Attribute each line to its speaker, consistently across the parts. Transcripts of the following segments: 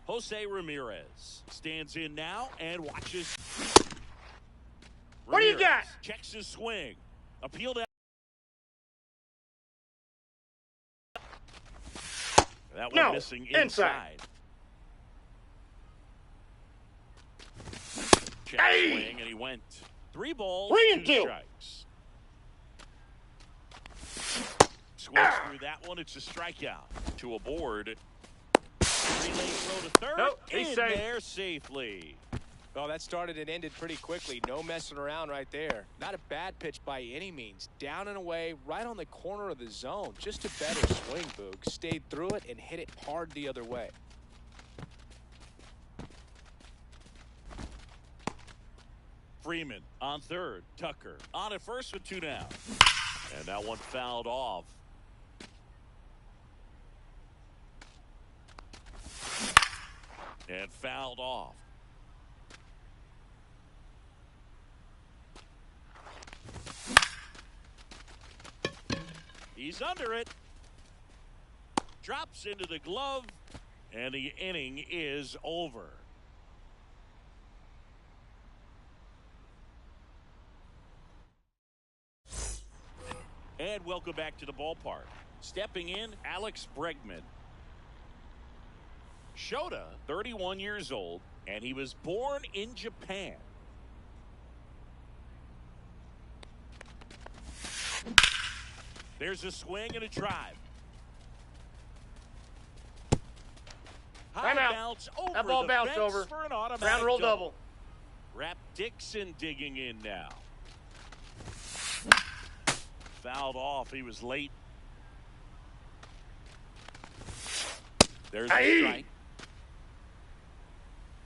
Speaker 1: Jose Ramirez stands in now and watches.
Speaker 2: What do you got?
Speaker 1: Checks his swing. Appealed out. That one missing inside. Check swing, and he went 3 balls, 2 strikes. Swings through that one. It's a strikeout. To a board. Relay throw to third.
Speaker 2: Nope, he's safe.
Speaker 1: There safely.
Speaker 3: Well, that started and ended pretty quickly. No messing around right there. Not a bad pitch by any means. Down and away, right on the corner of the zone. Just a better swing, Boog. Stayed through it and hit it hard the other way.
Speaker 1: Freeman on third. Tucker on at first with 2 down. And that one fouled off. And fouled off. He's under it. Drops into the glove. And the inning is over. And welcome back to the ballpark. Stepping in, Alex Bregman. Shota, 31 years old, and he was born in Japan. There's a swing and a drive. High bounce over
Speaker 2: that ball
Speaker 1: the
Speaker 2: bounced
Speaker 1: fence
Speaker 2: over.
Speaker 1: For an automatic
Speaker 2: Ground roll double.
Speaker 1: Rap Dixon digging in now. Fouled off. He was late. There's a strike.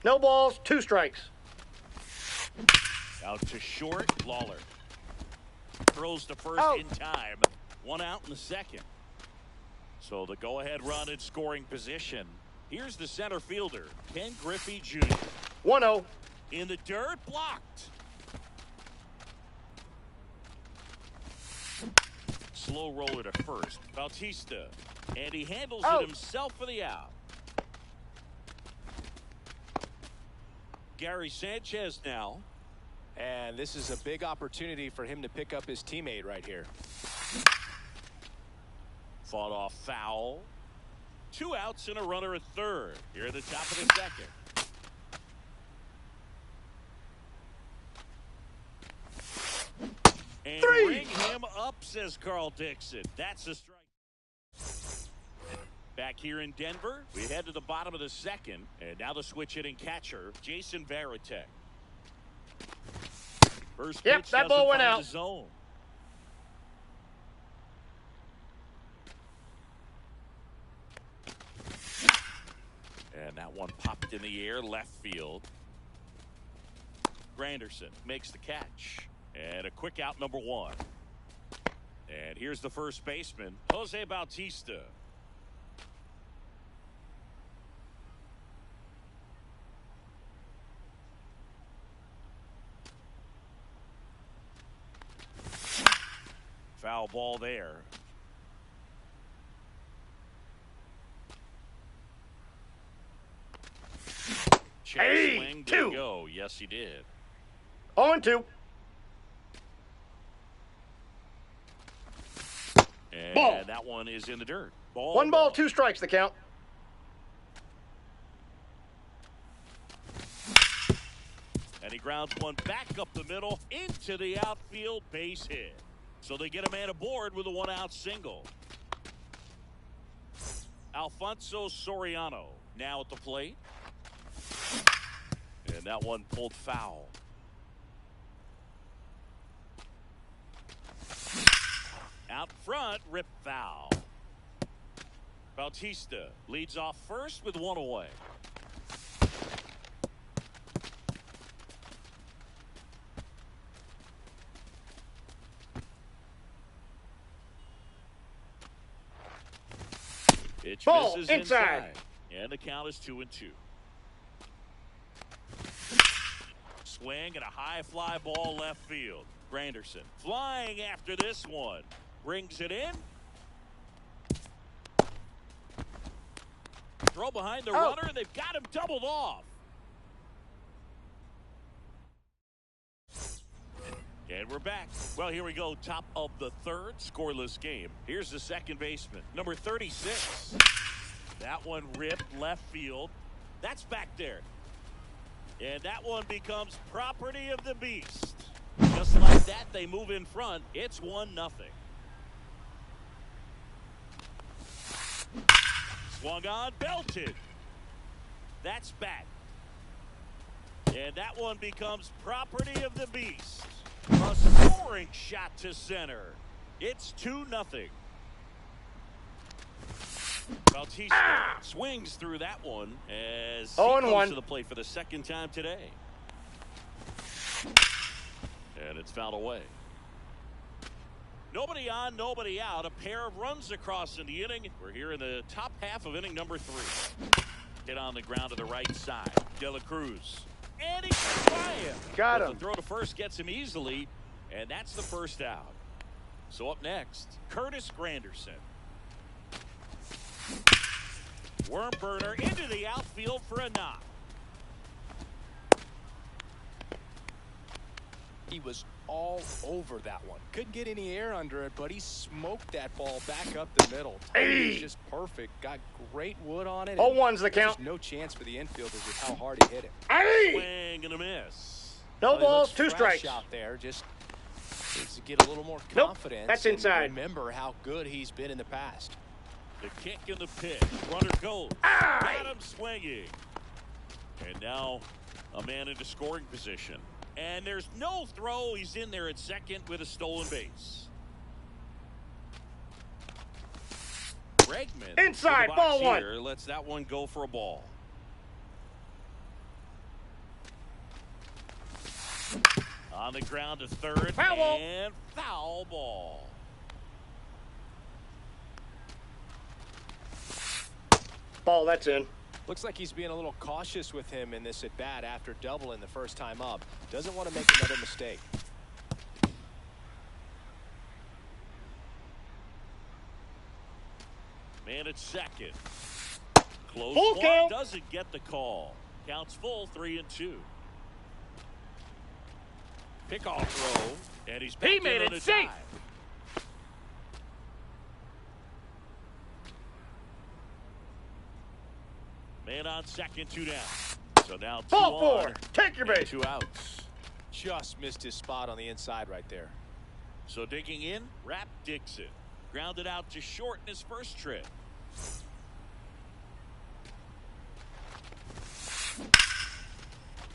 Speaker 2: No balls, 2 strikes.
Speaker 1: Out to short. Lawler throws to first in time. 1 out in the second. So the go-ahead run in scoring position. Here's the center fielder, Ken Griffey Jr.
Speaker 2: 1-0.
Speaker 1: In the dirt, blocked. Slow roller to first. Bautista. And he handles it himself for the out. Gary Sanchez now.
Speaker 3: And this is a big opportunity for him to pick up his teammate right here.
Speaker 1: Fought off foul. 2 outs and a runner at third. Here at the top of the second. And bring him up, says Carl Dixon. That's a strike. Back here in Denver, we head to the bottom of the second. And now the switch hitting catcher, Jason Varitek. First pitch
Speaker 2: that ball went out.
Speaker 1: Zone. And that one popped in the air, left field. Granderson makes the catch. And a quick out, number 1. And here's the first baseman, Jose Bautista. Foul ball there. Check swing, did he go? Yes, he did.
Speaker 2: 0-2.
Speaker 1: And
Speaker 2: ball.
Speaker 1: That one is in the dirt.
Speaker 2: 1 ball, 2 strikes, the count.
Speaker 1: And he grounds one back up the middle into the outfield, base hit. So they get a man aboard with a 1-out single. Alfonso Soriano now at the plate. And that one pulled foul. Out front, rip foul. Bautista leads off first with 1 away. Pitch misses inside. And the count is 2-2. Swing and a high fly ball left field. Granderson flying after this one. Brings it in. Throw behind the runner, and they've got him doubled off. And we're back. Well, here we go. Top of the third, scoreless game. Here's the second baseman, number 36. That one ripped left field. That's back there. And that one becomes property of the beast. Just like that, they move in front. It's 1-0. Swung on, belted. That's back. And that one becomes property of the beast. A scoring shot to center. It's 2-0. Bautista swings through that one as he comes to the plate for the second time today. And it's fouled away. Nobody on, nobody out. A pair of runs across in the inning. We're here in the top half of inning number 3. Hit on the ground to the right side. De La Cruz. And he's flying.
Speaker 2: Got him.
Speaker 1: The throw to first gets him easily, and that's the first out. So up next, Curtis Granderson. Worm burner into the outfield for a knock.
Speaker 3: He was all over that one. Couldn't get any air under it, but he smoked that ball back up the middle. Timing was just perfect. Got great wood on it.
Speaker 2: 0-1's the count.
Speaker 3: No chance for the infielders with how hard he hit it.
Speaker 1: Swing and a miss.
Speaker 2: No balls, 2 strikes.
Speaker 3: Out there, just needs to get a little more confidence.
Speaker 2: Nope, that's inside.
Speaker 3: Remember how good he's been in the past.
Speaker 1: The kick and the pitch. Runner goes. Got him swinging. And now a man into scoring position. And there's no throw. He's in there at second with a stolen base. Bregman
Speaker 2: inside, ball 1.
Speaker 1: Lets that one go for a ball. On the ground to third.
Speaker 2: Foul ball.
Speaker 1: And foul ball.
Speaker 2: Ball, that's in.
Speaker 3: Looks like he's being a little cautious with him in this at bat after doubling the first time up. Doesn't want to make another mistake.
Speaker 1: Man at second. Close
Speaker 2: full
Speaker 1: one,
Speaker 2: count.
Speaker 1: doesn't get the call. Counts full, 3-2. Pickoff throw, and he's back
Speaker 2: made
Speaker 1: in on
Speaker 2: it
Speaker 1: a
Speaker 2: safe.
Speaker 1: dive. Man on second, 2 down. So now 2
Speaker 2: Ball
Speaker 1: on.
Speaker 2: 4. Take your base.
Speaker 1: 2 outs.
Speaker 3: Just missed his spot on the inside right there.
Speaker 1: So digging in, Rap Dixon. Grounded out to short in his first trip.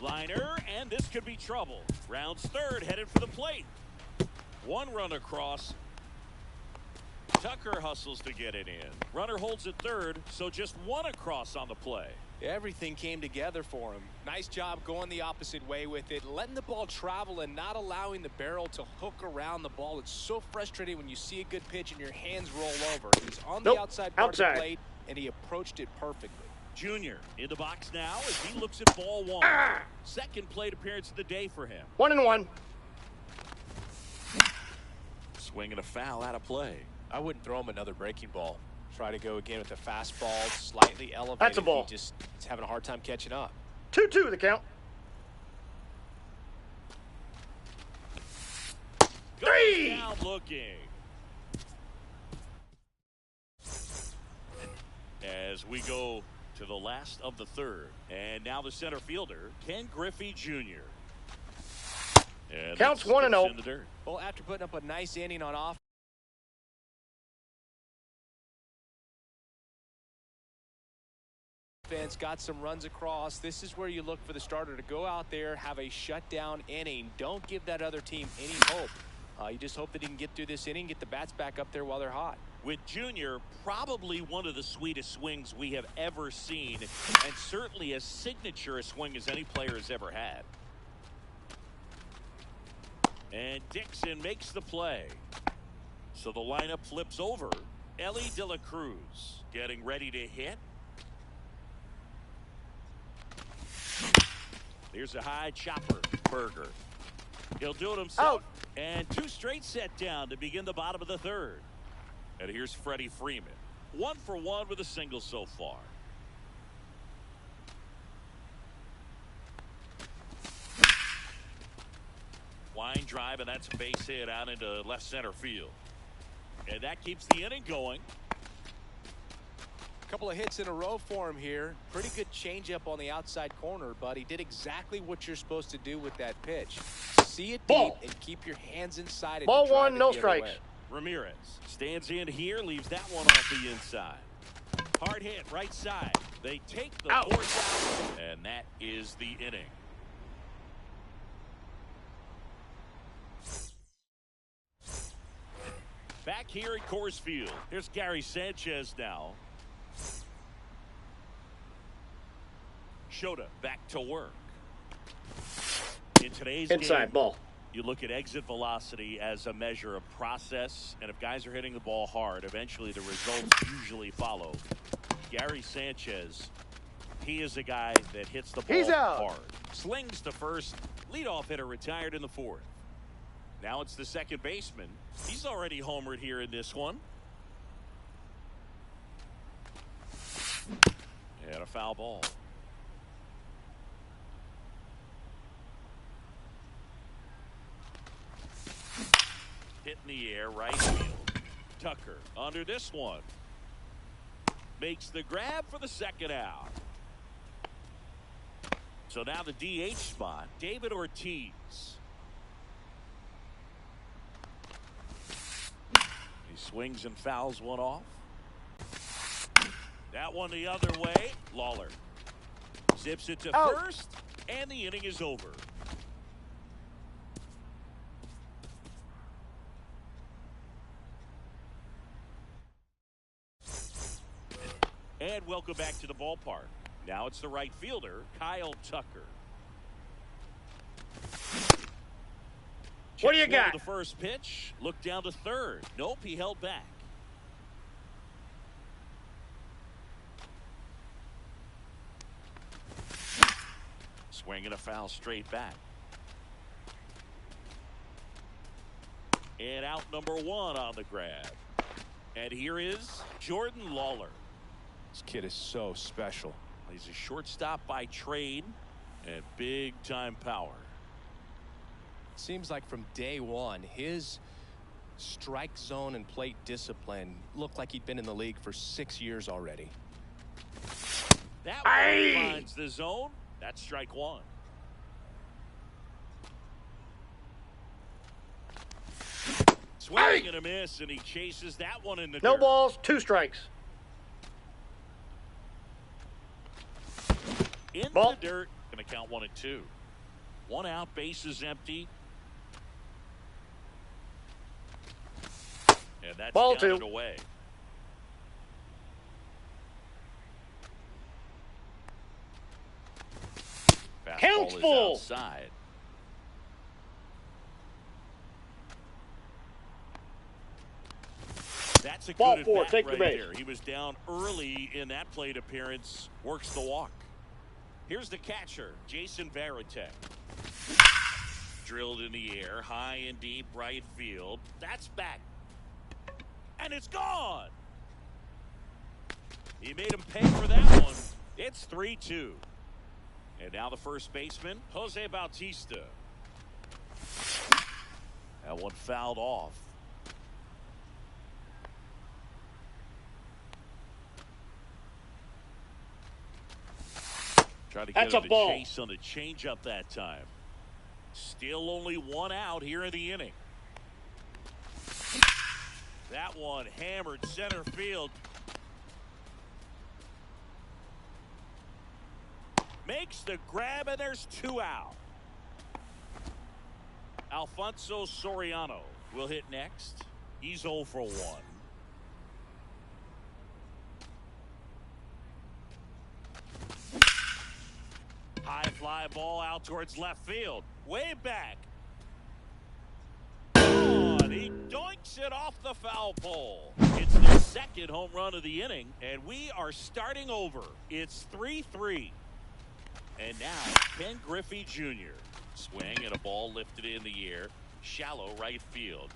Speaker 1: Liner, and this could be trouble. Rounds third, headed for the plate. 1 run across. Tucker hustles to get it in. Runner holds it third, so just 1 across on the play.
Speaker 3: Everything came together for him. Nice job going the opposite way with it, letting the ball travel and not allowing the barrel to hook around the ball. It's so frustrating when you see a good pitch and your hands roll over. He's on the outside part of the plate, and he approached it perfectly.
Speaker 1: Junior in the box now as he looks at ball 1. Second plate appearance of the day for him.
Speaker 2: 1-1.
Speaker 1: Swing and a foul out of play.
Speaker 3: I wouldn't throw him another breaking ball. Try to go again with a fastball, slightly elevated.
Speaker 2: That's a ball.
Speaker 3: He just is having a hard time catching up.
Speaker 2: 2-2 the count. 3.
Speaker 1: Down looking. As we go to the last of the third, and now the center fielder, Ken Griffey Jr. And
Speaker 2: Counts
Speaker 1: this
Speaker 2: 1-0.
Speaker 1: in the dirt.
Speaker 3: Well, after putting up a nice inning on offense, got some runs across. This is where you look for the starter to go out there, have a shutdown inning. Don't give that other team any hope. You just hope that he can get through this inning, get the bats back up there while they're hot.
Speaker 1: With Junior, probably one of the sweetest swings we have ever seen, and certainly as signature a swing as any player has ever had. And Dixon makes the play. So the lineup flips over. Ellie De La Cruz getting ready to hit. Here's a high chopper. Berger. He'll do it himself. And 2 straight set down to begin the bottom of the third. And here's Freddie Freeman. 1 for 1 with a single so far. Line drive, and that's a base hit out into left center field. And that keeps the inning going.
Speaker 3: A couple of hits in a row for him here. Pretty good changeup on the outside corner, but he did exactly what you're supposed to do with that pitch. See it deep and keep your hands inside it.
Speaker 2: Ball one, no strikes.
Speaker 1: Ramirez stands in here, leaves that one off the inside. Hard hit, right side. They take the force out, and that is the inning. Back here at Coors Field, here's Gary Sanchez now. Shota back to work. In today's
Speaker 2: inside
Speaker 1: game,
Speaker 2: ball.
Speaker 1: You look at exit velocity as a measure of process, and if guys are hitting the ball hard, eventually the results usually follow. Gary Sanchez, he is a guy that hits the ball hard. Slings to first, leadoff hitter retired in the fourth. Now it's the second baseman. He's already homered here in this one. And a foul ball. Hit in the air, right field. Tucker under this one. Makes the grab for the second out. So now the DH spot, David Ortiz. He swings and fouls one off. That one the other way. Lawler zips it to first, and the inning is over. And welcome back to the ballpark. Now it's the right fielder, Kyle Tucker.
Speaker 2: What do you got?
Speaker 1: The first pitch. Look down to third. Nope, he held back. Swing and a foul straight back. And out number one on the grab. And here is Jordan Lawler.
Speaker 3: This kid is so special.
Speaker 1: He's a shortstop by trade and big time power.
Speaker 3: Seems like from day one, his strike zone and plate discipline looked like he'd been in the league for 6 years already.
Speaker 1: That one finds the zone. That's strike one. Swing and a miss, and he chases that one in the
Speaker 2: No
Speaker 1: dirt.
Speaker 2: balls, 2 strikes.
Speaker 1: In the dirt, going to count 1 and 2. 1 out, bases empty. And that's
Speaker 2: ball
Speaker 1: down
Speaker 2: 2.
Speaker 1: and away.
Speaker 2: Count
Speaker 1: Fastball
Speaker 2: full.
Speaker 1: is outside. That's a
Speaker 2: Ball
Speaker 1: good
Speaker 2: 4,
Speaker 1: at-bat
Speaker 2: take the
Speaker 1: right
Speaker 2: base.
Speaker 1: there. He was down early in that plate appearance. Works the walk. Here's the catcher, Jason Varitek. Drilled in the air, high and deep right field. That's back. And it's gone. He made him pay for that one. It's 3-2. And now the first baseman, Jose Bautista. That one fouled off. Trying to get him to chase on the changeup that time. Still only 1 out here in the inning. That one hammered center field. Makes the grab, and there's 2 out. Alfonso Soriano will hit next. He's 0 for 1. High fly ball out towards left field. Way back. And he doinks it off the foul pole. It's the second home run of the inning, and we are starting over. It's 3-3. And now Ken Griffey Jr. Swing and a ball lifted in the air. Shallow right field.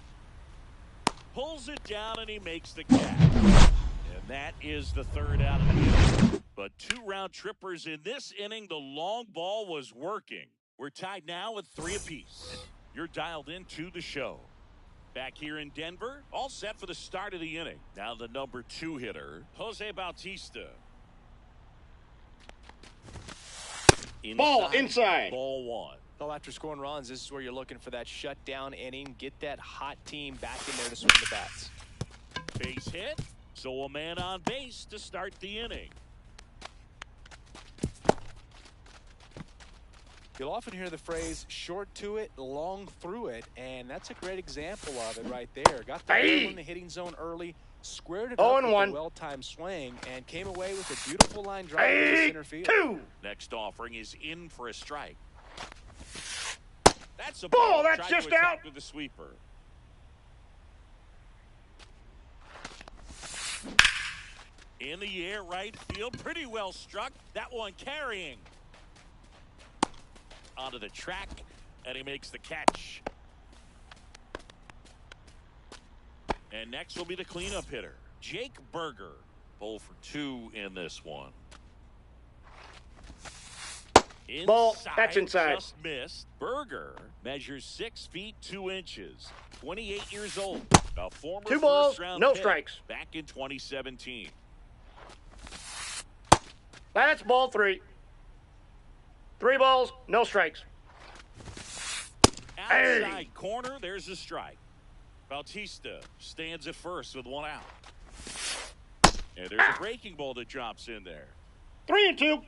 Speaker 1: Pulls it down, and he makes the catch. And that is the 3rd out of the inning. But 2 round trippers in this inning. The long ball was working. We're tied now with 3 apiece. You're dialed into the show. Back here in Denver, all set for the start of the inning. Now the number 2 hitter, Jose Bautista.
Speaker 2: Ball inside.
Speaker 1: Ball 1.
Speaker 3: Well, after scoring runs, this is where you're looking for that shutdown inning. Get that hot team back in there to swing the bats.
Speaker 1: Base hit. So a man on base to start the inning.
Speaker 3: You'll often hear the phrase short to it, long through it, and that's a great example of it right there. Got the ball in the hitting zone early, squared it up with a well-timed swing, and came away with a beautiful line drive to center field.
Speaker 1: Next offering is in for a strike. That's a
Speaker 2: ball. That's just out
Speaker 1: with the sweeper. In the air, right field, pretty well struck. That one carrying onto the track, and he makes the catch. And next will be the cleanup hitter, Jake Berger. 0 for 2 in this one.
Speaker 2: Ball. That's inside.
Speaker 1: Just missed. Berger measures 6 feet 2 inches. 28 years old. A former
Speaker 2: 2 balls,
Speaker 1: first-round
Speaker 2: no
Speaker 1: pick
Speaker 2: strikes.
Speaker 1: back in 2017.
Speaker 2: That's ball 3. 3 balls, no strikes.
Speaker 1: Outside corner, there's a strike. Bautista stands at first with 1 out. And there's a breaking ball that drops in there.
Speaker 2: 3-2.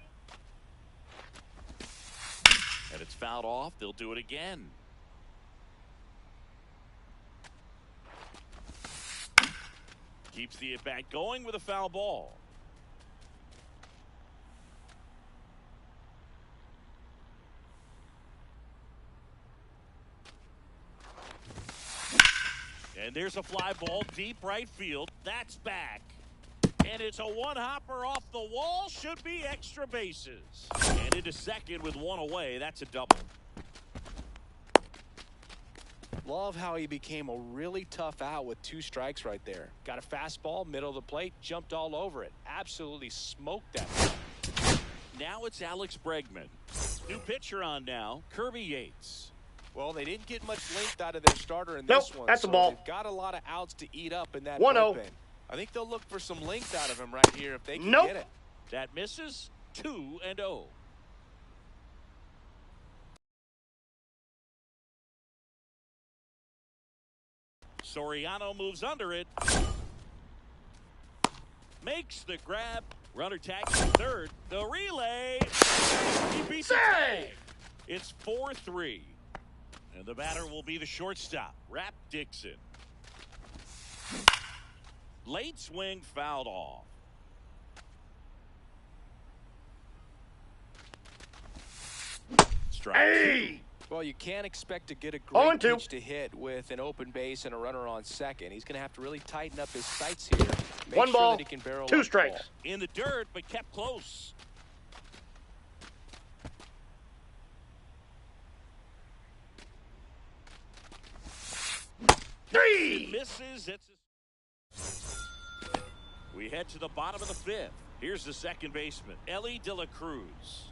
Speaker 1: And it's fouled off. They'll do it again. Keeps the at-bat going with a foul ball. And there's a fly ball deep right field. That's back. And it's a one-hopper off the wall. Should be extra bases. And into second with 1 away. That's a double.
Speaker 3: Love how he became a really tough out with 2 strikes right there. Got a fastball, middle of the plate, jumped all over it. Absolutely smoked that.
Speaker 1: Now it's Alex Bregman. New pitcher on now, Kirby Yates.
Speaker 3: Well, they didn't get much length out of their starter in this one.
Speaker 2: That's
Speaker 3: so
Speaker 2: a ball.
Speaker 3: They've got a lot of outs to eat up in that
Speaker 2: 1-0.
Speaker 3: bullpen. I think they'll look for some length out of him right here if they can get it.
Speaker 1: That misses. 2-0. Soriano moves under it. Makes the grab. Runner tags to third. The relay. He beats the tag. It's 4-3. And the batter will be the shortstop, Rap Dixon. Late swing fouled off. Strike 2.
Speaker 3: Well, you can't expect to get a great pitch to hit with an open base and a runner on second. He's going to have to really tighten up his sights here. Make
Speaker 2: 1
Speaker 3: sure
Speaker 2: ball,
Speaker 3: that he can barrel
Speaker 2: 2
Speaker 3: up
Speaker 2: strikes.
Speaker 3: the ball.
Speaker 1: In the dirt, but kept close. Misses. We head to the bottom of the 5th. Here's the second baseman, Ellie De La Cruz.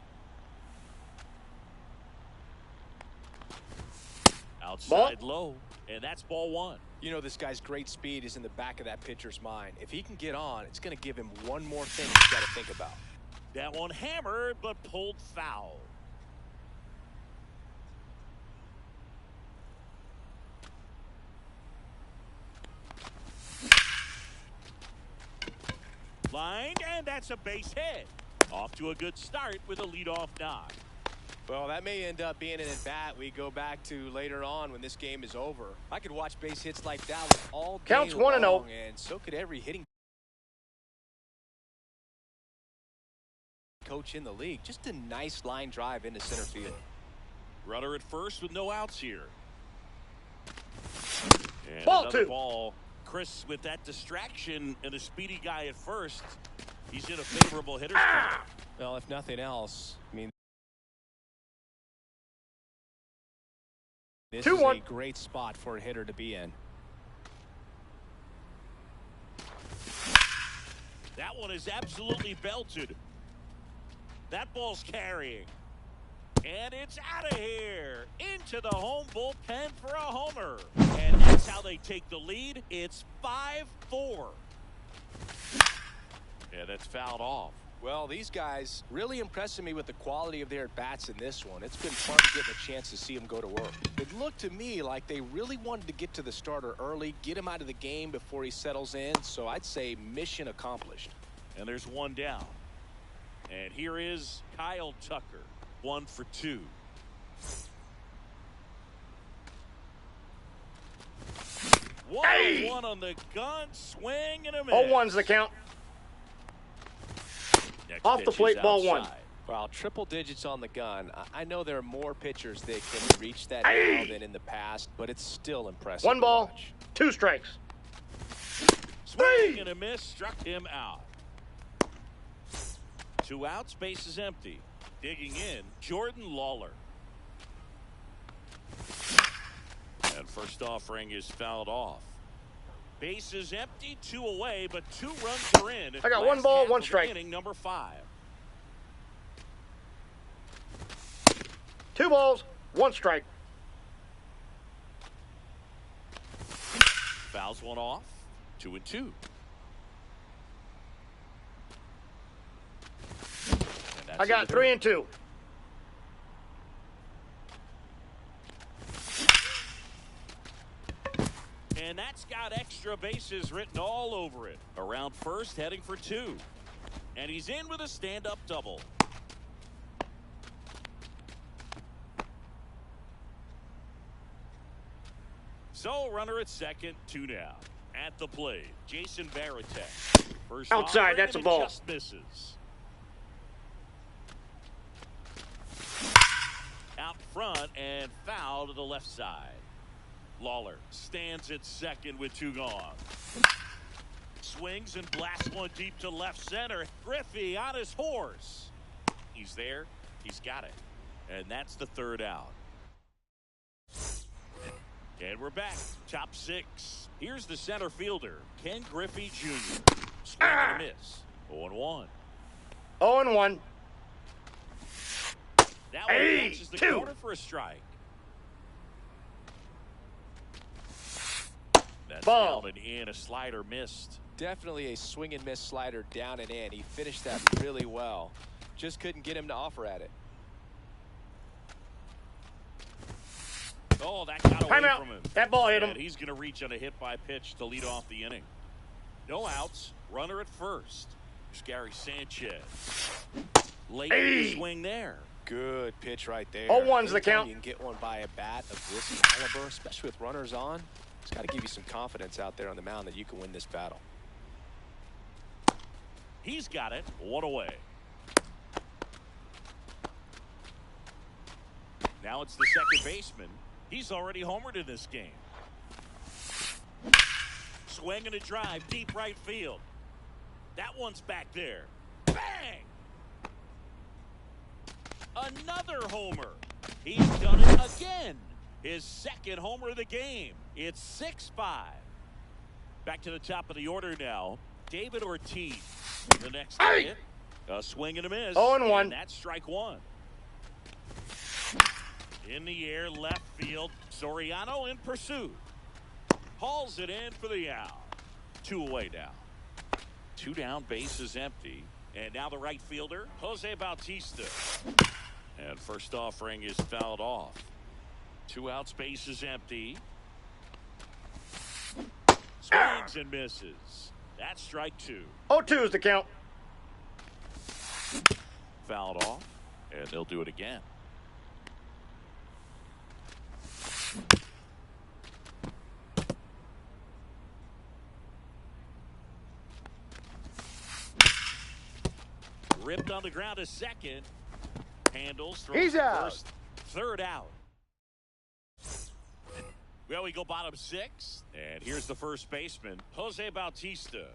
Speaker 1: Outside low, and that's ball 1.
Speaker 3: You know, this guy's great speed is in the back of that pitcher's mind. If he can get on, it's going to give him one more thing he's got to think about.
Speaker 1: That one hammered, but pulled foul. Lined, and that's a base hit. Off to a good start with a leadoff knock.
Speaker 3: Well, that may end up being an at-bat we go back to later on when this game is over. I could watch base hits like that all day
Speaker 2: Counts
Speaker 3: long,
Speaker 2: 1-0.
Speaker 3: and so could every hitting coach in the league. Just a nice line drive into center field.
Speaker 1: Runner at first with no outs here. And
Speaker 2: ball
Speaker 1: another
Speaker 2: 2.
Speaker 1: Ball. Chris with that distraction and a speedy guy at first. He's in a favorable hitter's corner.
Speaker 3: Well, if nothing else, I mean, this is a great spot for a hitter to be in.
Speaker 1: That one is absolutely belted. That ball's carrying. And it's out of here. Into the home bullpen for a homer. And that's how they take the lead. It's 5-4. And it's fouled off.
Speaker 3: Well, these guys really impressing me with the quality of their at-bats in this one. It's been fun to get a chance to see them go to work. It looked to me like they really wanted to get to the starter early, get him out of the game before he settles in. So I'd say mission accomplished.
Speaker 1: And there's one down. And here is Kyle Tucker. 1 for 2.
Speaker 2: Hey!
Speaker 1: 1-1 on the gun. Swing and a miss.
Speaker 2: 0-1's the count.
Speaker 1: Next
Speaker 2: Off the
Speaker 1: pitch
Speaker 2: plate,
Speaker 1: is
Speaker 2: ball
Speaker 1: outside.
Speaker 2: 1.
Speaker 3: Well, triple digits on the gun. I know there are more pitchers that can reach that now than in the past, but it's still impressive.
Speaker 2: 1 ball,
Speaker 3: to watch.
Speaker 2: 2 strikes.
Speaker 1: Swing and a miss. Struck him out. 2 outs. Base is empty. Digging in, Jordan Lawler. And first offering is fouled off. Base is empty, 2 away, but 2 runs are in.
Speaker 2: I got
Speaker 1: Last
Speaker 2: 1 ball,
Speaker 1: half
Speaker 2: 1
Speaker 1: of
Speaker 2: strike.
Speaker 1: Inning number 5.
Speaker 2: 2 balls, 1 strike.
Speaker 1: Fouls one off. 2-2.
Speaker 2: I got 3 and 2.
Speaker 1: And that's got extra bases written all over it. Around first, heading for 2. And he's in with a stand-up double. So, runner at second, 2 down. At the plate, Jason Varitek. First
Speaker 2: Outside, that's a ball.
Speaker 1: Just misses. Out front and foul to the left side. Lawler stands at second with 2 gone. Swings and blasts one deep to left center. Griffey on his horse. He's there. He's got it. And that's the 3rd out. And we're back. Top 6. Here's the center fielder, Ken Griffey Jr. Swing and a miss. 0-1.
Speaker 2: 0-1.
Speaker 1: That one catches the corner for a strike. That's
Speaker 2: Ball.
Speaker 1: down and in. A slider missed.
Speaker 3: Definitely a swing and miss slider down and in. He finished that really well. Just couldn't get him to offer at it.
Speaker 1: Oh, that got away
Speaker 2: Timeout.
Speaker 1: from him.
Speaker 2: That ball hit him.
Speaker 1: And he's going to reach on a hit by pitch to lead off the inning. No outs. Runner at first. Here's Gary Sanchez. Late in the swing there.
Speaker 3: Good pitch right there.
Speaker 2: 0-1's the
Speaker 3: Anytime
Speaker 2: count.
Speaker 3: You can get one by a bat of this caliber, especially with runners on. It's got to give you some confidence out there on the mound that you can win this battle.
Speaker 1: He's got it. 1 away. Now it's the second baseman. He's already homered in this game. Swing and a drive, deep right field. That one's back there. Bang! Another homer. He's done it again. His 2nd homer of the game. It's 6-5. Back to the top of the order now. David Ortiz. The next hit. A swing and a miss.
Speaker 2: 0-1.
Speaker 1: And that's strike 1. In the air, left field. Soriano in pursuit. Hauls it in for the out. 2 away now. 2 down, base is empty. And now the right fielder, Jose Bautista. And first offering is fouled off. 2 outs, base is empty. Swings and misses. That's strike 2.
Speaker 2: 0-2's the count.
Speaker 1: Fouled off. And they'll do it again. Ripped on the ground to second. Handles. Throws
Speaker 2: He's
Speaker 1: to
Speaker 2: out.
Speaker 1: first. 3rd out. Well, we go bottom 6. And here's the first baseman, Jose Bautista.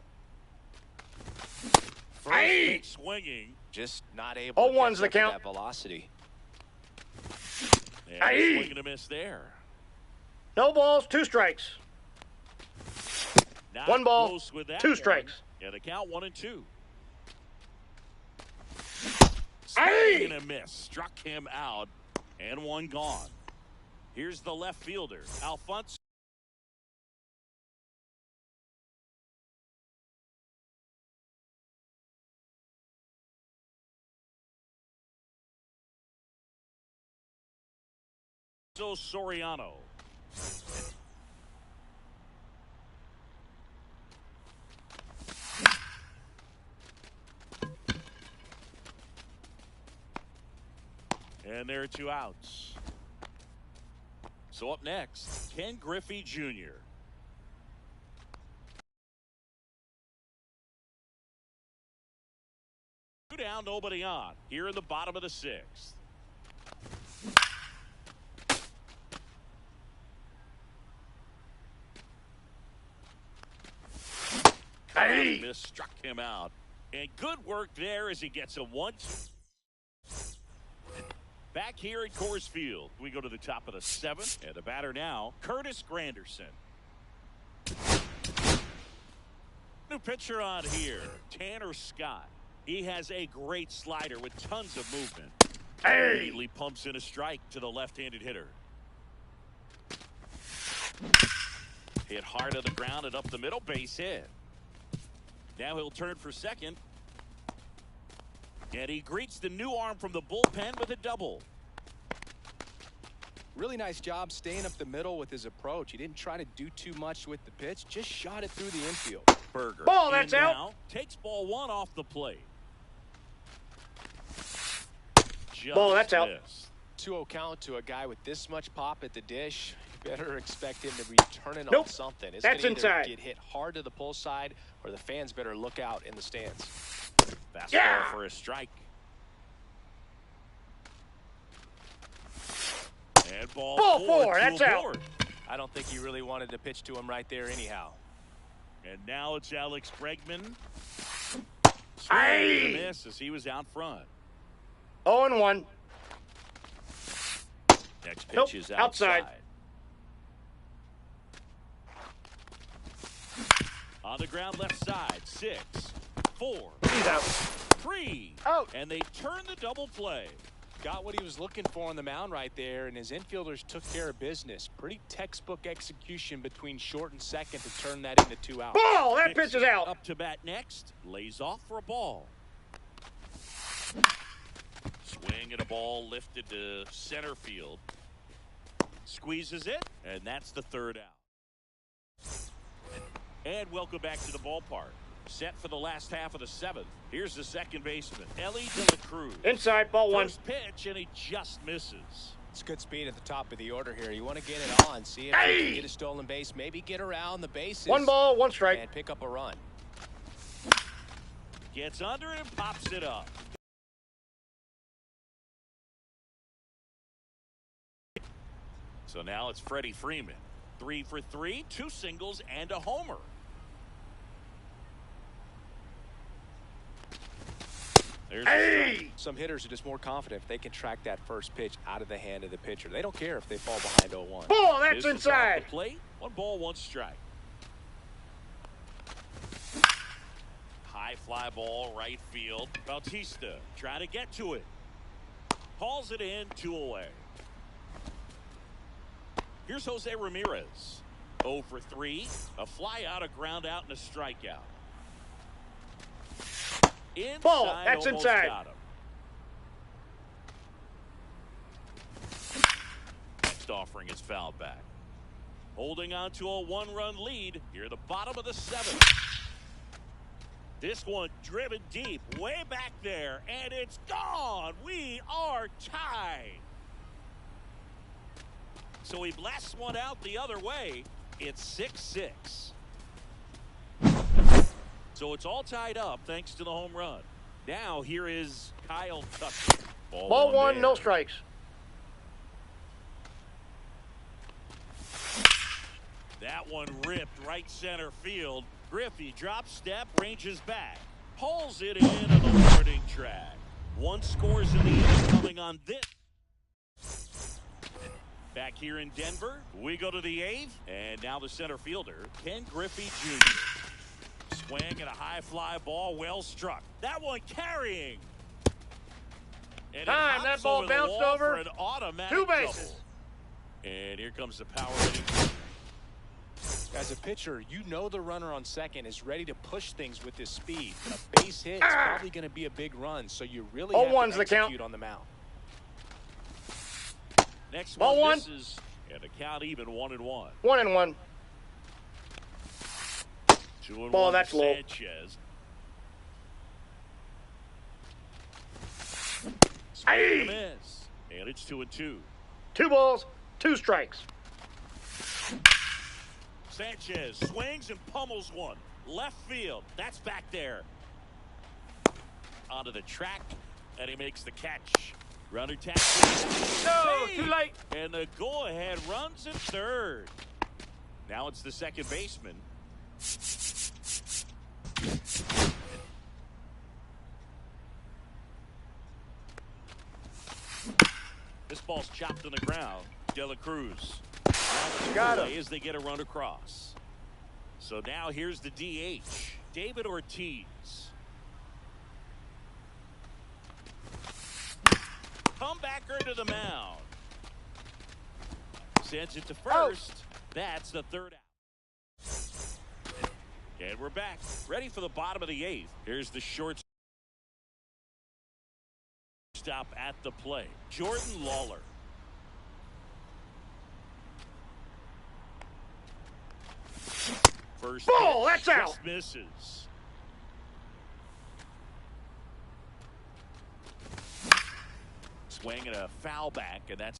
Speaker 1: First pitch swinging.
Speaker 3: Just not able to
Speaker 2: 0-1's
Speaker 3: catch
Speaker 2: the
Speaker 3: up
Speaker 2: count.
Speaker 3: with that velocity.
Speaker 1: And a swing and a miss there.
Speaker 2: No balls, 2 strikes.
Speaker 1: Not
Speaker 2: 1 ball,
Speaker 1: close with that
Speaker 2: 2
Speaker 1: one.
Speaker 2: strikes.
Speaker 1: And the count 1-2. Swing and a miss. Struck him out, and one gone. Here's the left fielder, Alfonso Soriano. And there are 2 outs. So up next, Ken Griffey Jr. Two down, nobody on. Here in the bottom of the 6th.
Speaker 2: Hey!
Speaker 1: Miss struck him out. And good work there as he gets a 1-2. Back here at Coors Field, we go to the top of the 7th, and the batter now, Curtis Granderson. New pitcher on here, Tanner Scott. He has a great slider with tons of movement.
Speaker 2: Hey!
Speaker 1: Immediately pumps in a strike to the left-handed hitter. Hit hard on the ground and up the middle, base hit. Now he'll turn for second. And he greets the new arm from the bullpen with a double.
Speaker 3: Really nice job staying up the middle with his approach. He didn't try to do too much with the pitch, just shot it through the infield.
Speaker 1: Berger.
Speaker 2: Ball, that's out.
Speaker 1: Now takes ball 1 off the plate. Just
Speaker 2: Ball, that's out.
Speaker 1: missed.
Speaker 3: 2-0 count to a guy with this much pop at the dish. You better expect him to be turning
Speaker 2: Nope.
Speaker 3: on something. It's
Speaker 2: That's
Speaker 3: gonna either
Speaker 2: inside.
Speaker 3: get hit hard to the pull side, or the fans better look out in the stands.
Speaker 1: Fastball
Speaker 2: Yeah.
Speaker 1: for a strike. And ball
Speaker 2: 4,
Speaker 1: to
Speaker 2: that's
Speaker 1: a
Speaker 2: out.
Speaker 1: board.
Speaker 3: I don't think he really wanted to pitch to him right there anyhow.
Speaker 1: And now it's Alex Bregman.
Speaker 2: Hey!
Speaker 1: Miss as he was out front.
Speaker 2: 0-1.
Speaker 1: Next pitch
Speaker 2: Nope,
Speaker 1: is
Speaker 2: outside.
Speaker 1: On the ground left side. 6, 4,
Speaker 2: He's out.
Speaker 1: 3.
Speaker 2: Out.
Speaker 1: And they turn the double play.
Speaker 3: Got what he was looking for on the mound right there, and his infielders took care of business. Pretty textbook execution between short and second to turn that into 2 outs.
Speaker 2: Ball, that pitch is out.
Speaker 1: Up to bat next. Lays off for a ball. Swing and a ball lifted to center field. Squeezes it, and that's the 3rd out. And welcome back to the ballpark. Set for the last half of the 7th. Here's the second baseman, Ellie De La Cruz.
Speaker 2: Inside, ball 1.
Speaker 1: First pitch, and he just misses.
Speaker 3: It's good speed at the top of the order here. You want to get it on, see if you can get a stolen base, maybe get around the bases.
Speaker 2: 1 ball, 1 strike.
Speaker 3: And pick up a run.
Speaker 1: Gets under it and pops it up. So now it's Freddie Freeman. 3 for 3, 2 singles, and a homer. There's a strike.
Speaker 3: Some hitters are just more confident if they can track that first pitch out of the hand of the pitcher. They don't care if they fall behind 0-1.
Speaker 2: Ball, that's
Speaker 1: This is off
Speaker 2: inside.
Speaker 1: the plate. 1 ball, 1 strike. High fly ball, right field. Bautista trying to get to it. Hauls it in, 2 away. Here's Jose Ramirez. 0 for 3. A fly out, a ground out, and a strikeout. Inside,
Speaker 2: Ball, that's
Speaker 1: almost
Speaker 2: inside.
Speaker 1: got him. Next offering is fouled back. Holding on to a 1-run lead here at the bottom of the 7th. This one driven deep, way back there, and it's gone. We are tied. So he blasts one out the other way. It's 6-6. So it's all tied up thanks to the home run. Now here is Kyle Tucker.
Speaker 2: Ball 1,
Speaker 1: there.
Speaker 2: no strikes.
Speaker 1: That one ripped right center field. Griffey drops step, ranges back, pulls it in on the warning track. 1 scores in the inning coming on this. Back here in Denver, we go to the 8th, and now the center fielder, Ken Griffey Jr. Swing and a high fly ball, well struck. That one carrying. And
Speaker 2: Time, that ball bounced over.
Speaker 1: An automatic
Speaker 2: 2 bases.
Speaker 1: Double. And here comes the power hitting.
Speaker 3: As a pitcher, you know the runner on second is ready to push things with his speed. A base hit is probably going to be a big run, so you really have to execute on the mound.
Speaker 1: Next
Speaker 2: ball
Speaker 1: one,
Speaker 2: one.
Speaker 1: misses, and the count even 1-1.
Speaker 2: 1-1.
Speaker 1: 2-1.
Speaker 2: Ball, that's low.
Speaker 1: Sanchez.
Speaker 2: Hey.
Speaker 1: Miss. And it's 2-2.
Speaker 2: 2 balls, 2 strikes.
Speaker 1: Sanchez swings and pummels one. Left field. That's back there. Onto the track, and he makes the catch. Runner taps.
Speaker 2: No, too late.
Speaker 1: And the go-ahead runs at third. Now it's the second baseman. This ball's chopped on the ground. De La Cruz.
Speaker 2: Got him.
Speaker 1: As they get a run across. So now here's the DH, David Ortiz. Comebacker to the mound. Sends it to first. That's the third out. And we're back, ready for the bottom of the 8th. Here's the short stop at the plate, Jordan Lawler. First
Speaker 2: ball,
Speaker 1: pitch,
Speaker 2: that's out.
Speaker 1: Misses. Swing and a foul back, and that's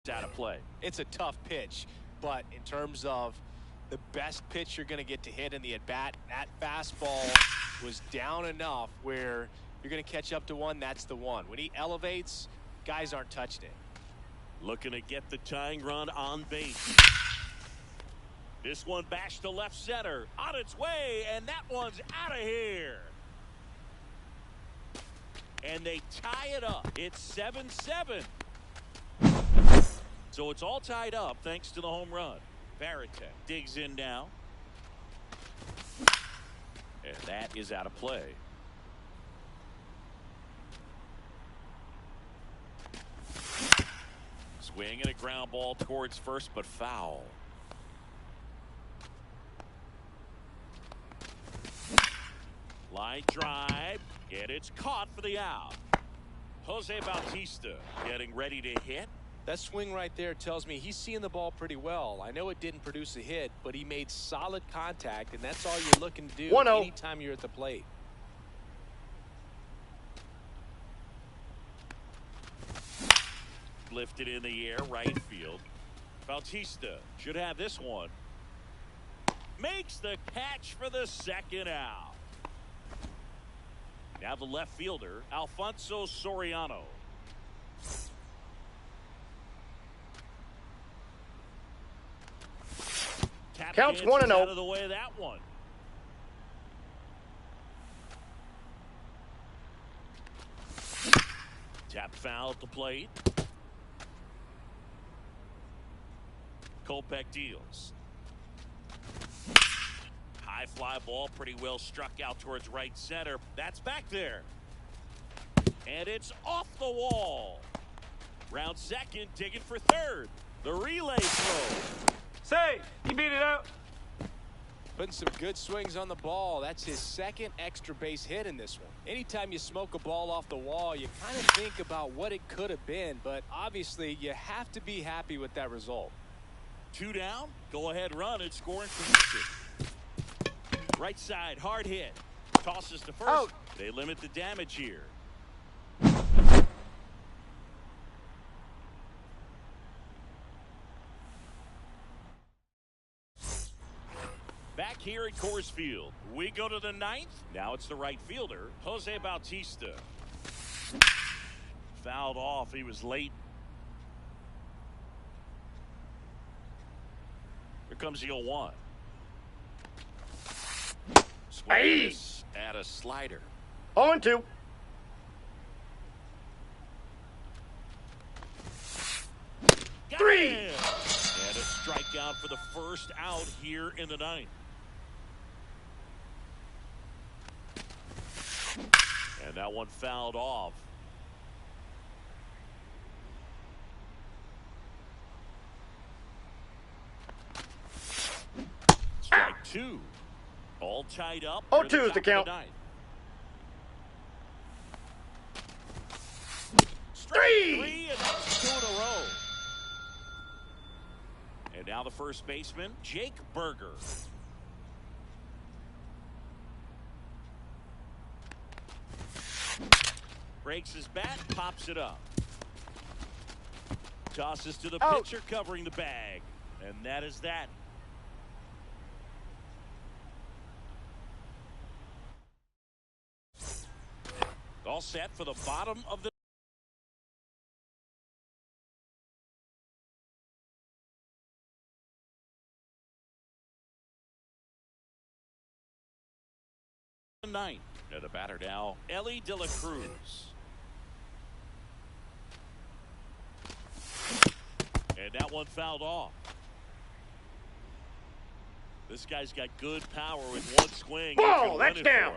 Speaker 1: out of play.
Speaker 3: It's a tough pitch, but in terms of the best pitch you're going to get to hit in the at-bat, that fastball was down enough where you're going to catch up to one. That's the one. When he elevates, guys aren't touching it.
Speaker 1: Looking to get the tying run on base. This one bashed to left center. On its way, and that one's out of here. And they tie it up. It's 7-7. So it's all tied up thanks to the home run. Varitek digs in now. And that is out of play. Swing and a ground ball towards first, but foul. Line drive, and it's caught for the out. Jose Bautista getting ready to hit.
Speaker 3: That swing right there tells me he's seeing the ball pretty well. I know it didn't produce a hit, but he made solid contact, and that's all you're looking to do
Speaker 2: 1-0.
Speaker 3: anytime you're at the plate.
Speaker 1: Lifted in the air, right field. Bautista should have this one. Makes the catch for the second out. Now the left fielder, Alfonso Soriano.
Speaker 2: Counts 1-0.
Speaker 1: Out of the way of that one. Tap foul at the plate. Kopech deals. High fly ball, pretty well struck out towards right center. That's back there. And it's off the wall. Round second, digging for third. The relay throw.
Speaker 2: Say, he beat it out.
Speaker 3: Putting some good swings on the ball. That's his second extra base hit in this one. Anytime you smoke a ball off the wall, you kind of think about what it could have been, but obviously you have to be happy with that result.
Speaker 1: 2 down, go ahead run and scoring position. Right side, hard hit. Tosses to first.
Speaker 2: Out.
Speaker 1: They limit the damage here. Back here at Coors Field, we go to the 9th. Now it's the right fielder, Jose Bautista. Fouled off. He was late. Here comes the 0-1. Swings at a slider.
Speaker 2: 0-2.
Speaker 1: Got
Speaker 2: 3.
Speaker 1: him. And a strikeout for the first out here in the 9th. that one fouled off. Strike two. All tied up.
Speaker 2: 0-2 is the count.
Speaker 1: Three, and that's 2 in a row. And now the first baseman, Jake Berger. Breaks his bat, pops it up. Tosses to the pitcher, covering the bag. And that is that. All set for the bottom of the ninth. And the batter now, Ellie De La Cruz. And that one fouled off. This guy's got good power with one swing.
Speaker 2: Ball, that's down.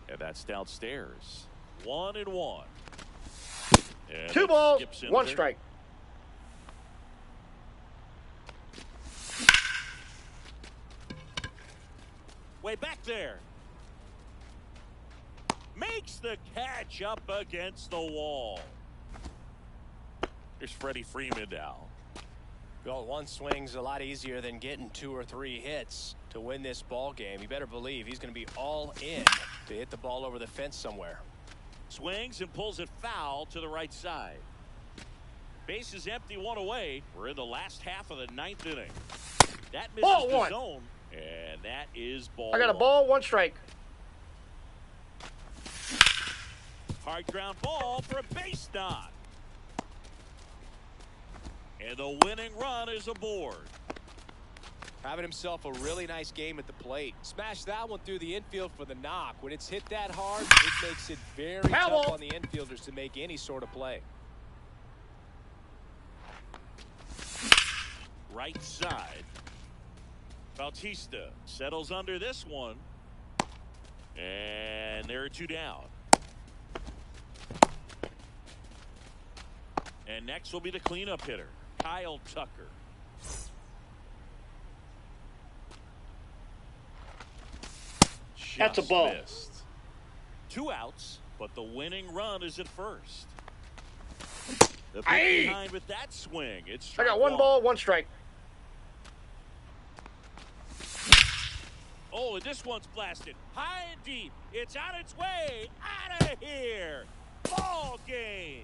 Speaker 1: And that's downstairs. 1-1. And
Speaker 2: 2 balls, 1 strike.
Speaker 1: Way back there. Makes the catch up against the wall. Here's Freddie Freeman now.
Speaker 3: Well, one swing's a lot easier than getting 2 or 3 hits to win this ball game. You better believe he's going to be all in to hit the ball over the fence somewhere.
Speaker 1: Swings and pulls it foul to the right side. Base is empty, 1 away. We're in the last half of the 9th inning. That misses
Speaker 2: ball
Speaker 1: the
Speaker 2: 1.
Speaker 1: zone, and that is ball
Speaker 2: I got a
Speaker 1: 1.
Speaker 2: ball, 1 strike.
Speaker 1: Hard ground ball for a base knock. And the winning run is aboard.
Speaker 3: Having himself a really nice game at the plate. Smashed that one through the infield for the knock. When it's hit that hard, it makes it very tough on the infielders to make any sort of play.
Speaker 1: Right side. Bautista settles under this one. And there are 2 down. And next will be the cleanup hitter, Kyle Tucker.
Speaker 2: That's a ball.
Speaker 1: Missed. 2 outs, but the winning run is at first. The pitch behind with that swing. It's
Speaker 2: I got 1 ball, 1 strike.
Speaker 1: Oh, and this one's blasted high and deep. It's on its way out of here. Ball game.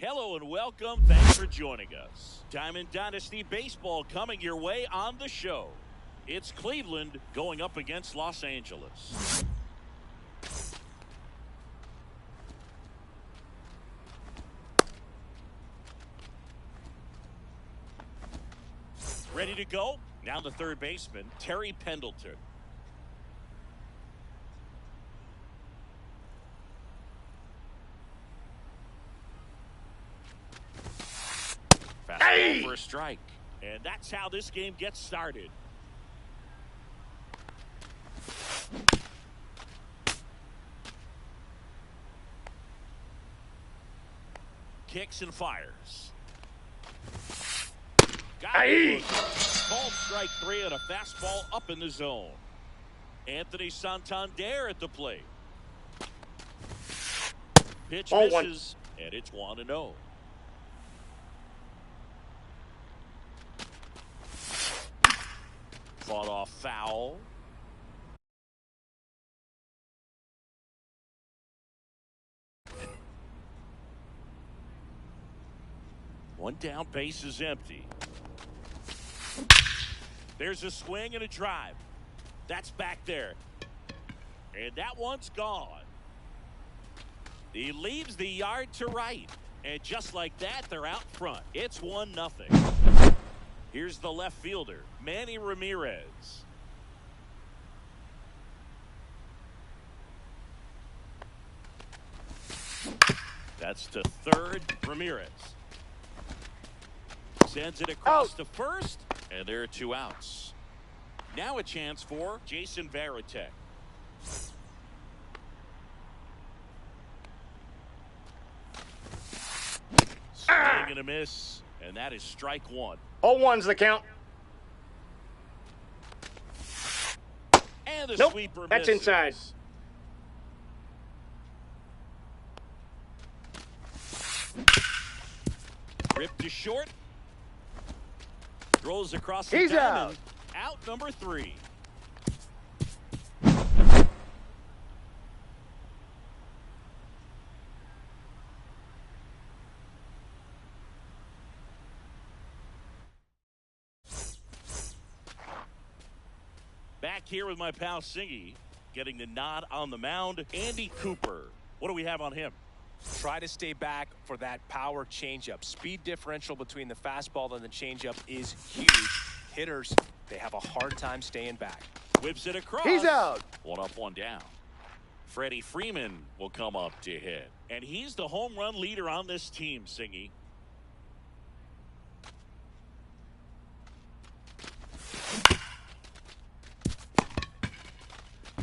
Speaker 1: Hello and welcome. Thanks for joining us. Diamond Dynasty Baseball coming your way on the show. It's Cleveland going up against Los Angeles. Ready to go? Now the third baseman, Terry Pendleton. Fastball for a strike. And that's how this game gets started. Kicks and fires. Got it. Called strike 3 and a fastball up in the zone. Anthony Santander at the plate. Pitch misses, and it's 1-0. Fought off foul. One down, base is empty. There's a swing and a drive. That's back there. And that one's gone. He leaves the yard to right. And just like that, they're out front. It's 1-0. Here's the left fielder, Manny Ramirez. That's to third, Ramirez. Sends it across to first, and there are 2 outs. Now a chance for Jason Varitek. Swing and a miss, and that is strike 1.
Speaker 2: 0-1's the count.
Speaker 1: And the
Speaker 2: Nope,
Speaker 1: sweeper
Speaker 2: that's
Speaker 1: misses.
Speaker 2: inside.
Speaker 1: Ripped to short. Throws across the
Speaker 2: He's
Speaker 1: diamond. Out number 3. Back here with my pal Singy, getting the nod on the mound. Andy Cooper. What do we have on him?
Speaker 3: Try to stay back for that power changeup. Speed differential between the fastball and the changeup is huge. Hitters, they have a hard time staying back.
Speaker 1: Whips it across.
Speaker 2: He's out.
Speaker 1: 1 up, 1 down. Freddie Freeman will come up to hit. And he's the home run leader on this team, Singy.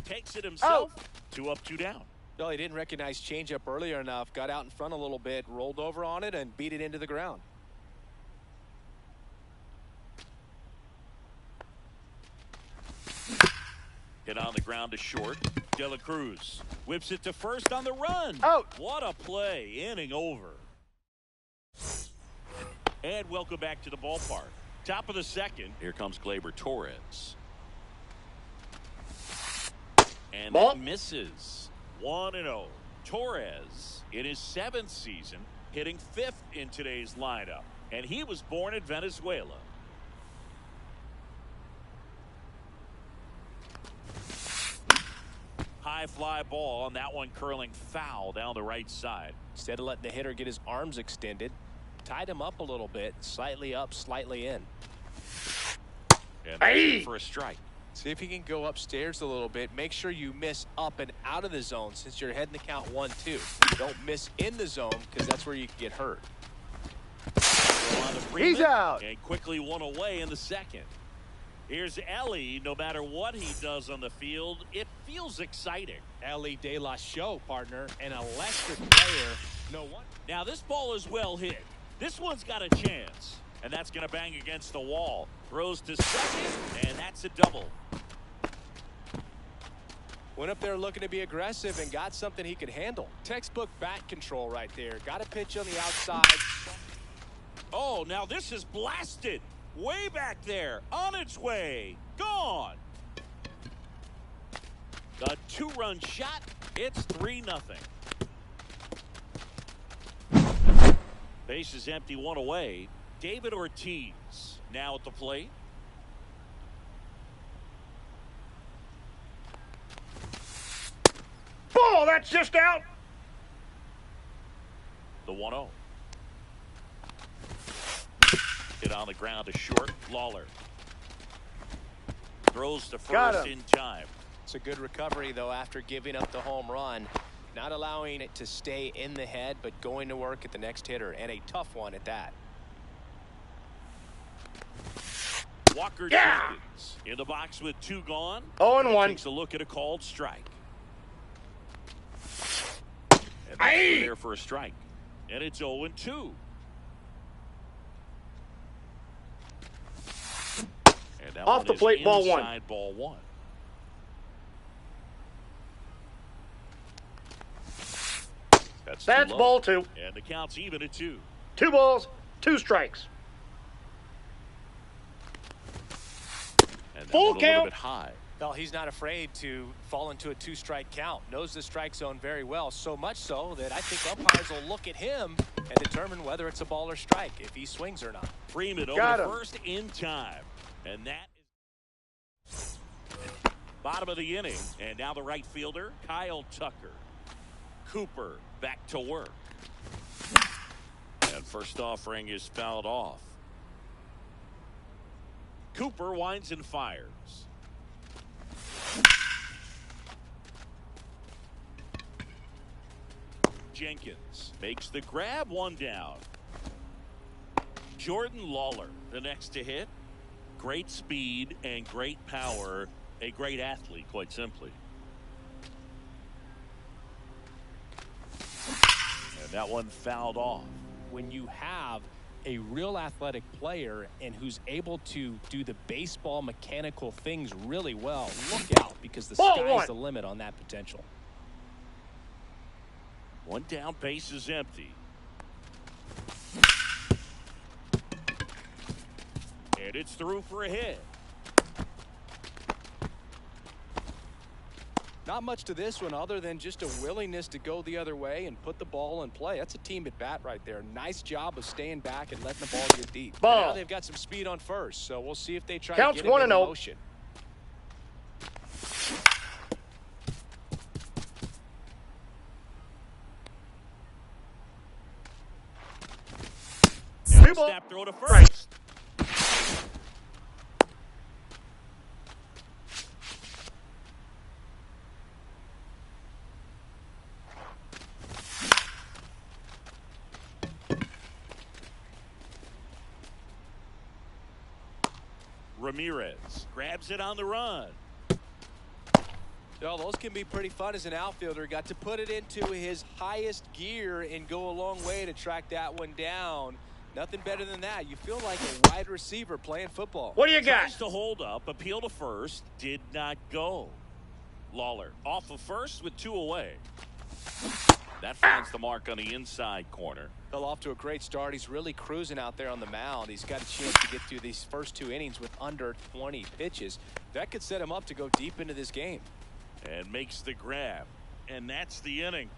Speaker 1: Takes it himself. 2 up, 2 down.
Speaker 3: Well, he didn't recognize changeup earlier enough. Got out in front a little bit, rolled over on it, and beat it into the ground.
Speaker 1: Hit on the ground to short. De La Cruz whips it to first on the run.
Speaker 2: Out.
Speaker 1: What a play. Inning over. And welcome back to the ballpark. Top of the second. Here comes Gleyber Torres. And
Speaker 2: Ball.
Speaker 1: that misses. 1-0. Torres in his 7th season, hitting 5th in today's lineup. And he was born in Venezuela. High fly ball, and that one curling foul down the right side.
Speaker 3: Instead of letting the hitter get his arms extended, tied him up a little bit, slightly up, slightly in.
Speaker 1: And that's it for a strike.
Speaker 3: See if you can go upstairs a little bit. Make sure you miss up and out of the zone since you're heading the count 1-2. Don't miss in the zone because that's where you can get hurt.
Speaker 2: He's out.
Speaker 1: And quickly 1 away in the second. Here's Ellie. No matter what he does on the field, it feels exciting.
Speaker 3: Ellie De La Show, partner, an electric player. No one.
Speaker 1: Now this ball is well hit. This one's got a chance. And that's going to bang against the wall. Throws to second, and that's a double.
Speaker 3: Went up there looking to be aggressive and got something he could handle. Textbook bat control right there. Got a pitch on the outside.
Speaker 1: Oh, now this is blasted. Way back there. On its way. Gone. The 2-run shot. It's 3-0. Base is empty, one away. David Ortiz now at the plate.
Speaker 2: Ball, that's just out.
Speaker 1: The 1-0. Hit on the ground to short. Lawler throws to first in time.
Speaker 3: It's a good recovery, though, after giving up the home run. Not allowing it to stay in the head, but going to work at the next hitter, and a tough one at that.
Speaker 1: Walker Jenkins in the box with 2 gone.
Speaker 2: 0-1.
Speaker 1: Takes a look at a called strike. And that's there for a strike. And it's 0-2. And that
Speaker 2: off the plate, ball 1.
Speaker 1: Ball 1.
Speaker 2: That's ball 2.
Speaker 1: And the count's even at 2.
Speaker 2: 2 balls, 2 strikes.
Speaker 1: And that
Speaker 2: Full
Speaker 1: one a
Speaker 2: count.
Speaker 1: little bit high.
Speaker 3: Well, he's not afraid to fall into a 2-strike count. Knows the strike zone very well, so much so that I think umpires will look at him and determine whether it's a ball or strike, if he swings or not.
Speaker 1: Freeman over to first in time. And that is bottom of the inning. And now the right fielder, Kyle Tucker. Cooper back to work. And first offering is fouled off. Cooper winds and fires. Jenkins makes the grab, 1 down. Jordan Lawler, the next to hit. Great speed and great power. A great athlete, quite simply. And that one fouled off.
Speaker 3: When you have a real athletic player and who's able to do the baseball mechanical things really well, look out, because the sky's the limit on that potential.
Speaker 1: 1 down, base is empty. And it's through for a hit.
Speaker 3: Not much to this one other than just a willingness to go the other way and put the ball in play. That's a team at bat right there. Nice job of staying back and letting the ball get deep.
Speaker 2: Ball.
Speaker 3: Now they've got some speed on first, so we'll see if they try
Speaker 2: Counts
Speaker 3: to get it in
Speaker 2: 1-0.
Speaker 3: motion.
Speaker 1: Snap throw to first. Ramirez grabs it on the run.
Speaker 3: Well, those can be pretty fun as an outfielder. Got to put it into his highest gear and go a long way to track that one down. Nothing better than that. You feel like a wide receiver playing football.
Speaker 2: What do you got?
Speaker 1: Tries to hold up, appeal to first, did not go. Lawler off of first with 2 away. That finds the mark on the inside corner.
Speaker 3: Fell off to a great start. He's really cruising out there on the mound. He's got a chance to get through these first 2 innings with under 20 pitches. That could set him up to go deep into this game.
Speaker 1: And makes the grab. And that's the inning.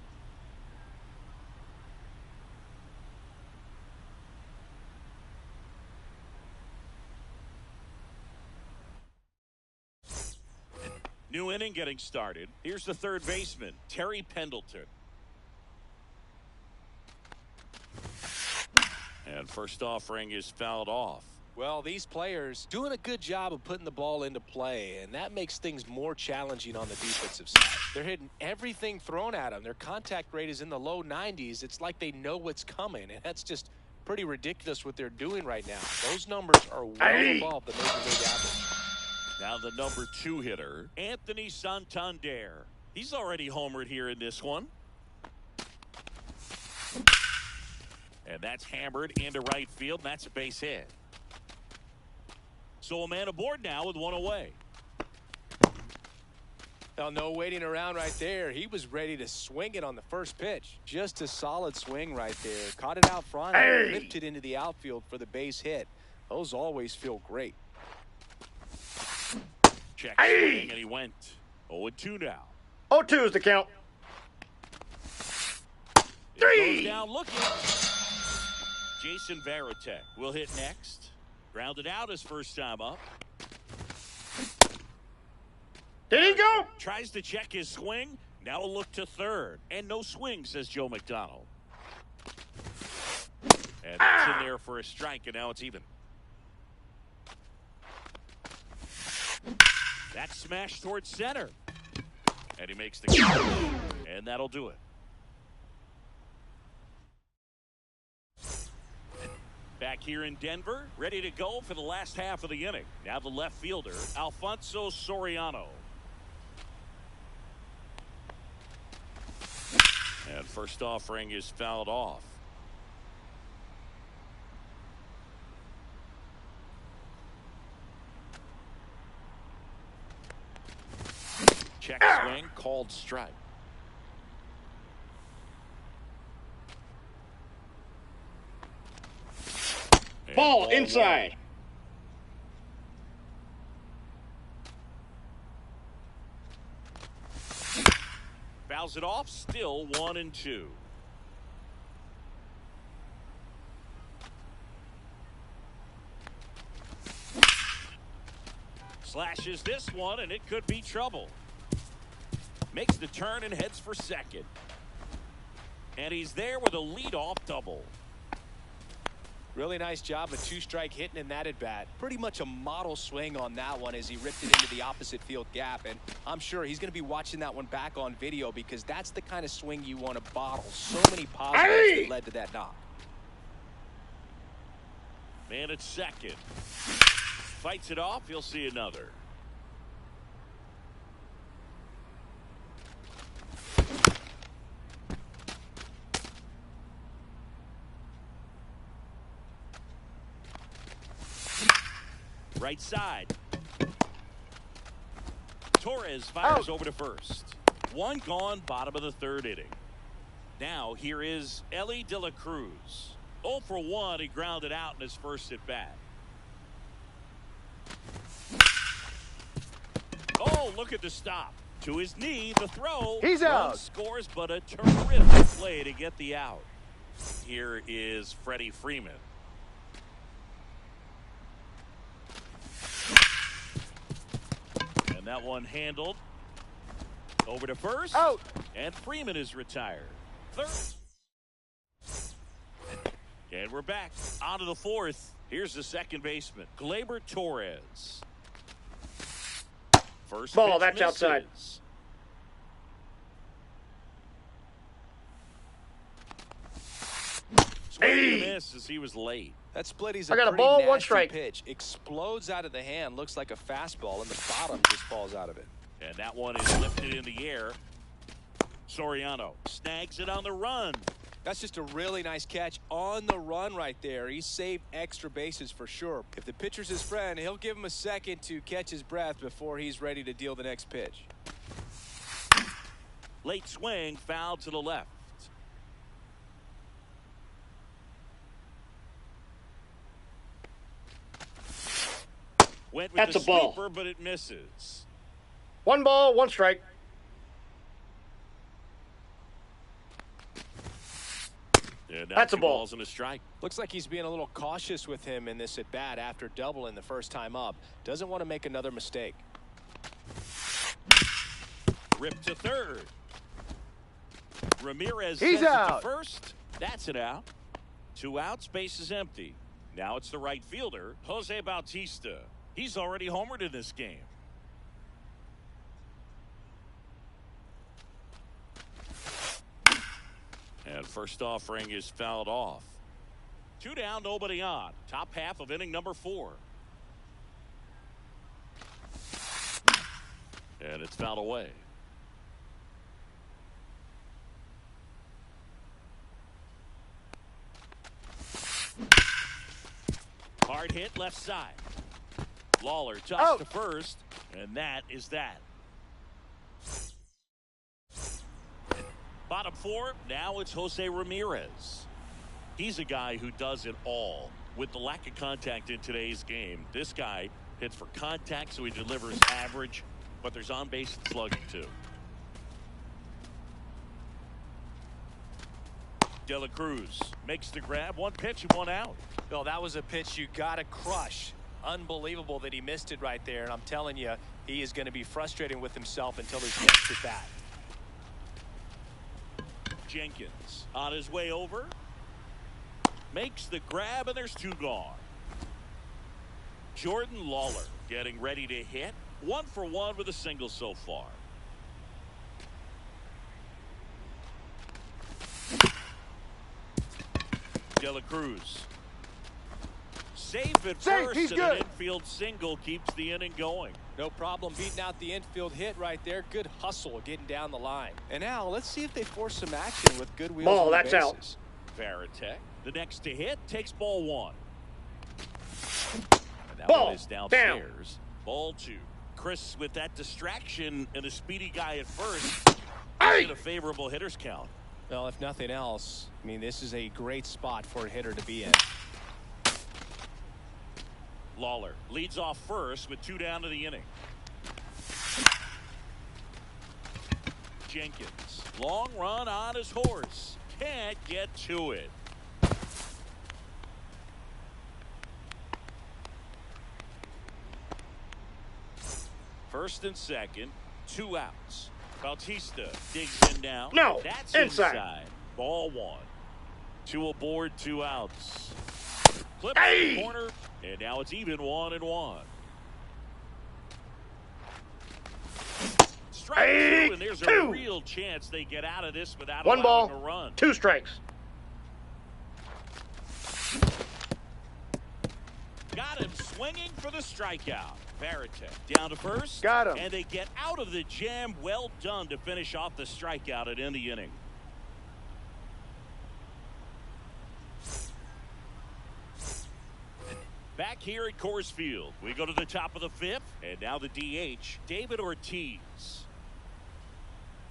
Speaker 1: New inning getting started. Here's the third baseman, Terry Pendleton. And first offering is fouled off.
Speaker 3: Well, these players doing a good job of putting the ball into play, and that makes things more challenging on the defensive side. They're hitting everything thrown at them. Their contact rate is in the low 90s. It's like they know what's coming, and that's just pretty ridiculous what they're doing right now. Those numbers are well above the major league average.
Speaker 1: Now the number 2 hitter, Anthony Santander. He's already homered here in this one. And that's hammered into right field, and that's a base hit. So a man aboard now with 1 away.
Speaker 3: Well, no waiting around right there. He was ready to swing it on the first pitch. Just a solid swing right there. Caught it out front and lifted into the outfield for the base hit. Those always feel great.
Speaker 1: Check swing, and he went 0-2 now.
Speaker 2: 0-2 is the count.
Speaker 1: It goes down looking. Jason Varitek will hit next. Grounded out his first time up.
Speaker 2: Did he go?
Speaker 1: Tries to check his swing. Now a look to third. And no swing, says Joe McDonald. And it's in there for a strike, and now it's even. That smash towards center. And he makes the catch. And that'll do it. Back here in Denver, ready to go for the last half of the inning. Now the left fielder, Alfonso Soriano. And first offering is fouled off. Check swing, called strike.
Speaker 2: Ball inside.
Speaker 1: Fouls it off, still 1-2. Slashes this one, and it could be trouble. Makes the turn and heads for second. And he's there with a leadoff double.
Speaker 3: Really nice job of two-strike hitting in that at-bat. Pretty much a model swing on that one as he ripped it into the opposite field gap. And I'm sure he's going to be watching that one back on video because that's the kind of swing you want to bottle. So many positives that led to that knock.
Speaker 1: Man at second. Fights it off. He'll see another. Right side. Torres fires over to first. One gone, bottom of the third inning. Now here is Ellie De La Cruz. 0 for 1. He grounded out in his first at bat. Oh, look at the stop. To his knee, the throw.
Speaker 2: He's out.
Speaker 1: Scores, but a terrific play to get the out. Here is Freddie Freeman. And that one handled. Over to first.
Speaker 2: Out.
Speaker 1: And Freeman is retired. Third. And we're back. On to the fourth. Here's the second baseman, Gleyber Torres. First
Speaker 2: ball,
Speaker 1: pitch
Speaker 2: that's
Speaker 1: misses.
Speaker 2: outside.
Speaker 1: Swing and a miss as he was late.
Speaker 3: That split, he's
Speaker 2: I got a
Speaker 3: pretty
Speaker 2: ball,
Speaker 3: nasty
Speaker 2: one strike.
Speaker 3: pitch. Explodes out of the hand, looks like a fastball, and the bottom just falls out of it.
Speaker 1: And that one is lifted in the air. Soriano snags it on the run.
Speaker 3: That's just a really nice catch on the run right there. He saved extra bases for sure. If the pitcher's his friend, he'll give him a second to catch his breath before he's ready to deal the next pitch.
Speaker 1: Late swing, foul to the left. Went with
Speaker 2: That's
Speaker 1: the
Speaker 2: a ball.
Speaker 1: sweeper, but it misses.
Speaker 2: 1 ball, 1 strike.
Speaker 1: Yeah, now
Speaker 2: That's a
Speaker 1: 2
Speaker 2: ball.
Speaker 1: balls and a strike.
Speaker 3: Looks like he's being a little cautious with him in this at-bat after doubling the first time up. Doesn't want to make another mistake.
Speaker 1: Ripped to third. Ramirez
Speaker 2: He's
Speaker 1: sends it
Speaker 2: out.
Speaker 1: to first. That's an out. 2 outs, base is empty. Now it's the right fielder, Jose Bautista. He's already homered in this game. And first offering is fouled off. 2 down, nobody on. Top half of inning number 4. And it's fouled away. Hard hit left side. Lawler tossed to first, and that is that. Bottom 4, now it's Jose Ramirez. He's a guy who does it all. With the lack of contact in today's game, this guy hits for contact, so he delivers average, but there's on-base slugging too. De La Cruz makes the grab. One pitch and one out.
Speaker 3: Well, that was a pitch you got to crush. Unbelievable that he missed it right there. And I'm telling you, he is going to be frustrated with himself until his next at bat.
Speaker 1: Jenkins on his way over. Makes the grab, and there's two gone. Jordan Lawler getting ready to hit. 1 for 1 with a single so far. De La Cruz. Safe at first,
Speaker 2: he's
Speaker 1: and
Speaker 2: good.
Speaker 1: an infield single keeps the inning going.
Speaker 3: No problem beating out the infield hit right there. Good hustle getting down the line. And now let's see if they force some action with good wheels
Speaker 2: Ball,
Speaker 3: on the
Speaker 2: that's
Speaker 3: bases.
Speaker 2: out.
Speaker 1: Varitek, the next to hit, takes ball 1. And that
Speaker 2: Ball,
Speaker 1: one is downstairs. Ball 2. Chris with that distraction and a speedy guy at first.
Speaker 2: Hey!
Speaker 1: In a favorable hitter's count.
Speaker 3: Well, if nothing else, I mean, this is a great spot for a hitter to be in.
Speaker 1: Lawler leads off first with 2 down to the inning. Jenkins, long run on his horse. Can't get to it. First and second, 2 outs. Bautista digs in now.
Speaker 2: No,
Speaker 1: that's
Speaker 2: inside.
Speaker 1: Ball 1. 2 aboard, 2 outs. Clip
Speaker 2: Hey!
Speaker 1: the corner, and now it's even 1-1. Strike 2, and there's a
Speaker 2: 2.
Speaker 1: real chance they get out of this without
Speaker 2: 1
Speaker 1: allowing
Speaker 2: ball,
Speaker 1: a run.
Speaker 2: 2 strikes.
Speaker 1: Got him swinging for the strikeout. Varitek down to first.
Speaker 2: Got him.
Speaker 1: And they get out of the jam. Well done to finish off the strikeout and end the inning. Back here at Coors Field, we go to the top of the 5th, and now the DH, David Ortiz.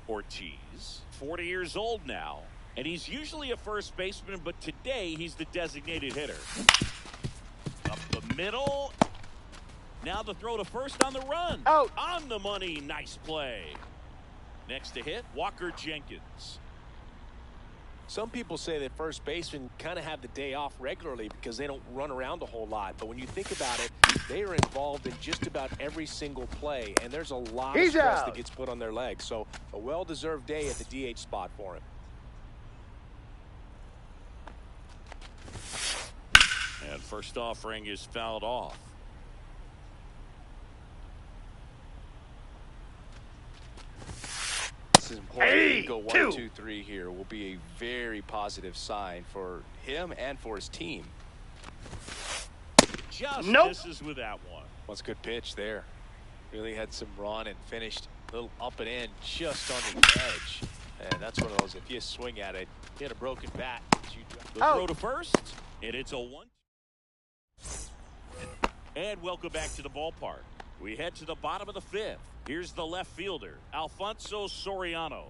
Speaker 1: Ortiz, 40 years old now, and he's usually a first baseman, but today he's the designated hitter. Up the middle. Now the throw to first on the run.
Speaker 2: Out.
Speaker 1: On the money. Nice play. Next to hit, Walker Jenkins.
Speaker 3: Some people say that first basemen kind of have the day off regularly because they don't run around a whole lot. But when you think about it, they are involved in just about every single play. And there's a lot of stress that gets put on their legs. So a well-deserved day at the DH spot for him.
Speaker 1: And first offering is fouled off.
Speaker 3: This is important.
Speaker 2: Hey,
Speaker 3: Go 1, 2, 3 here will be a very positive sign for him and for his team.
Speaker 1: Just misses with that one.
Speaker 3: What's a good pitch there. Really had some run and finished a little up and in just on the edge. And that's one of those, if you swing at it, hit a broken bat.
Speaker 1: The throw to first, and it's a 1. And welcome back to the ballpark. We head to the bottom of the 5th. Here's the left fielder, Alfonso Soriano.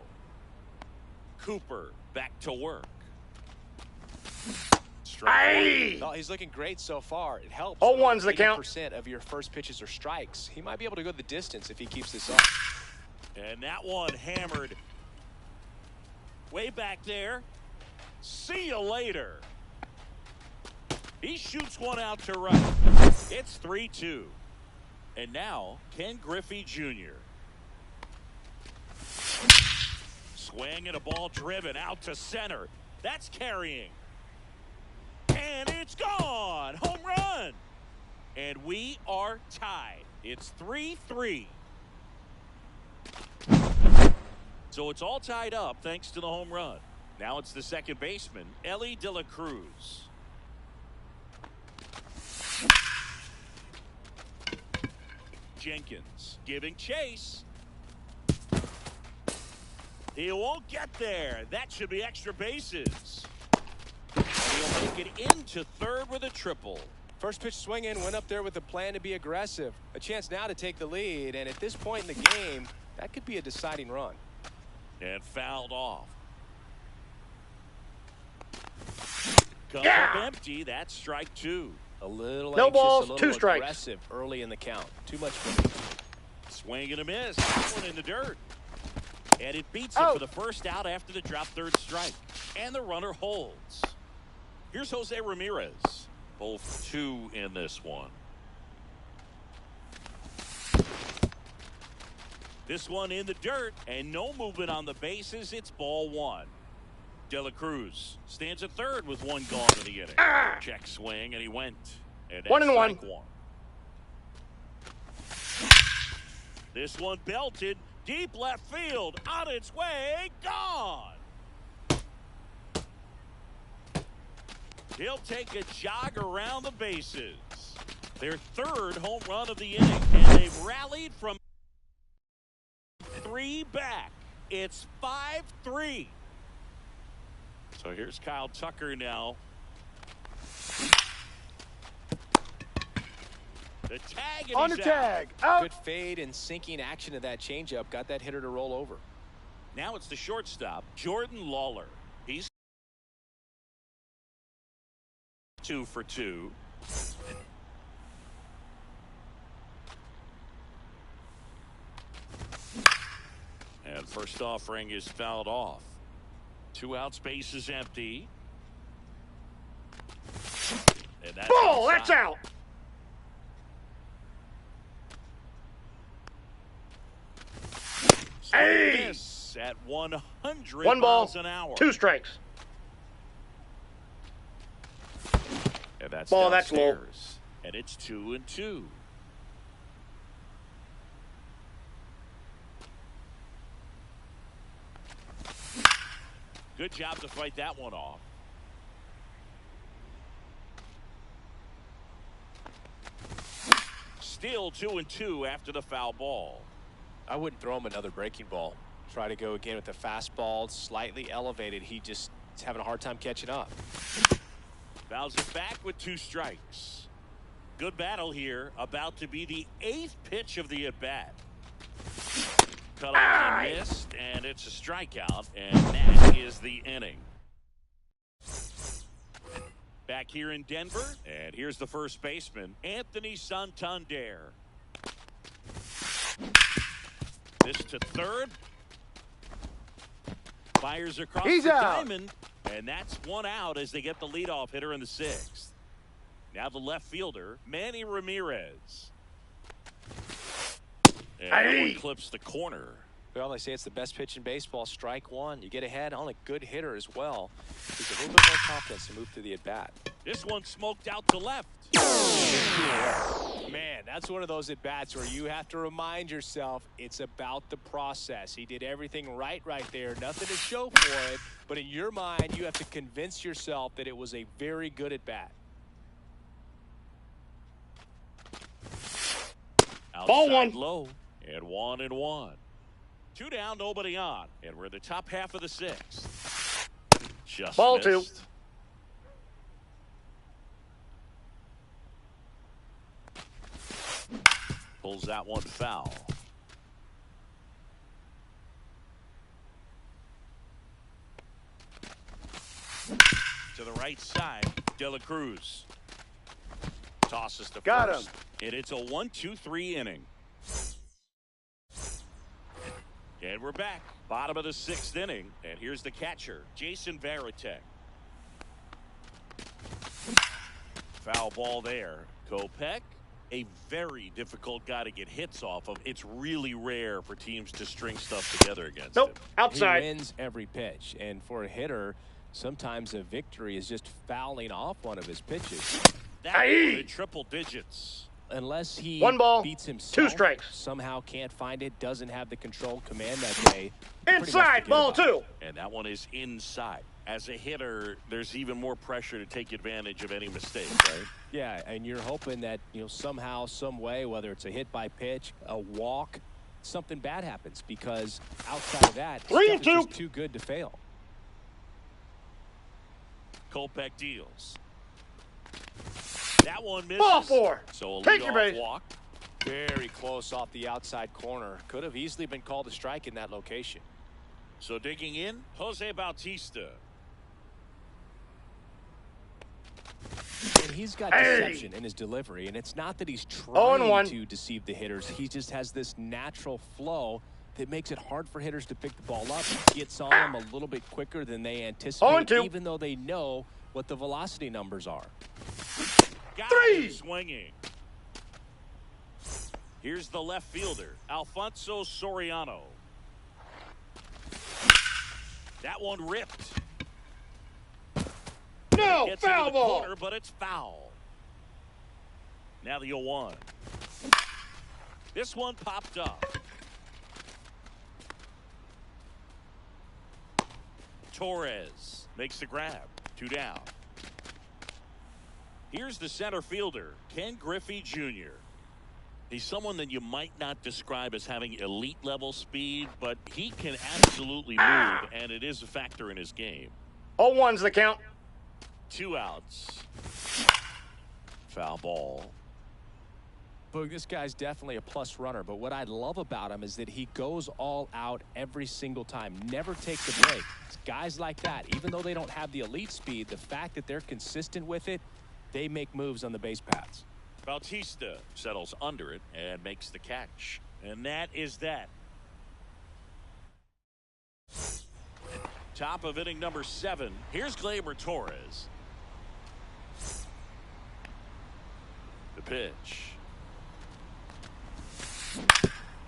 Speaker 1: Cooper back to work.
Speaker 2: Hey!
Speaker 3: Oh, he's looking great so far. It helps.
Speaker 2: 0-1's the count.
Speaker 3: 80% of your first pitches are strikes. He might be able to go the distance if he keeps this up.
Speaker 1: And that one hammered way back there. See you later. He shoots one out to right. It's 3-2. And now, Ken Griffey Jr. Swing and a ball driven out to center. That's carrying. And it's gone. Home run. And we are tied. It's 3-3. So it's all tied up thanks to the home run. Now it's the second baseman, Ellie De La Cruz. Jenkins giving chase. He won't get there. That should be extra bases. And he'll make it into third with a triple.
Speaker 3: First pitch swinging, went up there with a plan to be aggressive. A chance now to take the lead, and at this point in the game, that could be a deciding run.
Speaker 1: And fouled off. Comes up empty. That's strike 2.
Speaker 3: A little
Speaker 2: No
Speaker 3: anxious,
Speaker 2: balls,
Speaker 3: a little
Speaker 2: 2 strikes.
Speaker 3: aggressive early in the count. Too much for me.
Speaker 1: Swing and a miss. That one in the dirt. And it beats it for the first out after the drop third strike. And the runner holds. Here's Jose Ramirez. Both 2 in this one. This one in the dirt and no movement on the bases. It's ball 1. De La Cruz stands at third with 1 gone in the inning. Check swing and he went. And
Speaker 2: 1-1.
Speaker 1: This one belted deep left field, on its way, gone. He'll take a jog around the bases. Their 3rd home run of the inning, and they've rallied from 3 back. It's 5-3. So here's Kyle Tucker now. The tag and
Speaker 2: on the tag. Out.
Speaker 3: Good fade and sinking action of that changeup got that hitter to roll over.
Speaker 1: Now it's the shortstop, Jordan Lawler. He's 2 for 2. And first offering is fouled off. 2 outs, base is empty. And that's
Speaker 2: ball.
Speaker 1: inside.
Speaker 2: That's out.
Speaker 1: Hey! Miss at 100
Speaker 2: 1 ball,
Speaker 1: miles an hour.
Speaker 2: 2 strikes.
Speaker 1: And that's
Speaker 2: ball. That's low.
Speaker 1: And it's 2-2. Good job to fight that one off. Still 2-2 after the foul ball.
Speaker 3: I wouldn't throw him another breaking ball. Try to go again with the fastball, slightly elevated. He just is having a hard time catching up.
Speaker 1: Fouls it back with 2 strikes. Good battle here. About to be the 8th pitch of the at-bat. Cut off and missed, and it's a strikeout, and that is the inning. Back here in Denver, and here's the first baseman, Anthony Santander. This to third. Fires across
Speaker 2: He's
Speaker 1: the
Speaker 2: out.
Speaker 1: diamond, and that's 1 out as they get the leadoff hitter in the 6th. Now the left fielder, Manny Ramirez. And that one clips the corner.
Speaker 3: Well, they say it's the best pitch in baseball. Strike 1. You get ahead on a good hitter as well. He's a little bit more confidence to move through the at-bat.
Speaker 1: This one smoked out to left.
Speaker 3: Man, that's one of those at-bats where you have to remind yourself it's about the process. He did everything right there. Nothing to show for it. But in your mind, you have to convince yourself that it was a very good at-bat.
Speaker 2: Ball 1.
Speaker 1: Low. And 1-1. 2 down, nobody on. And we're in the top half of the 6th. Just
Speaker 2: ball
Speaker 1: missed.
Speaker 2: 2.
Speaker 1: Pulls that one foul. To the right side, De La Cruz. Tosses to
Speaker 2: Got
Speaker 1: first.
Speaker 2: him.
Speaker 1: And it's a 1-2-3 inning. And we're back. Bottom of the 6th inning. And here's the catcher, Jason Varitek. Foul ball there. Kopech, a very difficult guy to get hits off of. It's really rare for teams to string stuff together against him.
Speaker 2: Outside.
Speaker 3: He wins every pitch. And for a hitter, sometimes a victory is just fouling off one of his pitches.
Speaker 1: That in triple digits.
Speaker 3: Unless he
Speaker 2: 1 ball,
Speaker 3: beats himself,
Speaker 2: 2 strikes.
Speaker 3: somehow can't find it, doesn't have the control command that day.
Speaker 2: Inside, ball 2.
Speaker 1: And that one is inside. As a hitter, there's even more pressure to take advantage of any mistake, right?
Speaker 3: Yeah, and you're hoping that, somehow, some way, whether it's a hit by pitch, a walk, something bad happens, because outside of that,
Speaker 2: 3-2.
Speaker 3: It's just too good to fail.
Speaker 1: Kopech deals. That one misses.
Speaker 2: Ball 4.
Speaker 1: So a
Speaker 2: Take your
Speaker 1: leadoff
Speaker 2: base.
Speaker 1: walk.
Speaker 3: Very close off the outside corner. Could have easily been called a strike in that location.
Speaker 1: So digging in, Jose Bautista.
Speaker 3: And he's got deception in his delivery, and it's not that he's trying to deceive the hitters. He just has this natural flow that makes it hard for hitters to pick the ball up. Gets on them a little bit quicker than they anticipate, even though they know what the velocity numbers are.
Speaker 1: Got him swinging. Here's the left fielder, Alfonso Soriano. That one ripped.
Speaker 2: No,
Speaker 1: gets
Speaker 2: foul
Speaker 1: into the
Speaker 2: ball.
Speaker 1: corner, but it's foul. Now the 0-1. This one popped up. Torres makes the grab. 2 down. Here's the center fielder, Ken Griffey Jr. He's someone that you might not describe as having elite level speed, but he can absolutely move, and it is a factor in his game.
Speaker 2: 0-1's the count.
Speaker 1: 2 outs. Foul ball.
Speaker 3: Boog, this guy's definitely a plus runner, but what I love about him is that he goes all out every single time. Never takes a break. It's guys like that, even though they don't have the elite speed, the fact that they're consistent with it, they make moves on the base paths.
Speaker 1: Bautista settles under it and makes the catch. And that is that. Top of inning number 7. Here's Gleyber Torres. The pitch.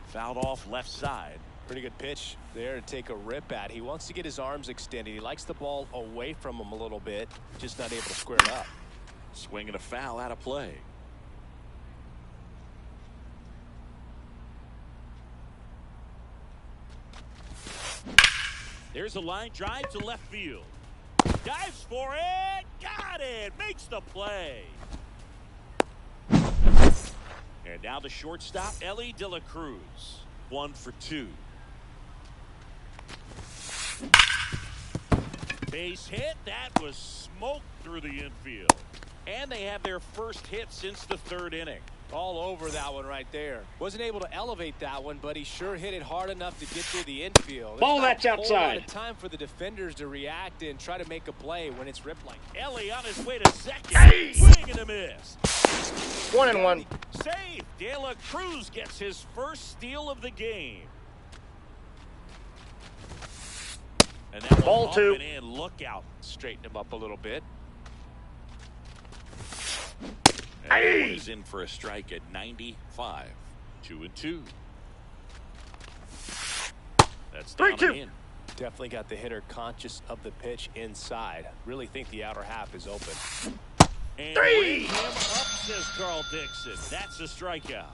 Speaker 1: Fouled off left side.
Speaker 3: Pretty good pitch there to take a rip at. He wants to get his arms extended. He likes the ball away from him a little bit, just not able to square it up.
Speaker 1: Swing and a foul out of play. There's a line drive to left field. Dives for it. Got it. Makes the play. And now the shortstop, Elly De La Cruz. 1 for 2. Base hit. That was smoked through the infield. And they have their first hit since the 3rd inning.
Speaker 3: All over that one right there. Wasn't able to elevate that one, but he sure hit it hard enough to get through the infield.
Speaker 2: Ball that's
Speaker 3: outside. A lot
Speaker 2: outside.
Speaker 3: of time for the defenders to react and try to make a play when it's ripped like that.
Speaker 1: Elly on his way to second. Swing and a miss.
Speaker 2: 1-1.
Speaker 1: Save. De La Cruz gets his first steal of the game. And that
Speaker 2: Ball
Speaker 1: one
Speaker 2: 2.
Speaker 1: up and in. Look out.
Speaker 3: Straighten him up a little bit.
Speaker 1: And that one is in for a strike at 95. 2-2. That's down
Speaker 2: 3-2.
Speaker 1: and in.
Speaker 3: Definitely got the hitter conscious of the pitch inside. Really think the outer half is open.
Speaker 1: And
Speaker 2: 3.
Speaker 1: bring him up, says Carl Dixon. That's a strikeout.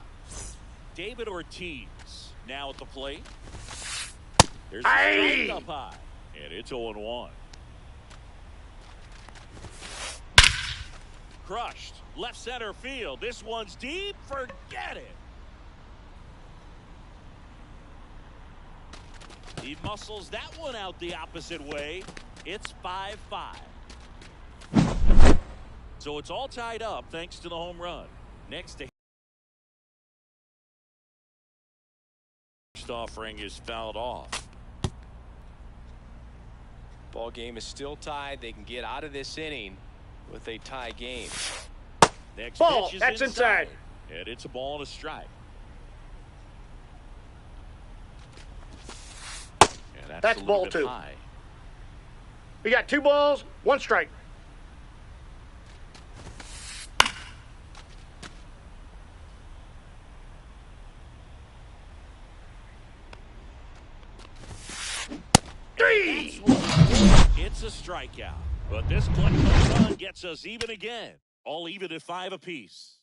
Speaker 1: David Ortiz now at the plate. There's a strike up high. And it's 0-1. Crushed. Left center field. This one's deep. Forget it. He muscles that one out the opposite way. It's 5-5. So it's all tied up thanks to the home run. Next to first offering is fouled off.
Speaker 3: Ball game is still tied. They can get out of this inning with a tie game.
Speaker 1: Next
Speaker 2: Ball,
Speaker 1: pitch is
Speaker 2: that's inside.
Speaker 1: And it's a ball and a strike. And
Speaker 2: That's
Speaker 1: a
Speaker 2: ball
Speaker 1: little bit
Speaker 2: 2.
Speaker 1: high.
Speaker 2: We got 2 balls, 1 strike.
Speaker 1: It's a strikeout. But this clutch run gets us even again. All even at 5 apiece.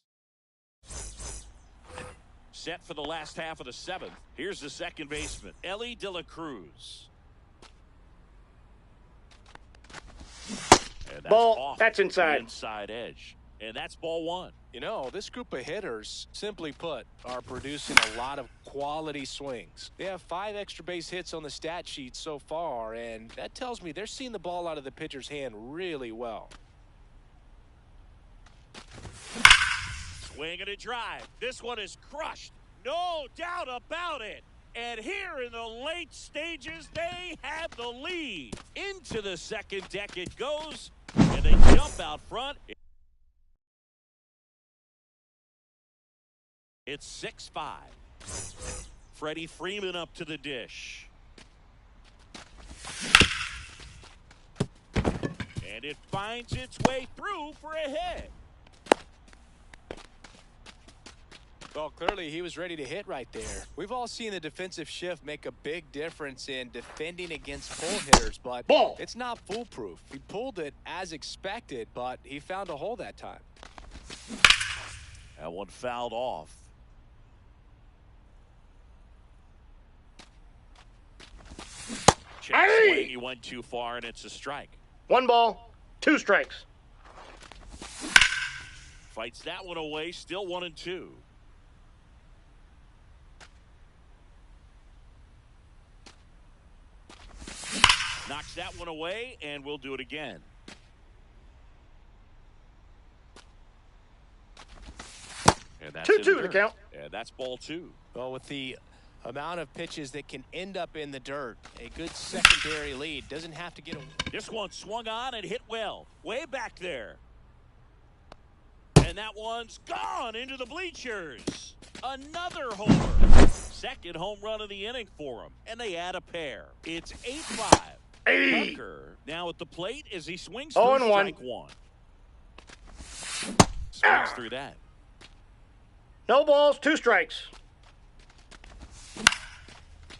Speaker 1: Set for the last half of the 7th. Here's the second baseman, Elly De La Cruz. And that's
Speaker 2: Ball,
Speaker 1: off
Speaker 2: that's inside.
Speaker 1: the inside edge. And that's ball 1.
Speaker 3: You know, this group of hitters, simply put, are producing a lot of quality swings. They have 5 extra base hits on the stat sheet so far, and that tells me they're seeing the ball out of the pitcher's hand really well.
Speaker 1: Swing and a drive. This one is crushed. No doubt about it. And here in the late stages, they have the lead. Into the second deck it goes, and they jump out front. It's 6-5. Freddie Freeman up to the dish. And it finds its way through for a hit.
Speaker 3: Well, clearly he was ready to hit right there. We've all seen the defensive shift make a big difference in defending against pull hitters, but it's not foolproof. He pulled it as expected, but he found a hole that time.
Speaker 1: That one fouled off. Check swing. He went too far, and it's a strike.
Speaker 2: 1 ball, 2 strikes.
Speaker 1: Fights that one away. Still 1-2. Knocks that one away, and we'll do it again. And that's
Speaker 2: 2-2 to count.
Speaker 1: And that's ball 2.
Speaker 3: Well, with the amount of pitches that can end up in the dirt, a good secondary lead doesn't have to get a...
Speaker 1: This one swung on and hit well. Way back there. And that one's gone into the bleachers. Another homer. Second home run of the inning for him. And they add a pair. It's 8-5. Tucker now at the plate as he swings through strike 1. Swings through that.
Speaker 2: No balls, 2 strikes.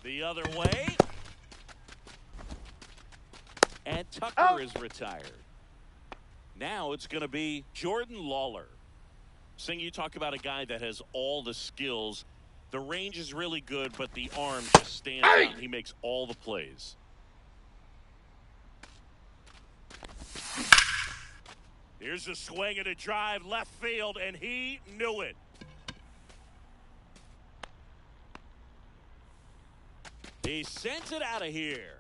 Speaker 1: The other way. And Tucker is retired. Now it's going to be Jordan Lawler. Sing, you talk about a guy that has all the skills. The range is really good, but the arm just stands out. He makes all the plays. Here's a swing and a drive left field, and he knew it. He sends it out of here.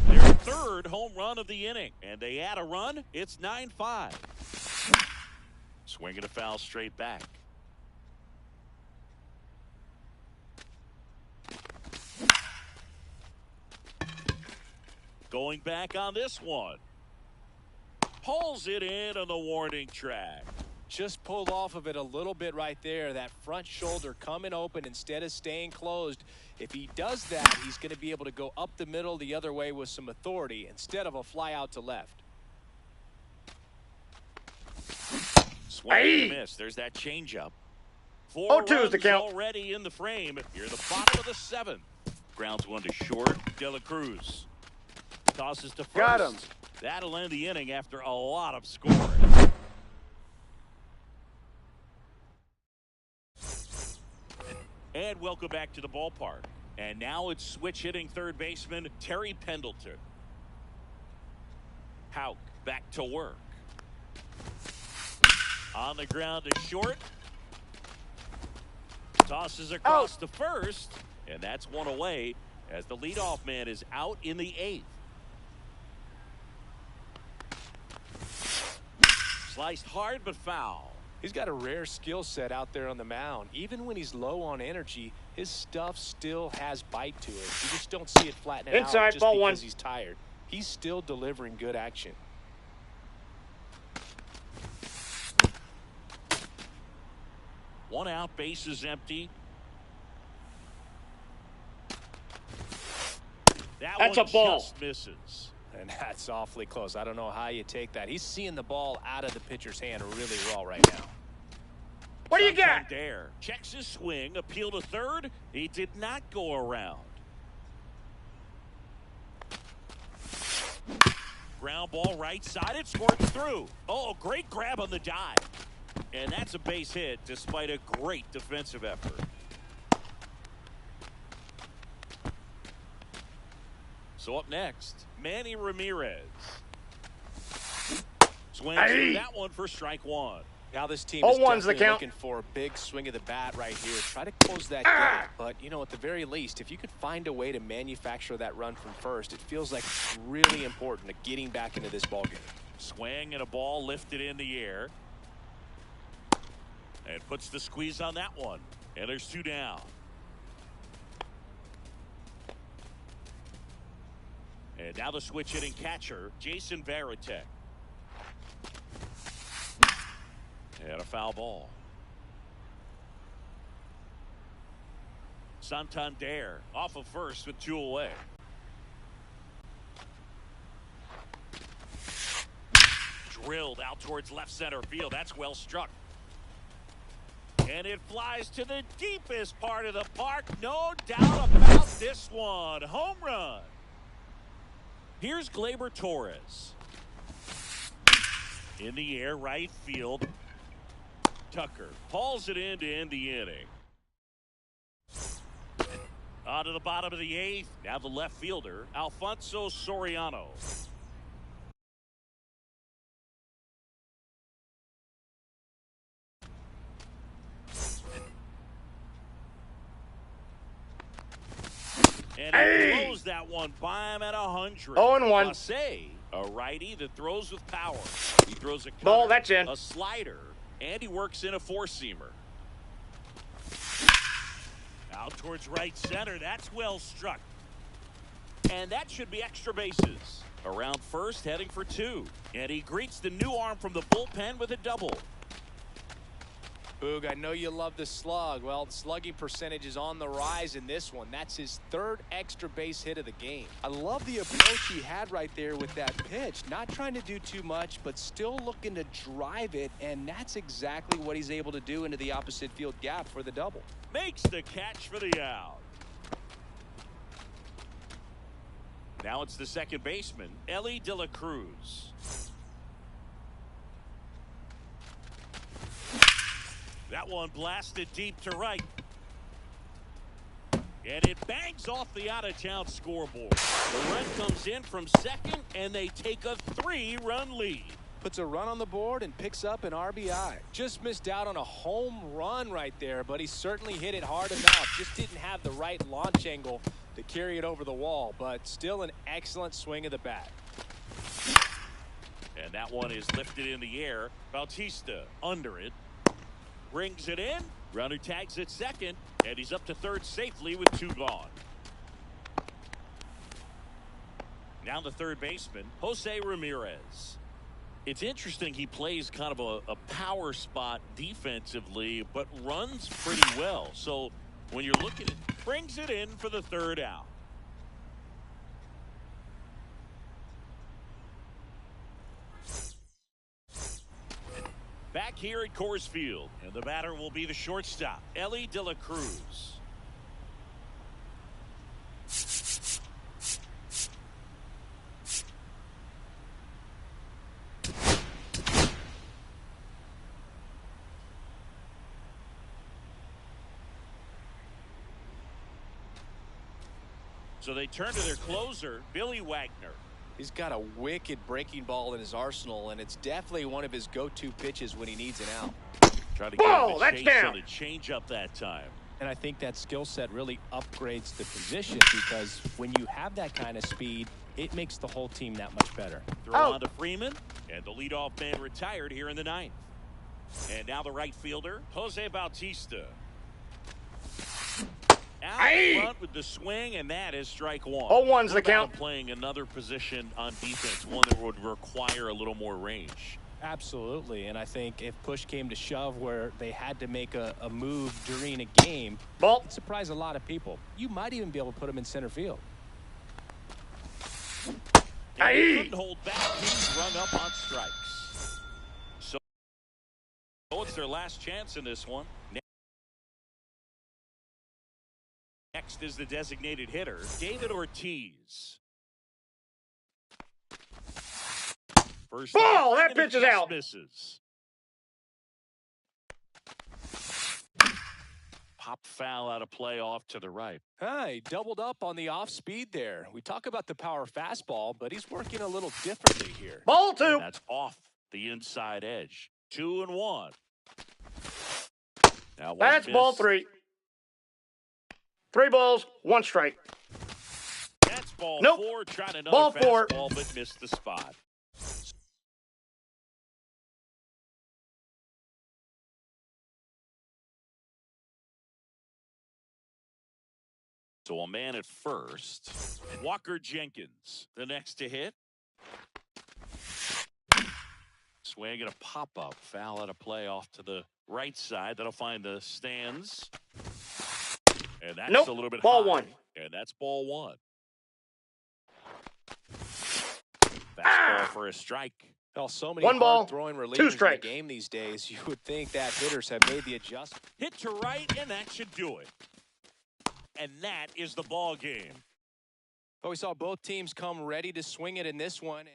Speaker 1: Their third home run of the inning, and they add a run. It's 9-5. Swing and a foul straight back. Going back on this one. Pulls it in on the warning track.
Speaker 3: Just pulled off of it a little bit right there. That front shoulder coming open instead of staying closed. If he does that, he's going to be able to go up the middle the other way with some authority instead of a fly out to left.
Speaker 1: Swing and a miss. There's that changeup. 4 runs already in the frame. Here in the bottom of the 7th. Grounds one to short. De La Cruz tosses to first.
Speaker 2: Got him.
Speaker 1: That'll end the inning after a lot of scoring. And welcome back to the ballpark. And now it's switch hitting third baseman Terry Pendleton. Houck back to work. On the ground to short. Tosses across to first. And that's one away as the leadoff man is out in the 8th. Sliced hard but foul.
Speaker 3: He's got a rare skill set out there on the mound. Even when he's low on energy, his stuff still has bite to it. You just don't see it flatten out just
Speaker 2: ball
Speaker 3: because
Speaker 2: 1.
Speaker 3: he's tired. He's still delivering good action.
Speaker 1: One out, base is empty. That's
Speaker 2: a ball.
Speaker 1: Just misses.
Speaker 3: And that's awfully close. I don't know how you take that. He's seeing the ball out of the pitcher's hand really well right now.
Speaker 2: What do you got?
Speaker 1: Dare checks his swing, appeal to third. He did not go around. Ground ball right side. It squirts through. Oh, great grab on the dive. And that's a base hit despite a great defensive effort. So up next, Manny Ramirez. Swings through that one for strike 1.
Speaker 3: Now this team is definitely looking for a big swing of the bat right here. Try to close that gap. But, you know, at the very least, if you could find a way to manufacture that run from first, it feels like it's really important to getting back into this ballgame.
Speaker 1: Swing and a ball lifted in the air. And puts the squeeze on that one. And there's 2 down. And now the switch hitting catcher, Jason Varitek. And a foul ball. Santander off of first with 2 away. Drilled out towards left center field. That's well struck. And it flies to the deepest part of the park. No doubt about this one. Home run. Here's Gleyber Torres. In the air, right field. Tucker hauls it in to end the inning. On to the bottom of the 8th. Now the left fielder, Alfonso Soriano. And he blows that one by him at 100.
Speaker 2: 0-1.
Speaker 1: Jose, a righty that throws with power. He throws a cutter,
Speaker 2: Ball, that's in.
Speaker 1: a slider, and he works in a 4-seamer. Out towards right center. That's well struck. And that should be extra bases. Around first, heading for 2. And he greets the new arm from the bullpen with a double.
Speaker 3: Boog, I know you love the slug. Well, the slugging percentage is on the rise in this one. That's his 3rd extra base hit of the game. I love the approach he had right there with that pitch. Not trying to do too much, but still looking to drive it, and that's exactly what he's able to do into the opposite field gap for the double.
Speaker 1: Makes the catch for the out. Now it's the second baseman, Ellie De La Cruz. That one blasted deep to right. And it bangs off the out-of-town scoreboard. The run comes in from second, and they take a 3-run lead.
Speaker 3: Puts a run on the board and picks up an RBI. Just missed out on a home run right there, but he certainly hit it hard enough. Just didn't have the right launch angle to carry it over the wall, but still an excellent swing of the bat.
Speaker 1: And that one is lifted in the air. Bautista under it. Brings it in. Runner tags at second, and he's up to third safely with 2 gone. Now the third baseman, Jose Ramirez. It's interesting he plays kind of a power spot defensively, but runs pretty well. So when you're looking at, brings it in for the 3rd out. Back here at Coors Field, and the batter will be the shortstop, Ellie De La Cruz. So they turn to their closer, Billy Wagner.
Speaker 3: He's got a wicked breaking ball in his arsenal, and it's definitely one of his go-to pitches when he needs an out.
Speaker 1: Try to get him a chase on a change up that time.
Speaker 3: And I think that skill set really upgrades the position, because when you have that kind of speed, it makes the whole team that much better.
Speaker 1: Throw on to Freeman, and the leadoff man retired here in the 9th. And now the right fielder, Jose Bautista. Out front with the swing, and that is strike 1.
Speaker 2: 0-1's the count.
Speaker 1: Playing another position on defense, one that would require a little more range.
Speaker 3: Absolutely, and I think if push came to shove where they had to make a move during a game,
Speaker 2: ball,
Speaker 3: it'd surprise a lot of people. You might even be able to put him in center field.
Speaker 1: He couldn't hold back. He's run up on strikes. So it's their last chance in this one. Next is the designated hitter, David Ortiz. First
Speaker 2: ball, that pitch is out.
Speaker 1: Misses. Pop foul out of play off to the right.
Speaker 3: He doubled up on the off speed there. We talk about the power fastball, but he's working a little differently here.
Speaker 2: Ball 2.
Speaker 1: And that's off the inside edge. 2-1. Now
Speaker 2: that's ball 3. 3 balls, 1 strike.
Speaker 1: That's ball 4. Trying another
Speaker 2: ball 4.
Speaker 1: Fastball, but missed the spot. So a man at first. Walker Jenkins, the next to hit. Swing and a pop-up. Foul out of play off to the right side. That'll find the stands. And that's
Speaker 2: Nope.
Speaker 1: a little bit
Speaker 2: Ball
Speaker 1: high.
Speaker 2: 1.
Speaker 1: And that's ball 1. Fastball for a strike.
Speaker 3: Well, so many
Speaker 2: 1 ball,
Speaker 3: throwing
Speaker 2: 2
Speaker 3: relievers in the
Speaker 2: strikes.
Speaker 3: game these days. You would think that hitters have made the adjustment.
Speaker 1: Hit to right, and that should do it. And that is the ball game.
Speaker 3: But we saw both teams come ready to swing it in this one.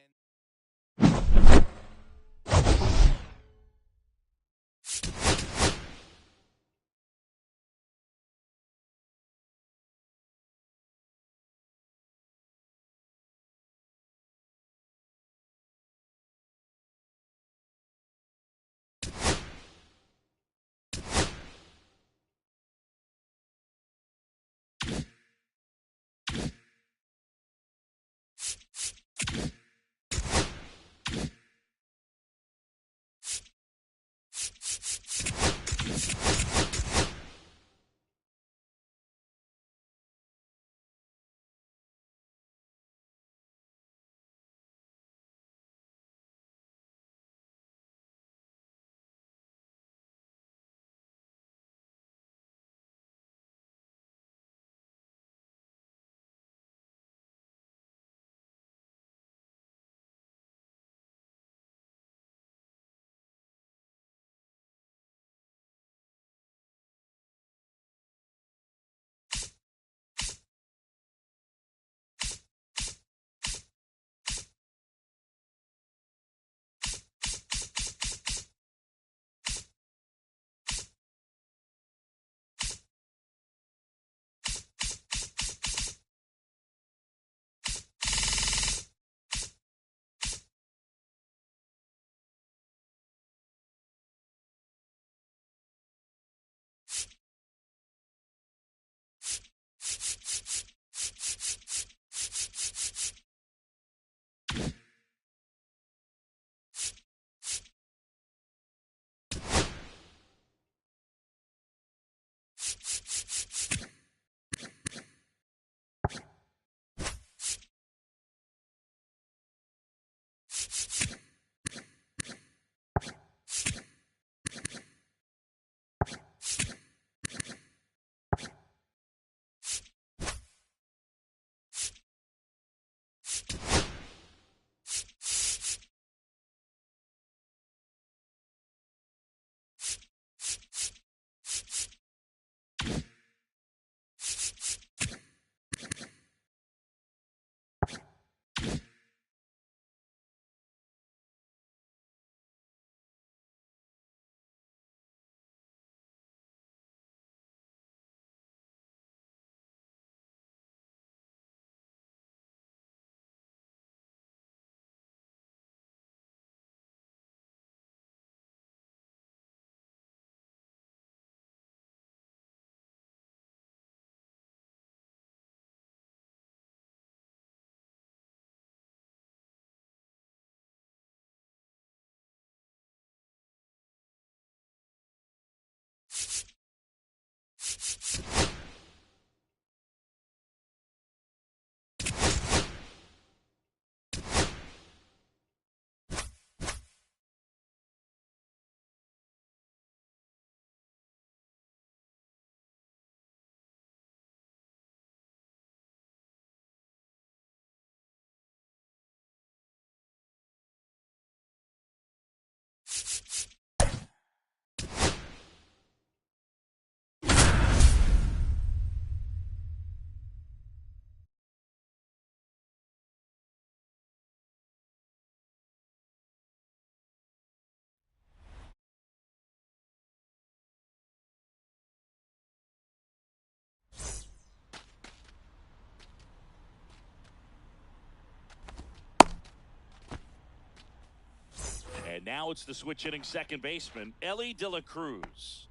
Speaker 1: And now it's the switch hitting second baseman, Ellie De La Cruz.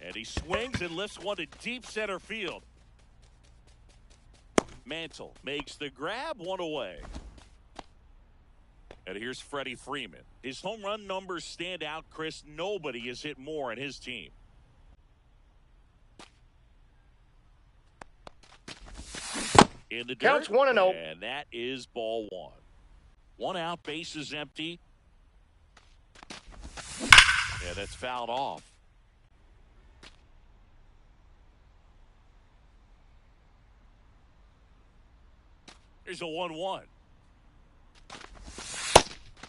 Speaker 1: And he swings and lifts one to deep center field. Mantle makes the grab, one away. And here's Freddie Freeman. His home run numbers stand out, Chris. Nobody has hit more in his team. In the
Speaker 2: Counts
Speaker 1: dirt,
Speaker 2: 1-0.
Speaker 1: and that is ball 1. 1 out, bases empty. Yeah, that's fouled off. Here's a 1-1.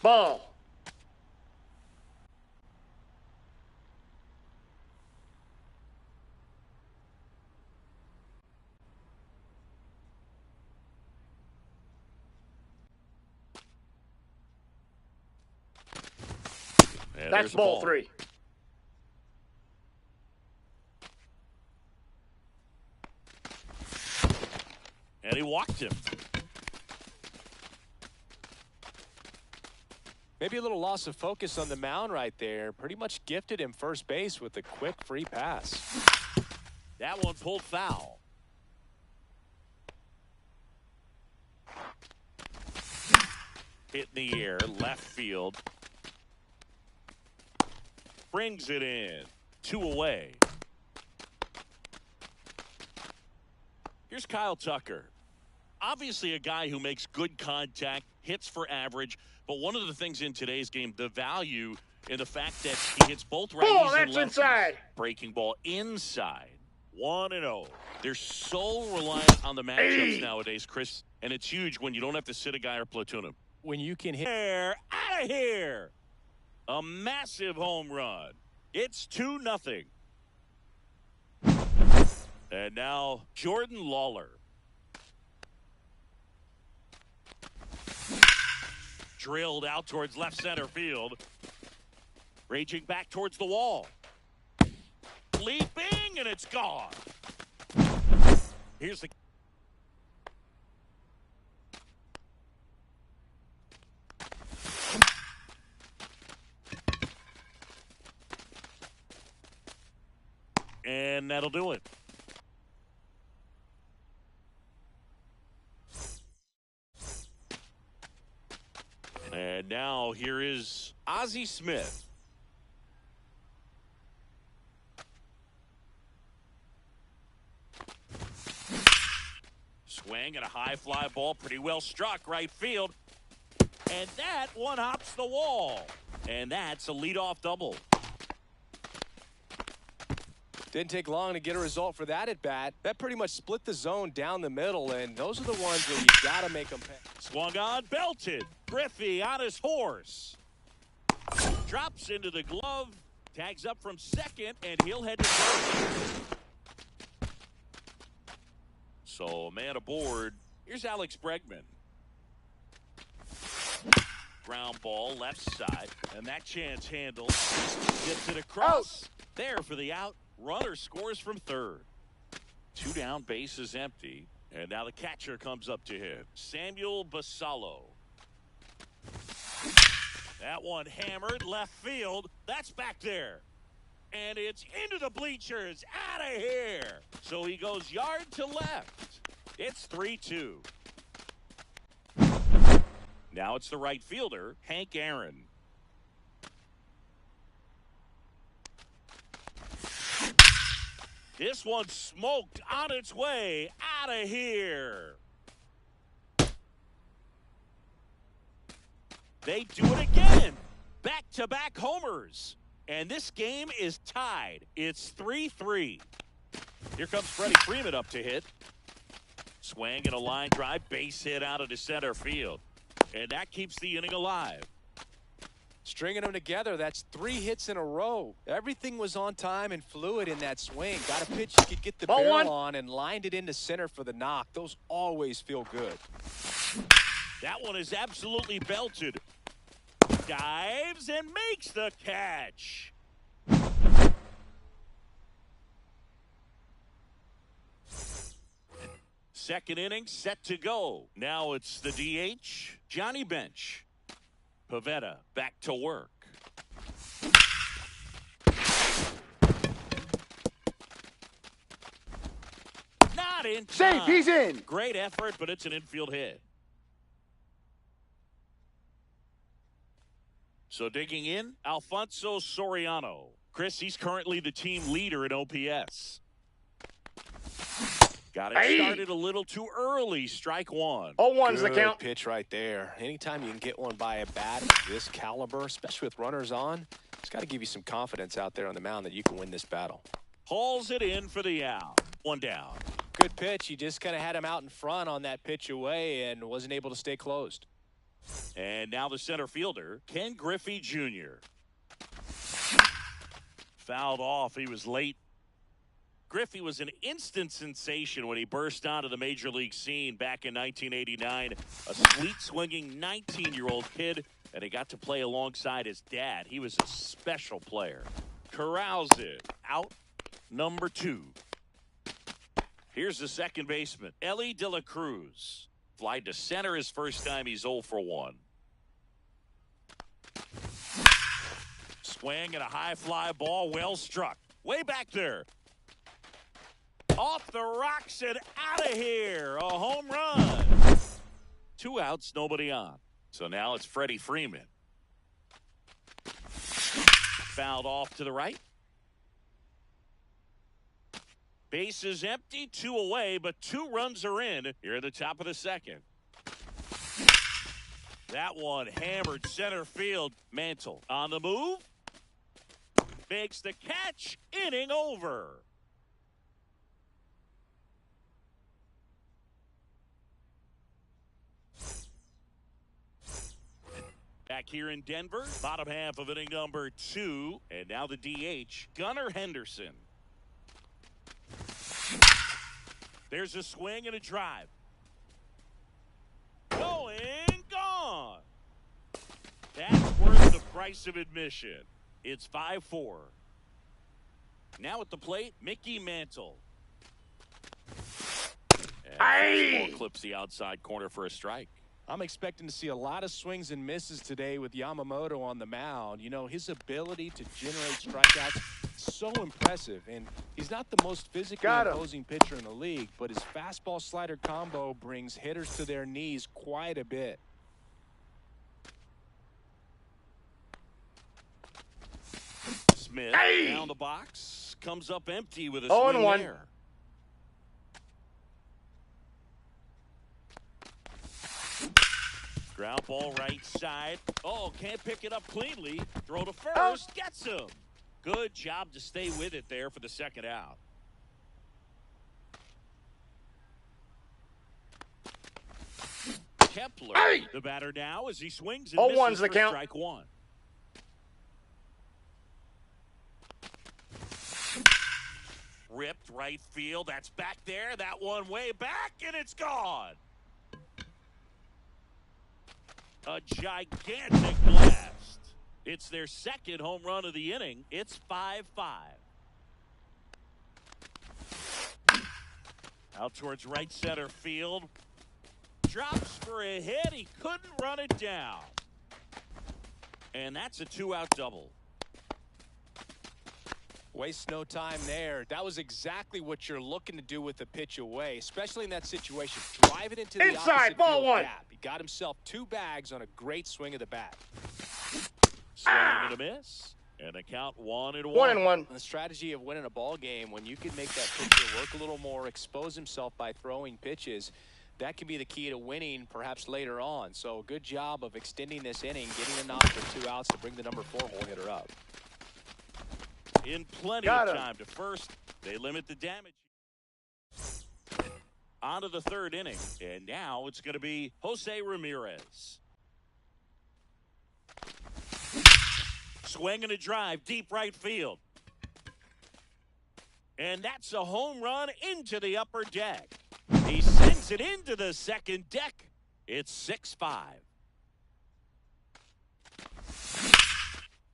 Speaker 2: Ball.
Speaker 1: And
Speaker 2: That's ball 3.
Speaker 1: And he walked him.
Speaker 3: Maybe a little loss of focus on the mound right there. Pretty much gifted him first base with a quick free pass.
Speaker 1: That one pulled foul. Hit in the air, left field. Brings it in. 2 away. Here's Kyle Tucker. Obviously a guy who makes good contact, hits for average, but one of the things in today's game, the value in the fact that he hits both righties and
Speaker 2: That's
Speaker 1: lefties.
Speaker 2: inside.
Speaker 1: Breaking ball inside. 1-0. They're so reliant on the matchups nowadays, Chris, and it's huge when you don't have to sit a guy or platoon him.
Speaker 3: When you can hit.
Speaker 1: Out of here. A massive home run. It's 2-0. And now Jordan Lawler. Drilled out towards left center field. Raging back towards the wall. Leaping, and it's gone. Here's the... And that'll do it. And now here is Ozzie Smith. Swing and a high fly ball, pretty well struck right field. And that one hops the wall. And that's a leadoff double.
Speaker 3: Didn't take long to get a result for that at bat. That pretty much split the zone down the middle, and those are the ones where you got to make them pay.
Speaker 1: Swung on, belted. Griffey on his horse. Drops into the glove. Tags up from second, and he'll head to third. So, a man aboard. Here's Alex Bregman. Ground ball, left side, and that chance handled. Gets it across. There for the out. Runner scores from third. 2 down, base is empty. And now the catcher comes up to him. Samuel Basallo. That one hammered left field. That's back there. And it's into the bleachers. Out of here. So he goes yard to left. It's 3-2. Now it's the right fielder, Hank Aaron. This one smoked on its way out of here. They do it again. Back-to-back homers. And this game is tied. It's 3-3. Here comes Freddie Freeman up to hit. Swing and a line drive. Base hit out of the center field. And that keeps the inning alive.
Speaker 3: Stringing them together, that's 3 hits in a row. Everything was on time and fluid in that swing. Got a pitch you could get the barrel on and lined it into center for the knock. Those always feel good.
Speaker 1: That one is absolutely belted. Dives and makes the catch. Second inning set to go. Now it's the DH, Johnny Bench. Pavetta back to work. Not in time.
Speaker 2: Safe, he's in.
Speaker 1: Great effort, but it's an infield hit. So digging in, Alfonso Soriano. Chris, he's currently the team leader in OPS. Got it started a little too early. Strike one.
Speaker 2: 0-1's the count.
Speaker 3: Pitch right there. Anytime you can get one by a bat of this caliber, especially with runners on, It's got to give you some confidence out there on the mound that you can win this battle.
Speaker 1: Hauls it in for the out. One down.
Speaker 3: Good pitch. He just kind of had him out in front on that pitch away and wasn't able to stay closed.
Speaker 1: And now the center fielder, Ken Griffey Jr. Fouled off. He was late. Griffey was an instant sensation when he burst onto the major league scene back in 1989. A sweet swinging 19-year-old kid, and he got to play alongside his dad. He was a special player. Corrals it. Out number 2. Here's the second baseman, Ellie De La Cruz. Flied to center his first time. He's 0 for 1. Swing and a high fly ball, well struck. Way back there. Off the rocks and out of here. A home run. 2 outs, nobody on. So now it's Freddie Freeman. Fouled off to the right. Base is empty, 2 away, but 2 runs are in here at the top of the second. That one hammered center field. Mantle on the move. Makes the catch. Inning over. Back here in Denver, bottom half of inning number 2. And now the DH, Gunnar Henderson. There's a swing and a drive. Going, gone. That's worth the price of admission. It's 5-4. Now at the plate, Mickey Mantle. And clips the outside corner for a strike.
Speaker 3: I'm expecting to see a lot of swings and misses today with Yamamoto on the mound. You know, his ability to generate strikeouts is so impressive. And he's not the most physically imposing pitcher in the league, but his fastball slider combo brings hitters to their knees quite a bit.
Speaker 1: Smith down the box, comes up empty with a swing there. Ground ball right side. Oh, can't pick it up cleanly. Throw to first. Gets him. Good job to stay with it there for the second out. Kepler, the batter now as he swings and misses for strike 1. Ripped right field. That's back there. That one way back, and it's gone. A gigantic blast. It's their second home run of the inning. It's 5-5. Out towards right center field. Drops for a hit. He couldn't run it down. And that's a 2-out double.
Speaker 3: Waste no time there. That was exactly what you're looking to do with the pitch away, especially in that situation. Drive it into the
Speaker 2: inside, ball 1.
Speaker 3: Gap. He got himself 2 bags on a great swing of the bat.
Speaker 1: Swing and a miss. And a count 1-1.
Speaker 2: 1-1.
Speaker 3: The strategy of winning a ball game, when you can make that pitcher work a little more, expose himself by throwing pitches, that can be the key to winning perhaps later on. So good job of extending this inning, getting a knock for 2 outs to bring the number 4 hole hitter up.
Speaker 1: In plenty of time to first. They limit the damage. On to the 3rd inning. And now it's going to be Jose Ramirez. Swing and a drive, deep right field. And that's a home run into the upper deck. He sends it into the second deck. It's 6-5.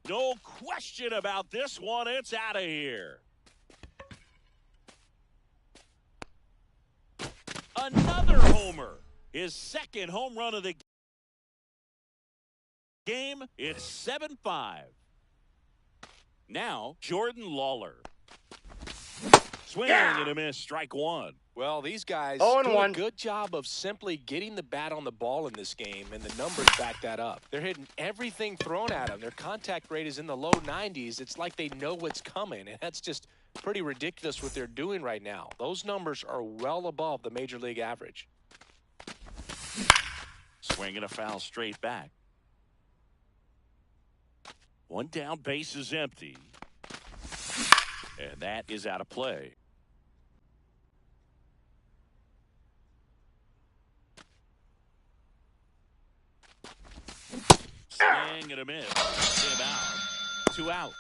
Speaker 1: No question about this one. It's out of here. Another homer. His second home run of the game. It's 7-5. Now, Jordan Lawler. Swing and a miss. Strike 1.
Speaker 3: Well, these guys do a good job of simply getting the bat on the ball in this game, and the numbers back that up. They're hitting everything thrown at them. Their contact rate is in the low 90s. It's like they know what's coming, and that's just pretty ridiculous what they're doing right now. Those numbers are well above the major league average.
Speaker 1: Swing and a foul straight back. One down, base is empty. And that is out of play. Swing and a miss. Him out. 2 out.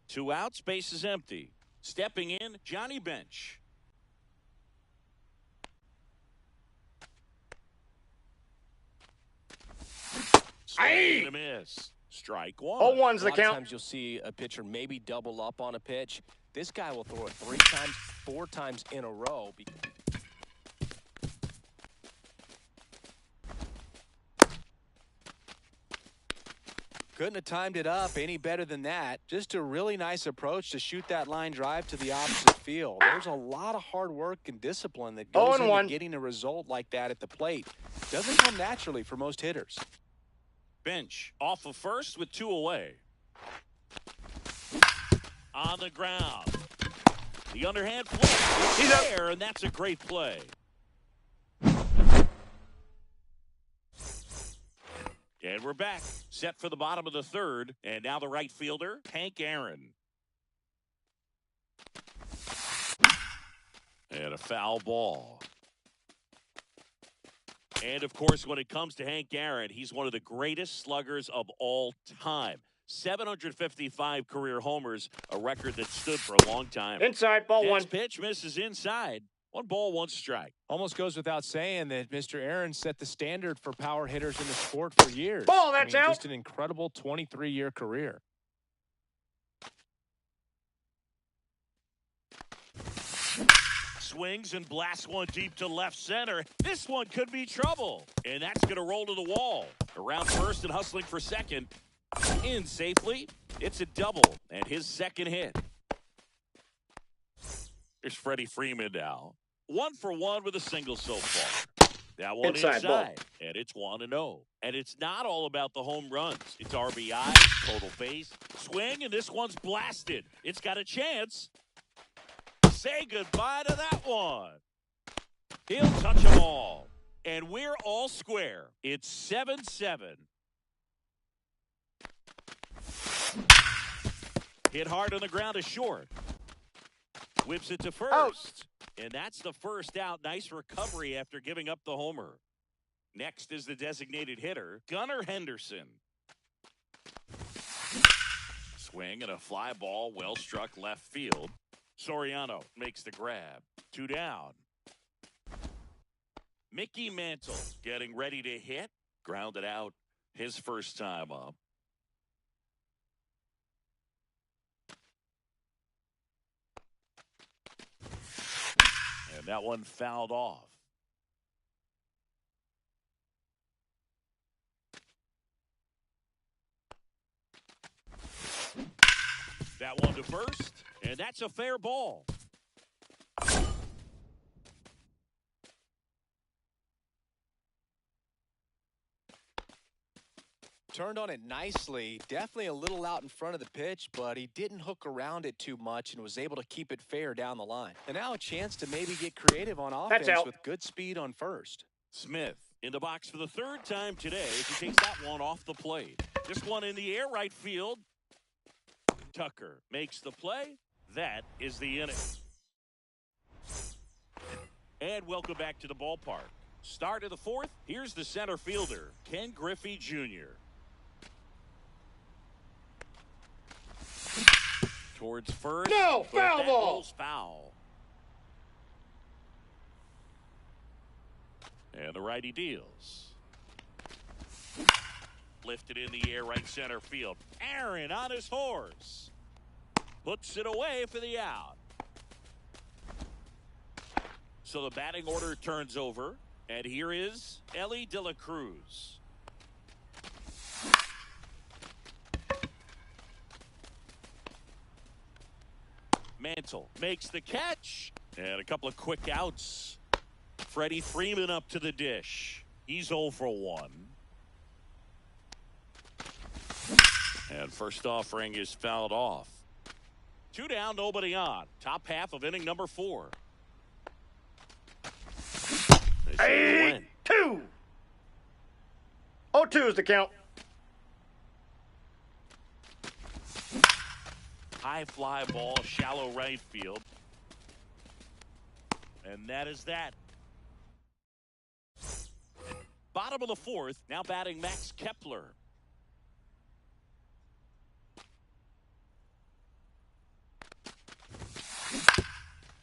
Speaker 1: 2 outs, base is empty. Stepping in, Johnny Bench. Swing and a miss. Strike one.
Speaker 2: 0-1's the
Speaker 3: A lot of
Speaker 2: count.
Speaker 3: times you'll see a pitcher maybe double up on a pitch. This guy will throw it 3 times, 4 times in a row. Couldn't have timed it up any better than that. Just a really nice approach to shoot that line drive to the opposite field. There's a lot of hard work and discipline that goes into getting a result like that at the plate. Doesn't come naturally for most hitters.
Speaker 1: Bench off of first with 2 away. On the ground. The underhand flip. He's there, and that's a great play. And we're back. Set for the bottom of the third. And now the right fielder, Hank Aaron. And a foul ball. And, of course, when it comes to Hank Aaron, he's one of the greatest sluggers of all time. 755 career homers, a record that stood for a long time.
Speaker 2: Inside, ball 1.
Speaker 1: Next pitch misses inside. 1 ball, 1 strike.
Speaker 3: Almost goes without saying that Mr. Aaron set the standard for power hitters in the sport for years.
Speaker 2: Ball, that's out.
Speaker 3: Just an incredible 23-year career.
Speaker 1: Swings and blasts one deep to left center. This one could be trouble. And that's going to roll to the wall. Around first and hustling for second. In safely. It's a double and his second hit. Here's Freddie Freeman now. 1 for 1 with a single so far. That one inside. And it's 1-0. And it's not all about the home runs. It's RBI, total base, swing, and this one's blasted. It's got a chance. Say goodbye to that one. He'll touch them all. And we're all square. It's 7-7. Hit hard on the ground is short. Whips it to first.
Speaker 2: Out.
Speaker 1: And that's the first out. Nice recovery after giving up the homer. Next is the designated hitter, Gunnar Henderson. Swing and a fly ball, well struck left field. Soriano makes the grab. 2 down. Mickey Mantle getting ready to hit. Grounded out his first time up. And that one fouled off. That one to first, and that's a fair ball.
Speaker 3: Turned on it nicely. Definitely a little out in front of the pitch, but he didn't hook around it too much and was able to keep it fair down the line. And now a chance to maybe get creative on offense with good speed on first.
Speaker 1: Smith in the box for the 3rd time today as he takes that one off the plate. This one in the air, right field. Tucker makes the play. That is the inning. And welcome back to the ballpark. Start of the 4th. Here's the center fielder, Ken Griffey Jr. Towards first.
Speaker 2: No, foul ball.
Speaker 1: Foul. And the righty deals. Lifted in the air, right center field. Aaron on his horse. Puts it away for the out. So the batting order turns over. And here is Ellie De La Cruz. Mantle makes the catch. And a couple of quick outs. Freddie Freeman up to the dish. He's 0 for 1. And first offering is fouled off. 2 down, nobody on. Top half of inning number 4.
Speaker 2: 8-2. 0-2 is the count.
Speaker 1: High fly ball, shallow right field. And that is that. Bottom of the fourth, now batting Max Kepler.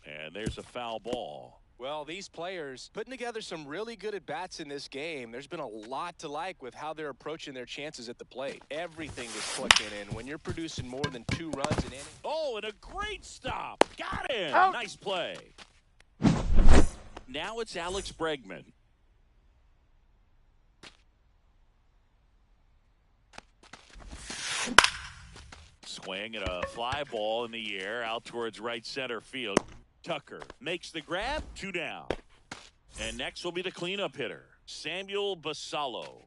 Speaker 1: And there's a foul ball.
Speaker 3: Well, these players putting together some really good at-bats in this game. There's been a lot to like with how they're approaching their chances at the plate. Everything is clicking in. When you're producing more than 2 runs an inning.
Speaker 1: Oh, and a great stop. Got him.
Speaker 2: Out.
Speaker 1: Nice play. Now it's Alex Bregman. Swing and a fly ball in the air out towards right center field. Tucker makes the grab, 2 down. And next will be the cleanup hitter, Samuel Basallo.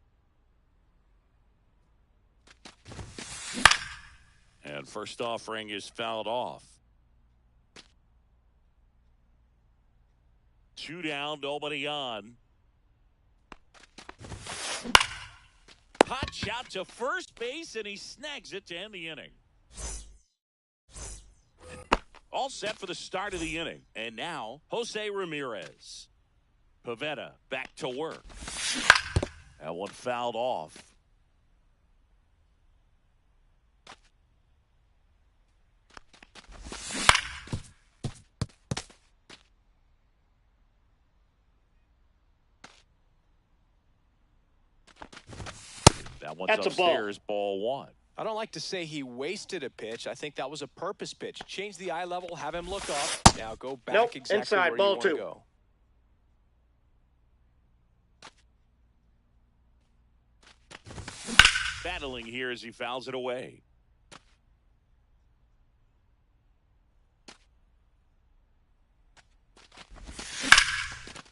Speaker 1: And first offering is fouled off. 2 down, nobody on. Hot shot to first base, and he snags it to end the inning. All set for the start of the inning. And now, Jose Ramirez. Pivetta back to work. That one fouled off. That one's
Speaker 2: That's
Speaker 1: upstairs, ball 1.
Speaker 3: I don't like to say he wasted a pitch. I think that was a purpose pitch. Change the eye level, have him look up. Now go back
Speaker 2: Nope,
Speaker 3: exactly
Speaker 2: inside,
Speaker 3: where
Speaker 2: ball
Speaker 3: you want to
Speaker 2: 2.
Speaker 3: go.
Speaker 1: Battling here as he fouls it away.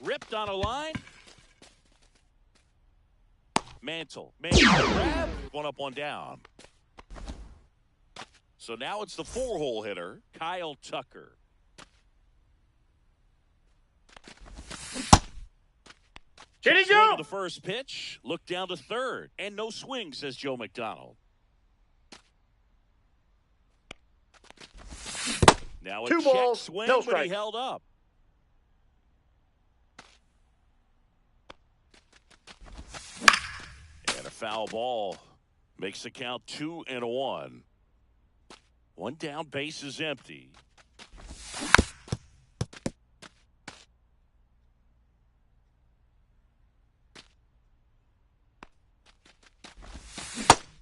Speaker 1: Ripped on a line. Mantle. Grab. 1 up, 1 down. So now it's the 4-hole hitter, Kyle Tucker.
Speaker 2: Did he
Speaker 1: Swing
Speaker 2: go?
Speaker 1: to the first pitch. Look down to third. And no swing, says Joe McDonald. Now a
Speaker 2: 2
Speaker 1: check
Speaker 2: balls,
Speaker 1: swing,
Speaker 2: no
Speaker 1: but he
Speaker 2: strikes.
Speaker 1: held up. And a foul ball makes the count 2-1. 1 down, base is empty.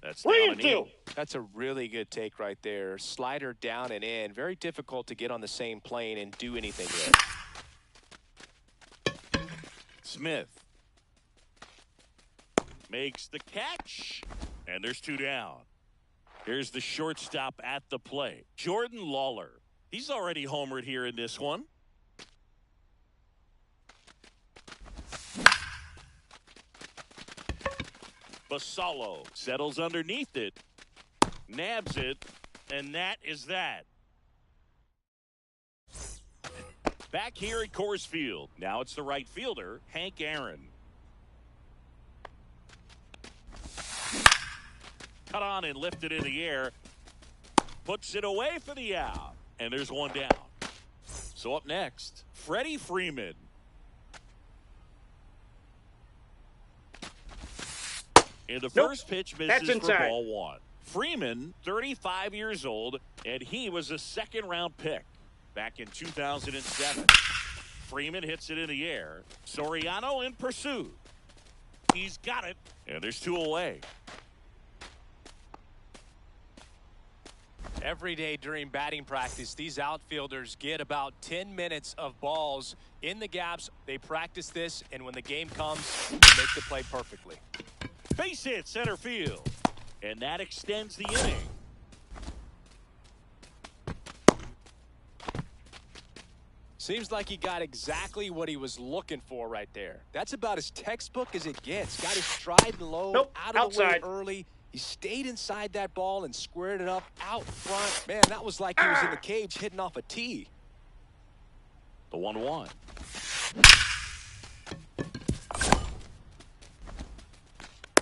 Speaker 1: That's down and in.
Speaker 3: That's a really good take right there. Slider down and in. Very difficult to get on the same plane and do anything with.
Speaker 1: Smith makes the catch, and there's 2 down. Here's the shortstop at the plate, Jordan Lawler. He's already homered here in this one. Basallo settles underneath it, nabs it, and that is that. Back here at Coors Field. Now it's the right fielder, Hank Aaron. Cut on and lifted in the air. Puts it away for the out. And there's 1 down. So up next, Freddie Freeman. In the first pitch, misses for ball 1. Freeman, 35 years old, and he was a second-round pick back in 2007. Freeman hits it in the air. Soriano in pursuit. He's got it, and there's 2 away.
Speaker 3: Every day during batting practice, these outfielders get about 10 minutes of balls in the gaps. They practice this, and when the game comes, they make the play perfectly.
Speaker 1: Base hit center field, and that extends the inning.
Speaker 3: Seems like he got exactly what he was looking for right there. That's about as textbook as it gets. Got his stride low, out of the way early. He stayed inside that ball and squared it up out front. Man, that was like he was in the cage hitting off a tee.
Speaker 1: The 1-1.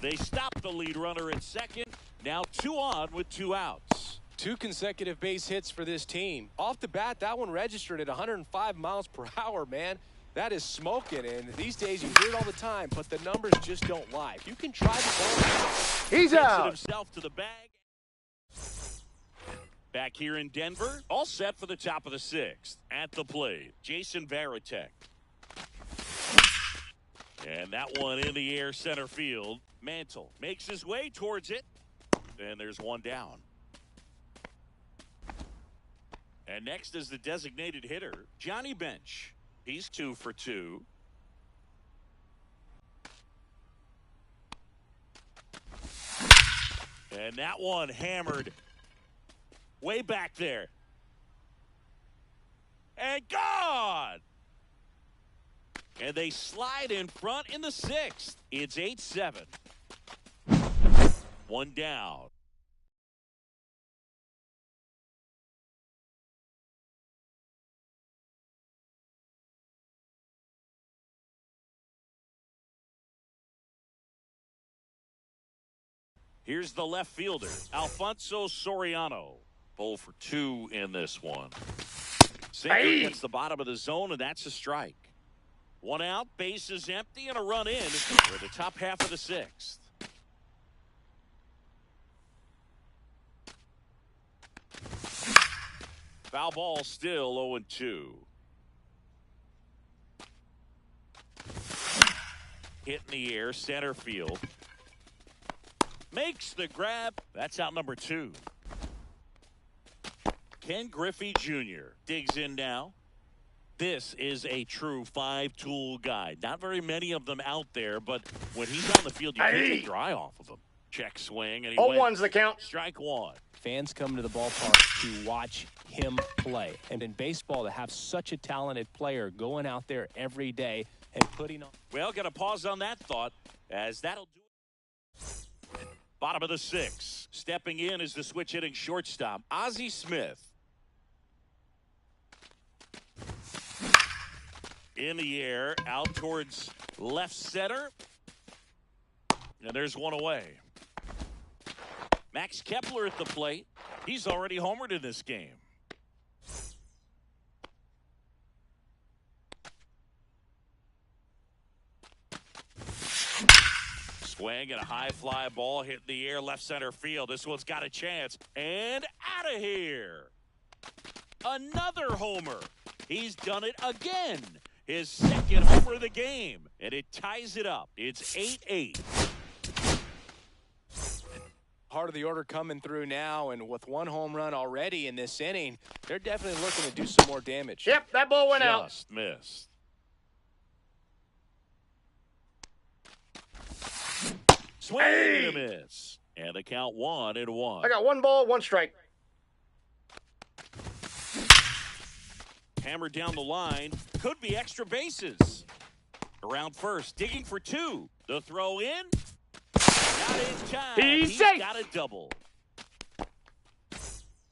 Speaker 1: They stop the lead runner at second. Now 2 on with 2 outs.
Speaker 3: 2 consecutive base hits for this team. Off the bat, that one registered at 105 miles per hour, man. That is smoking, and these days you hear it all the time, but the numbers just don't lie. If you can try the ball,
Speaker 2: he's out.
Speaker 1: Himself to the bag. Back here in Denver, all set for the top of the 6th. At the plate, Jason Varitek. And that one in the air center field. Mantle makes his way towards it. And there's one down. And next is the designated hitter, Johnny Bench. He's 2 for 2. And that one hammered way back there. And gone! And they slide in front in the 6th. It's 8-7. One down. Here's the left fielder, Alfonso Soriano. 0 for 2 in this one. Sinker gets the bottom of the zone, and that's a strike. One out, base is empty, and a run in for the top half of the 6th. Foul ball, still 0-2. Hit in the air, center field. Makes the grab. That's out number 2. Ken Griffey Jr. digs in now. This is a true 5-tool guy. Not very many of them out there, but when he's on the field, you can't take your eye off of him. Check swing, and he
Speaker 2: 0-1's the count.
Speaker 1: Strike 1.
Speaker 3: Fans come to the ballpark to watch him play. And in baseball, to have such a talented player going out there every day and putting on.
Speaker 1: Well, got to pause on that thought, as that'll do it. Bottom of the 6th. Stepping in is the switch hitting shortstop, Ozzie Smith. In the air, out towards left center. And there's one away. Max Kepler at the plate. He's already homered in this game. Swing and a high fly ball hit in the air, left center field. This one's got a chance. And out of here. Another homer. He's done it again. His 2nd homer of the game. And it ties it up. It's 8-8.
Speaker 3: Heart of the order coming through now, and with 1 home run already in this inning, they're definitely looking to do some more damage.
Speaker 2: Yep, that ball went out.
Speaker 1: Just missed. Swing and a miss. And the count 1-1.
Speaker 2: I got 1 ball, 1 strike.
Speaker 1: Hammered down the line. Could be extra bases. Around first, digging for 2. The throw in. Not in time.
Speaker 2: He's
Speaker 1: safe. Got a double.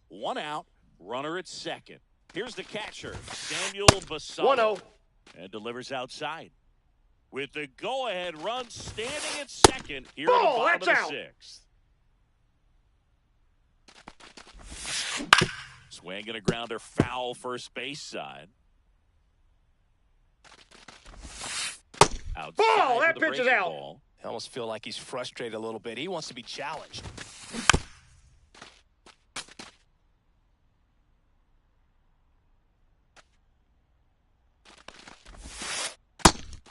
Speaker 1: 1 out. Runner at 2nd. Here's the catcher, Samuel Basallo.
Speaker 2: 1-0.
Speaker 1: And delivers outside. With the go-ahead run standing at 2nd here at the bottom of the 6th. Swing and a grounder, foul first base side. Outside
Speaker 2: ball! That
Speaker 1: the
Speaker 2: pitch is
Speaker 1: breaking
Speaker 2: out.
Speaker 1: ball.
Speaker 3: I almost feel like he's frustrated a little bit. He wants to be challenged.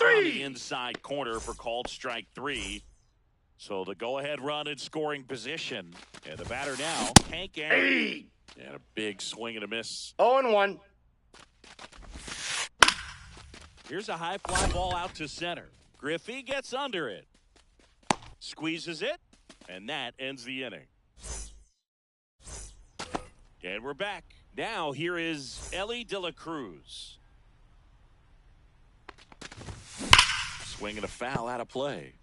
Speaker 1: On the inside corner for called strike 3. So the go-ahead run in scoring position. And the batter now, Hank Aaron. And a big swing and a miss.
Speaker 2: 0-1.
Speaker 1: Here's a high fly ball out to center. Griffey gets under it. Squeezes it. And that ends the inning. And we're back. Now here is Ellie De La Cruz. Swing and a foul out of play.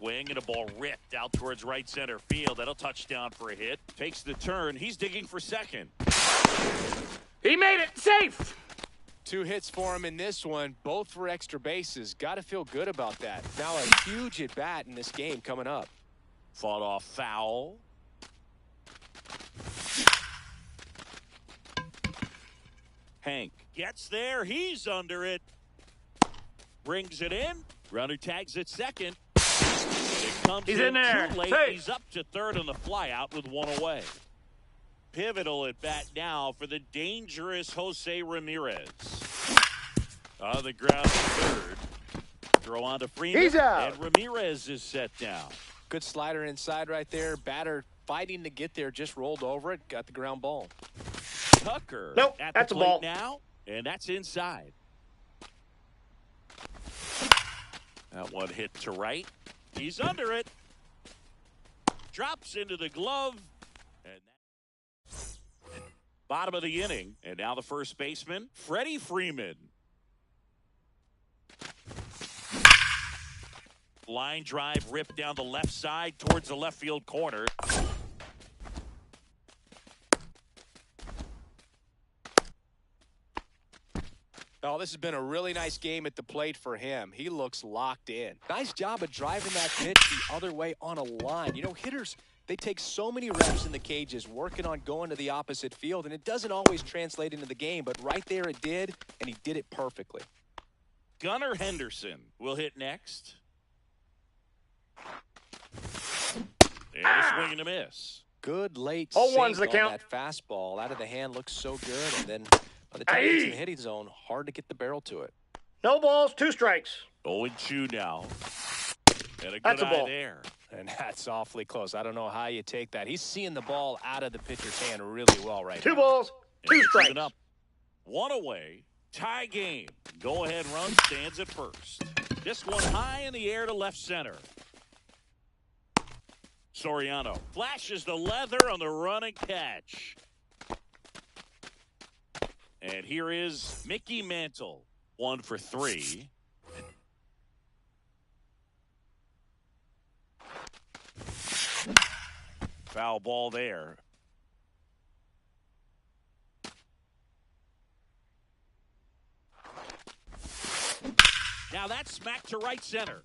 Speaker 1: swing and a ball ripped out towards right center field. That'll touch down for a hit. Takes the turn. He's digging for second.
Speaker 2: He made it safe.
Speaker 3: 2 hits for him in this one, both for extra bases. Got to feel good about that. Now a huge at bat in this game coming up.
Speaker 1: Fought off foul. Hank gets there. He's under it. Brings it in. Runner tags at second. It comes
Speaker 2: He's in there.
Speaker 1: too late.
Speaker 2: Safe.
Speaker 1: He's up to third on the flyout with 1 away. Pivotal at bat now for the dangerous Jose Ramirez. On the ground to third. Throw on to Freeman.
Speaker 2: He's out.
Speaker 1: And Ramirez is set down.
Speaker 3: Good slider inside right there. Batter fighting to get there, just rolled over it, got the ground ball.
Speaker 1: Tucker
Speaker 2: Nope,
Speaker 1: at
Speaker 2: that's
Speaker 1: the
Speaker 2: a
Speaker 1: plate
Speaker 2: ball.
Speaker 1: now, and that's inside. That one hit to right. He's under it. Drops into the glove. And bottom of the inning. And now the first baseman, Freddie Freeman. Line drive ripped down the left side towards the left field corner.
Speaker 3: Oh, this has been a really nice game at the plate for him. He looks locked in. Nice job of driving that pitch the other way on a line. You know, hitters, they take so many reps in the cages working on going to the opposite field, and it doesn't always translate into the game, but right there it did, and he did it perfectly.
Speaker 1: Gunnar Henderson will hit next. And a swing and a miss.
Speaker 3: Good late
Speaker 2: 0-1's
Speaker 3: sink
Speaker 2: the
Speaker 3: on
Speaker 2: count.
Speaker 3: that fastball. Out of the hand looks so good, and then by the time it gets in the hitting zone, hard to get the barrel to it.
Speaker 2: No balls, 2 strikes.
Speaker 1: 0-2 now. And a good
Speaker 2: That's a
Speaker 1: eye
Speaker 2: ball.
Speaker 1: there.
Speaker 3: And that's awfully close. I don't know how you take that. He's seeing the ball out of the pitcher's hand really well right
Speaker 2: 2
Speaker 3: now.
Speaker 2: balls,
Speaker 1: And
Speaker 2: 2
Speaker 1: it's
Speaker 2: strikes.
Speaker 1: even up. 1 away. Tie game. Go ahead run stands at first. This one high in the air to left center. Soriano flashes the leather on the running catch. And here is Mickey Mantle. 1 for 3. Foul ball there. Now that's smacked to right center.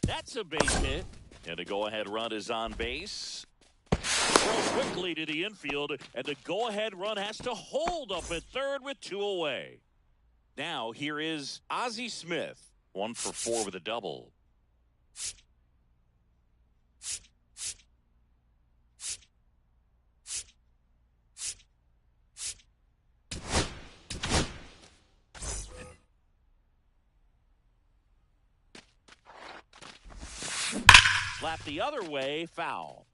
Speaker 1: That's a base hit. And the go-ahead run is on base. Throw quickly to the infield, and the go-ahead run has to hold up at third with 2 away. Now here is Ozzie Smith. 1 for 4 with a double. Slap the other way, foul.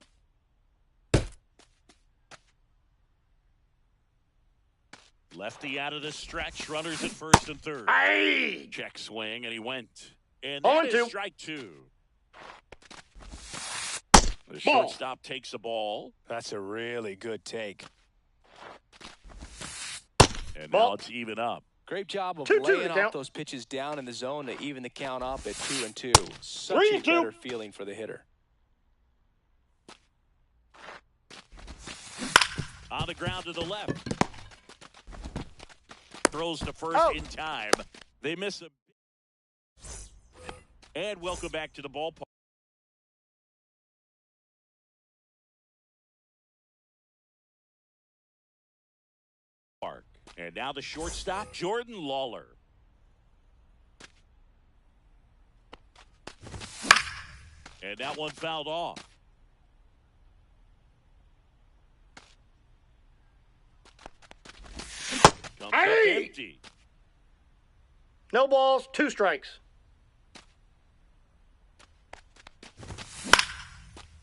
Speaker 1: Lefty out of the stretch, runners at first and third.
Speaker 2: Aye.
Speaker 1: Check swing, and he went. And that is
Speaker 2: 0-2.
Speaker 1: strike 2. The
Speaker 2: Ball.
Speaker 1: shortstop takes the ball.
Speaker 3: That's a really good take.
Speaker 1: And
Speaker 2: Ball.
Speaker 1: now it's even up.
Speaker 3: Great job of
Speaker 2: 2-2
Speaker 3: laying
Speaker 2: the
Speaker 3: off
Speaker 2: count.
Speaker 3: those pitches down in the zone to even the count up at 2-2. Such
Speaker 2: 3-2.
Speaker 3: a better feeling for the hitter.
Speaker 1: On the ground to the left. Throws to first
Speaker 2: Oh.
Speaker 1: in time. They miss a. And welcome back to the ballpark. And now the shortstop, Jordan Lawler. And that one fouled off. Comes up
Speaker 2: Aye.
Speaker 1: empty.
Speaker 2: No balls, 2 strikes.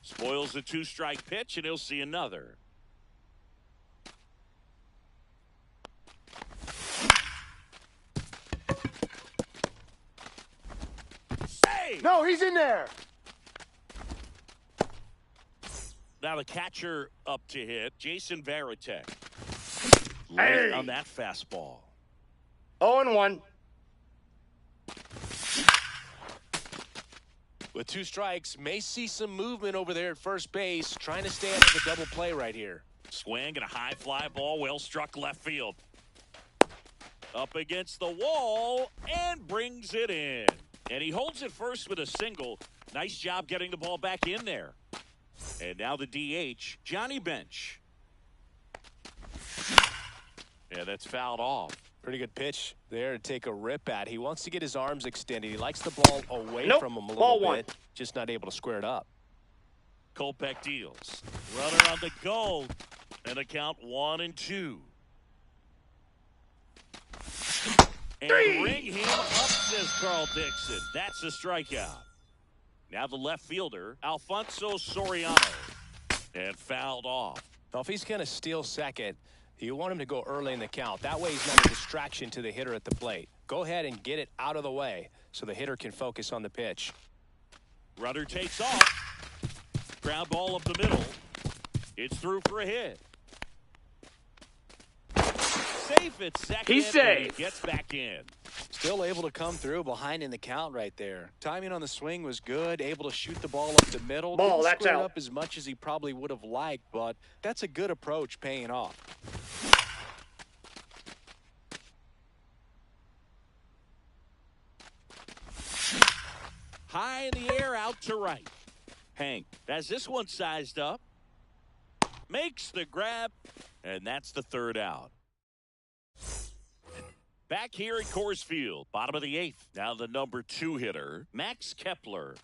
Speaker 1: Spoils the 2-strike pitch, and he'll see another. Hey!
Speaker 2: No, he's in there.
Speaker 1: Now the catcher up to hit, Jason Varitek.
Speaker 2: Hey!
Speaker 1: Late on that fastball.
Speaker 2: 0-1.
Speaker 3: With 2 strikes, may see some movement over there at first base, trying to stay out of the double play right here.
Speaker 1: Swing and a high fly ball, well struck left field. Up against the wall and brings it in. And he holds it first with a single. Nice job getting the ball back in there. And now the DH, Johnny Bench. Yeah, that's fouled off.
Speaker 3: Pretty good pitch there to take a rip at. He wants to get his arms extended. He likes the ball away from him a little bit. Just not able to square it up.
Speaker 1: Kopech deals. Runner on the go. And a count 1-2. And ring him up, says Carl Dixon. That's a strikeout. Now the left fielder, Alfonso Soriano. And fouled off.
Speaker 3: Well, if he's going to steal second, you want him to go early in the count. That way he's not a distraction to the hitter at the plate. Go ahead and get it out of the way so the hitter can focus on the pitch.
Speaker 1: Runner takes off. Ground ball up the middle. It's through for a hit. Safe at second.
Speaker 2: He's safe.
Speaker 1: He gets back in.
Speaker 4: Still able to come through behind in the count right there. Timing on the swing was good. Able to shoot the ball up the middle.
Speaker 2: Ball,
Speaker 4: Didn't
Speaker 2: that's
Speaker 4: square it
Speaker 2: out.
Speaker 4: up as much as he probably would have liked, but that's a good approach paying off.
Speaker 1: High in the air, out to right. Hank has this one sized up. Makes the grab, and that's the third out. Back here at Coors Field, bottom of the 8th. Now the number 2 hitter, Max Kepler.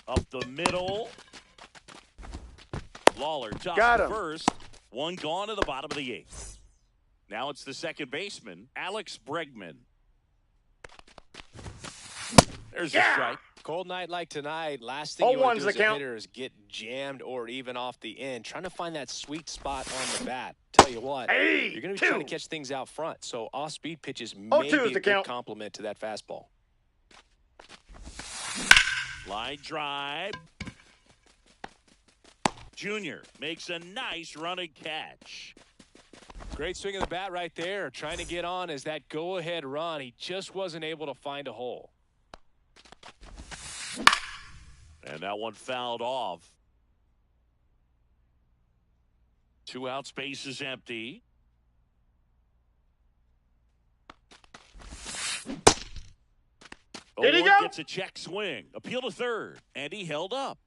Speaker 1: Up the middle. Lawler tops the first. One gone to the bottom of the 8th. Now it's the second baseman, Alex Bregman. There's a strike.
Speaker 3: Cold night like tonight, last thing you want to do as a
Speaker 2: count.
Speaker 3: hitter is get jammed or even off the end. Trying to find that sweet spot on the bat. Tell you what, you're going to be trying to catch things out front. So off-speed pitches may be a good complement to that fastball.
Speaker 1: Line drive. Junior makes a nice running catch.
Speaker 3: Great swing of the bat right there. Trying to get on as that go-ahead run. He just wasn't able to find a hole.
Speaker 1: And that one fouled off. 2 out, space is empty.
Speaker 2: Did he go?
Speaker 1: Gets a check swing. Appeal to third. And he held up.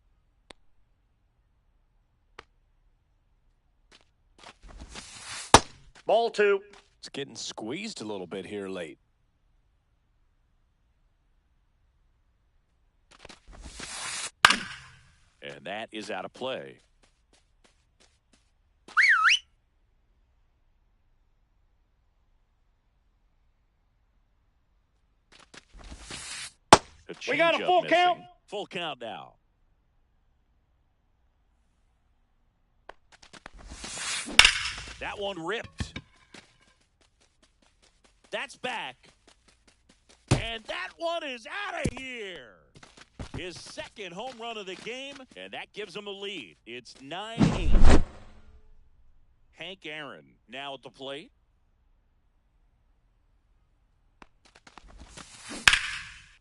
Speaker 2: Ball 2.
Speaker 3: It's getting squeezed a little bit here late.
Speaker 1: And that is out of play.
Speaker 2: We got a full count.
Speaker 1: Full count now. That one ripped. That's back. And that one is out of here. His second home run of the game, and that gives him a lead. It's 9-8. Hank Aaron now at the plate.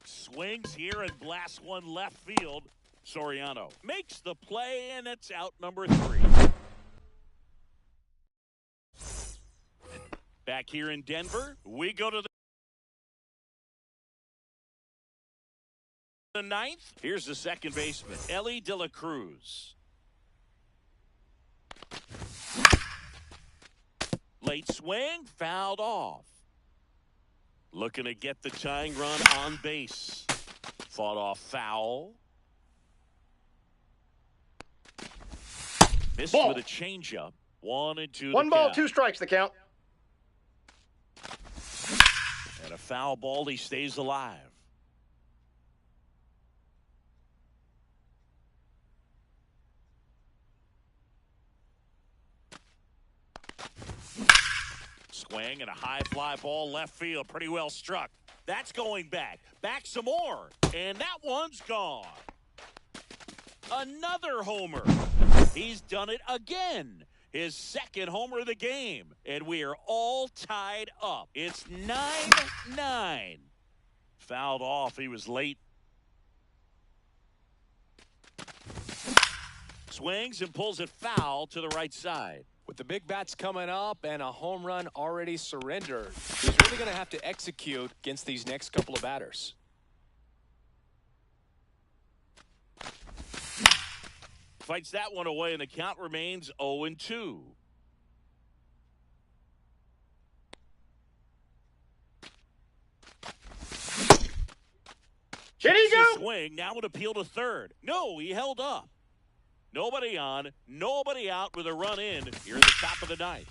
Speaker 1: Swings here and blasts one left field. Soriano makes the play, and it's out number 3. Back here in Denver, we go to the 9th. Here's the second baseman, Ellie De La Cruz. Late swing, fouled off. Looking to get the tying run on base. Fought off foul. Missed with a changeup. 1-2.
Speaker 2: 1 ball, 2 strikes the count.
Speaker 1: And a foul ball, he stays alive. Swing and a high fly ball left field. Pretty well struck. That's going back. Back some more. And that one's gone. Another homer. He's done it again. His second homer of the game. And we are all tied up. It's 9-9. Fouled off. He was late Swings and pulls it foul to the right side.
Speaker 3: With the big bats coming up and a home run already surrendered, he's really going to have to execute against these next couple of batters.
Speaker 1: Fights that one away, and the count remains 0-2.
Speaker 2: Did he go?
Speaker 1: Swing, now an appeal to third. No, he held up. Nobody on, nobody out with a run in here at the top of the ninth.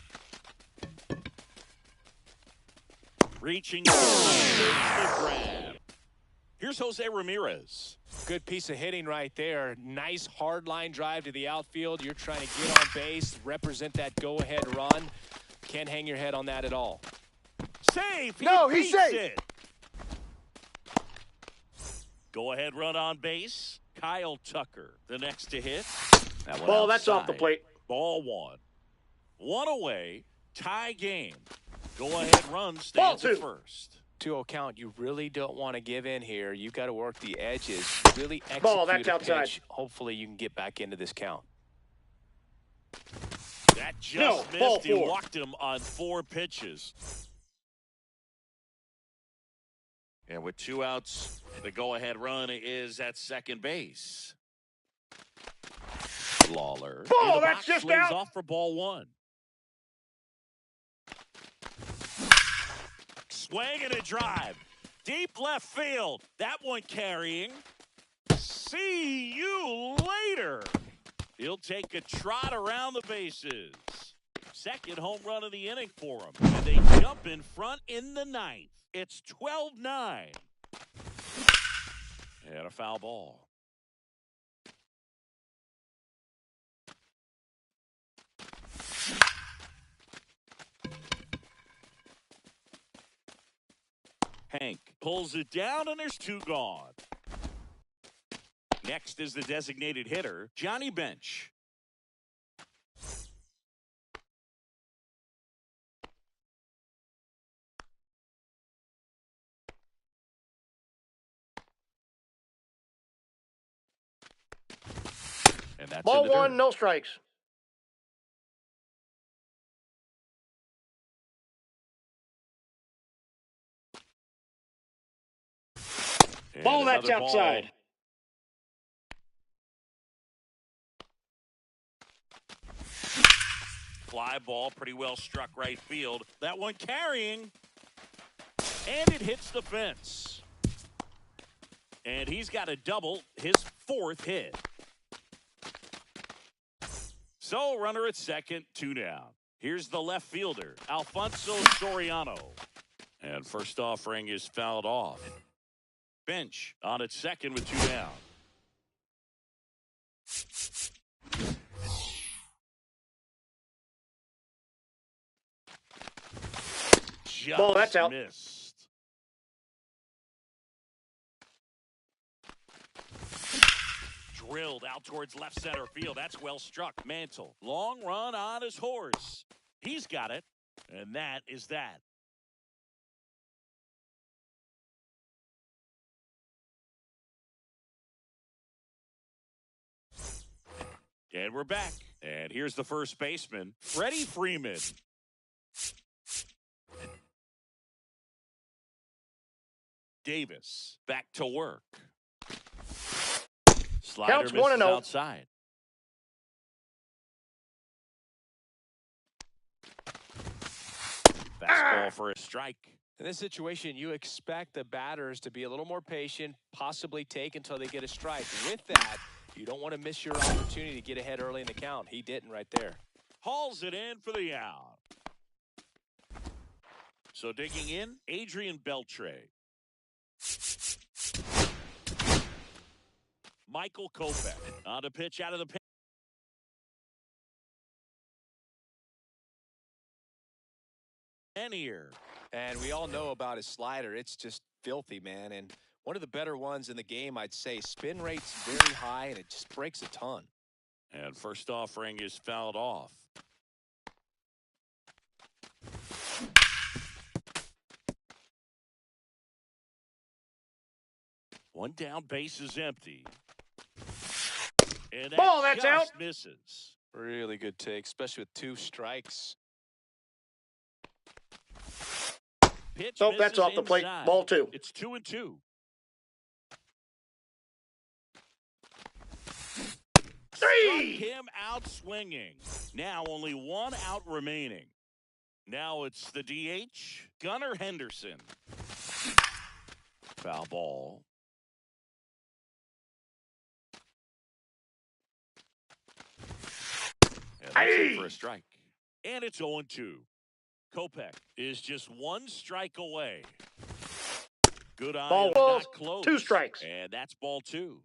Speaker 1: Reaching for the grab. Here's Jose Ramirez.
Speaker 3: Good piece of hitting right there. Nice hard line drive to the outfield. You're trying to get on base, represent that go-ahead run. Can't hang your head on that at all.
Speaker 1: Safe.
Speaker 2: No, he's safe.
Speaker 1: It. Go-ahead run on base. Kyle Tucker, the next to hit.
Speaker 2: Ball, that's off the plate.
Speaker 1: Ball one. One away. Tie game. Go-ahead run stands at first.
Speaker 3: 2-0 count. You really don't want to give in here. You've got to work the edges. Really execute
Speaker 2: Ball, that's
Speaker 3: a
Speaker 2: outside.
Speaker 3: pitch. Hopefully you can get back into this count.
Speaker 1: That just missed. He walked him on 4 pitches. And with 2 outs, the go-ahead run is at second base. Lawler.
Speaker 2: Ball, that's just out.
Speaker 1: Off for ball 1. Swing and a drive. Deep left field. That one carrying. See you later. He'll take a trot around the bases. Second home run of the inning for him. And they jump in front in the 9th. It's 12-9. And a foul ball. Hank pulls it down, and there's 2 gone. Next is the designated hitter, Johnny Bench. And that's
Speaker 2: ball 1, no strikes.
Speaker 1: And
Speaker 2: ball, that's outside.
Speaker 1: Ball. Fly ball, pretty well struck right field. That one carrying, and it hits the fence. And he's got a double, his 4th hit. So, runner at second, 2 down. Here's the left fielder, Alfonso Soriano. And first offering is fouled off. Bench on at second with 2 down. Just
Speaker 2: ball, that's out.
Speaker 1: Missed. Drilled out towards left center field. That's well struck. Mantle. Long run on his horse. He's got it. And that is that. And we're back. And here's the first baseman, Freddie Freeman. Davis back to work. Slider
Speaker 2: Counts
Speaker 1: misses
Speaker 2: 1-0.
Speaker 1: outside. Fastball for a strike.
Speaker 3: In this situation, you expect the batters to be a little more patient, possibly take until they get a strike. With that, you don't want to miss your opportunity to get ahead early in the count. He didn't right there.
Speaker 1: Hauls it in for the out. So digging in, Adrian Beltre. Michael Kopech on the pitch out of the pen. And here.
Speaker 3: And we all know about his slider. It's just filthy, man. And one of the better ones in the game, I'd say. Spin rate's very high, and it just breaks a ton.
Speaker 1: And first offering is fouled off. One down, base is empty. And that
Speaker 2: Ball, that's out.
Speaker 1: just misses.
Speaker 3: Really good take, especially with 2 strikes.
Speaker 1: Pitch
Speaker 2: Nope, that's
Speaker 1: misses
Speaker 2: off the plate.
Speaker 1: inside.
Speaker 2: Ball 2.
Speaker 1: It's 2-2. Struck
Speaker 2: 3.
Speaker 1: him out swinging. Now only 1 out remaining. Now it's the DH, Gunnar Henderson. Foul ball. And that's it for a strike. And it's 0-2. Kopech is just 1 strike away. Good eye,
Speaker 2: Ball,
Speaker 1: not close.
Speaker 2: 2 strikes.
Speaker 1: And that's ball 2.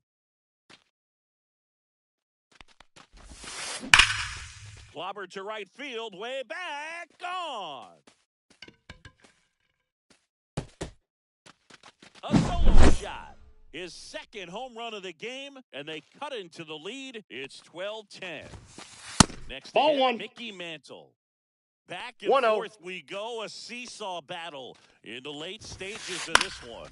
Speaker 1: Clobbered to right field, way back, gone. A solo shot. His 2nd home run of the game, and they cut into the lead. It's 12-10. Next
Speaker 2: Ball
Speaker 1: to hit,
Speaker 2: 1.
Speaker 1: Mickey Mantle. Back and
Speaker 2: 1-0.
Speaker 1: forth we go, a seesaw battle in the late stages of this one.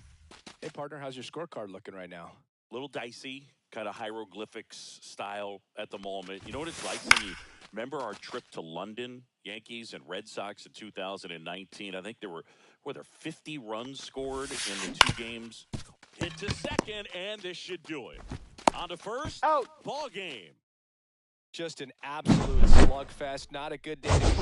Speaker 3: Hey, partner, how's your scorecard looking right now?
Speaker 1: Little dicey, kind of hieroglyphics style at the moment. You know what it's like when you remember our trip to London, Yankees and Red Sox in 2019? I think there were 50 runs scored in the 2 games. Hit to second, and this should do it. On to first,
Speaker 2: Out.
Speaker 1: Ball game.
Speaker 3: Just an absolute slugfest. Not a good day to...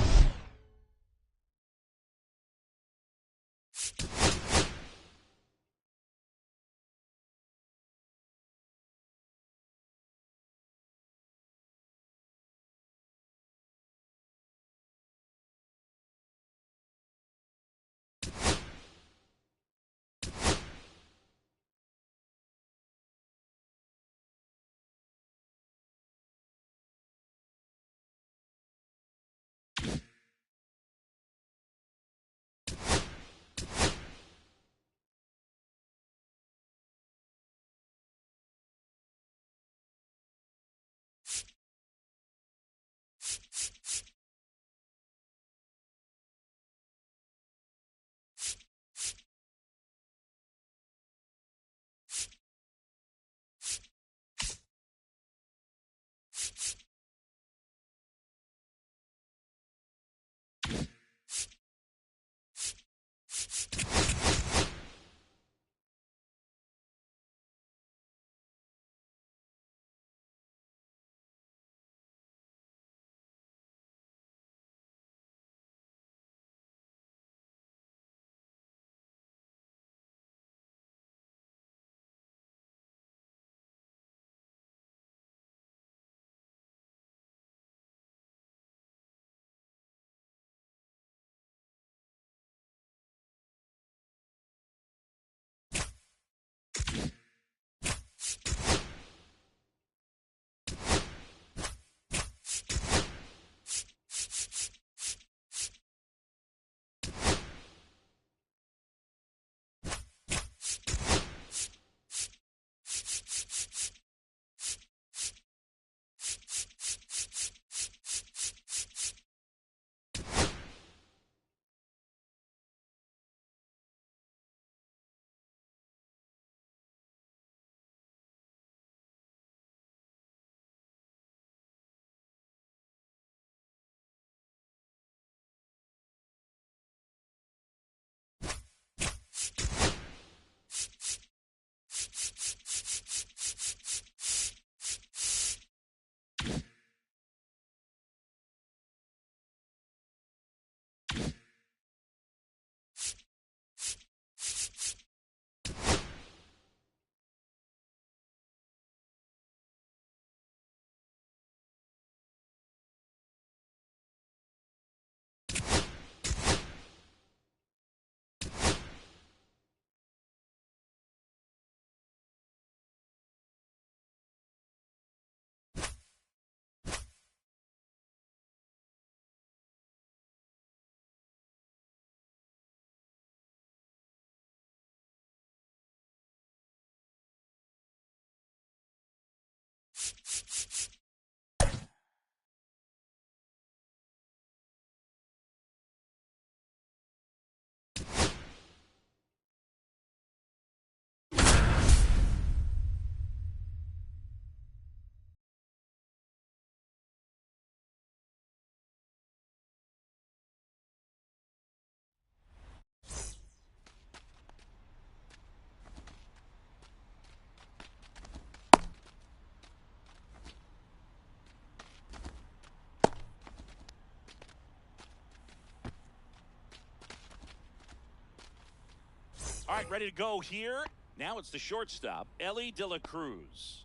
Speaker 1: ready to go here. Now it's the shortstop, Ellie De La Cruz.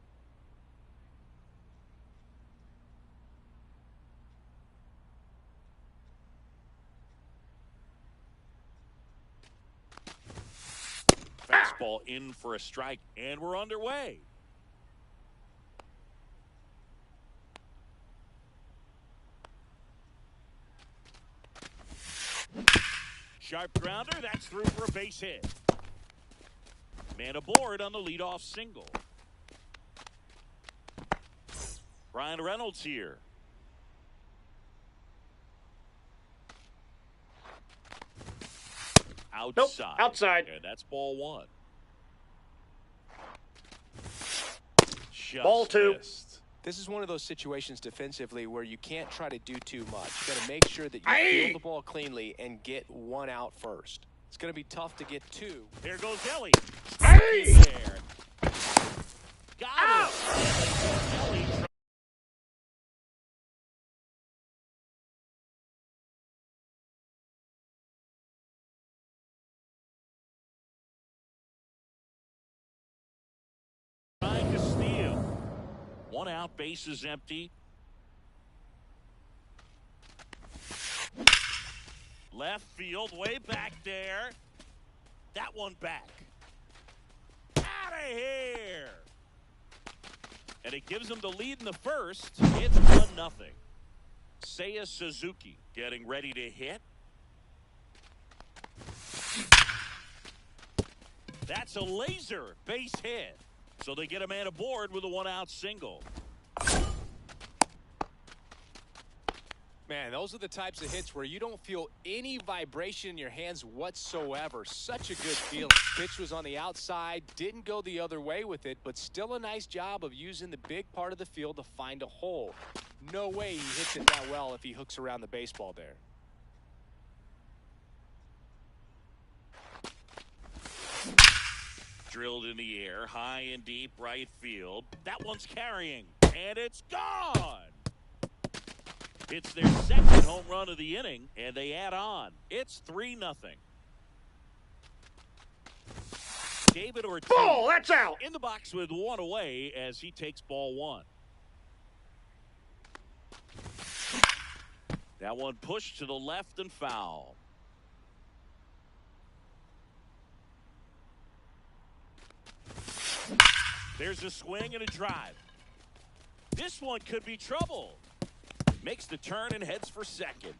Speaker 1: Fastball in for a strike, and we're underway. Sharp grounder, that's through for a base hit. Man aboard on the leadoff single. Brian Reynolds here. Outside.
Speaker 2: Nope, outside.
Speaker 1: And that's ball one. Just
Speaker 2: Ball two.
Speaker 1: missed.
Speaker 3: This is one of those situations defensively where you can't try to do too much. You got to make sure that you field the ball cleanly and get one out first. It's going to be tough to get two.
Speaker 1: Here goes Ellie.
Speaker 2: Hey!
Speaker 1: There. Got it. Ellie trying to steal. One out, base is empty. Left field, way back there. That one back. Out of here. And it gives them the lead in the first. It's 1-0. Seiya Suzuki getting ready to hit. That's a laser base hit. So they get a man aboard with a one-out single.
Speaker 3: Man, those are the types of hits where you don't feel any vibration in your hands whatsoever. Such a good feeling. Pitch was on the outside, didn't go the other way with it, but still a nice job of using the big part of the field to find a hole. No way he hits it that well if he hooks around the baseball there.
Speaker 1: Drilled in the air, high and deep right field. That one's carrying, and it's gone. It's their second home run of the inning, and they add on. It's 3-0. David Ortiz.
Speaker 2: Ball, that's out.
Speaker 1: In the box with one away as he takes ball one. That one pushed to the left and foul. There's a swing and a drive. This one could be trouble. Makes the turn and heads for second.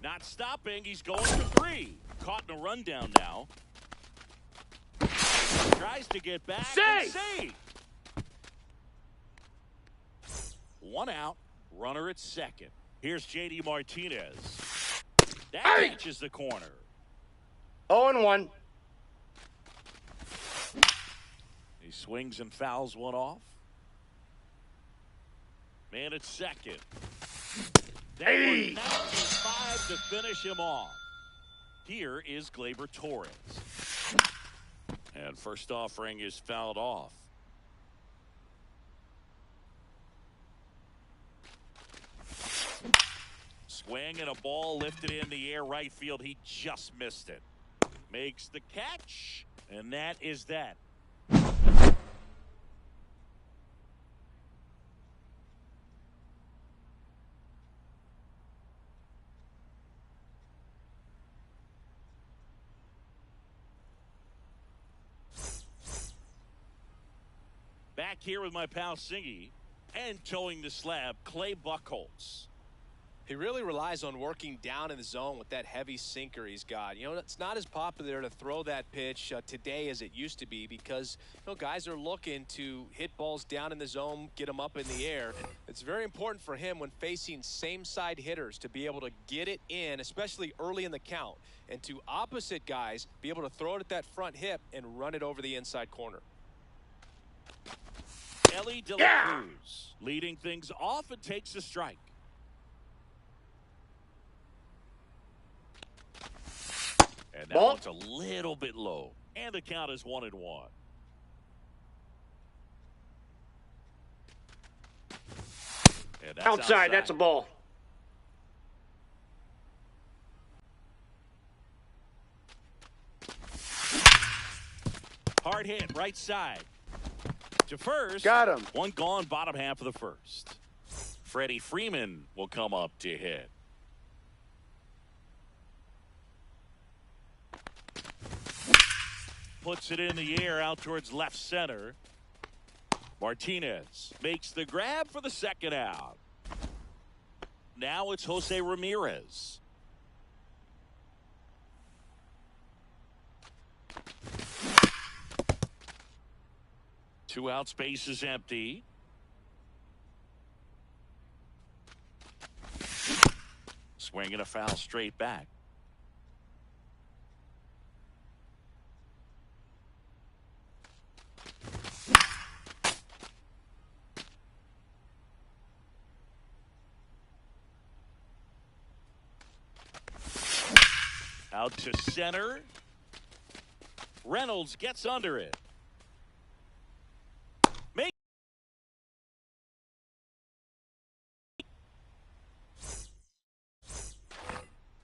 Speaker 1: Not stopping. He's going for three. Caught in a rundown now. Tries to get back.
Speaker 2: Safe.
Speaker 1: One out. Runner at second. Here's J.D. Martinez. That catches the corner.
Speaker 2: 0-1.
Speaker 1: He swings and fouls one off. Man at second. That one 95 to finish him off. Here is Gleyber Torres. And first offering is fouled off. Swing and a ball lifted in the air right field. He just missed it. Makes the catch. And that is that. Back here with my pal Singy and towing the slab, Clay Buchholz.
Speaker 3: He really relies on working down in the zone with that heavy sinker he's got. You know, it's not as popular to throw that pitch today as it used to be because, you know, guys are looking to hit balls down in the zone, get them up in the air. It's very important for him when facing same-side hitters to be able to get it in, especially early in the count, and to opposite guys be able to throw it at that front hip and run it over the inside corner.
Speaker 1: Ellie De La Cruz leading things off and takes a strike. And that one's a little bit low. And the count is 1-1. And that's outside.
Speaker 2: That's a ball.
Speaker 1: hard hit, right side. To first.
Speaker 2: Got him.
Speaker 1: One gone, bottom half of the first. Freddie Freeman will come up to hit. Puts it in the air out towards left center. Martinez makes the grab for the second out. Now it's Jose Ramirez. Two out, space is empty. Swinging a foul straight back. Out to center. Reynolds gets under it.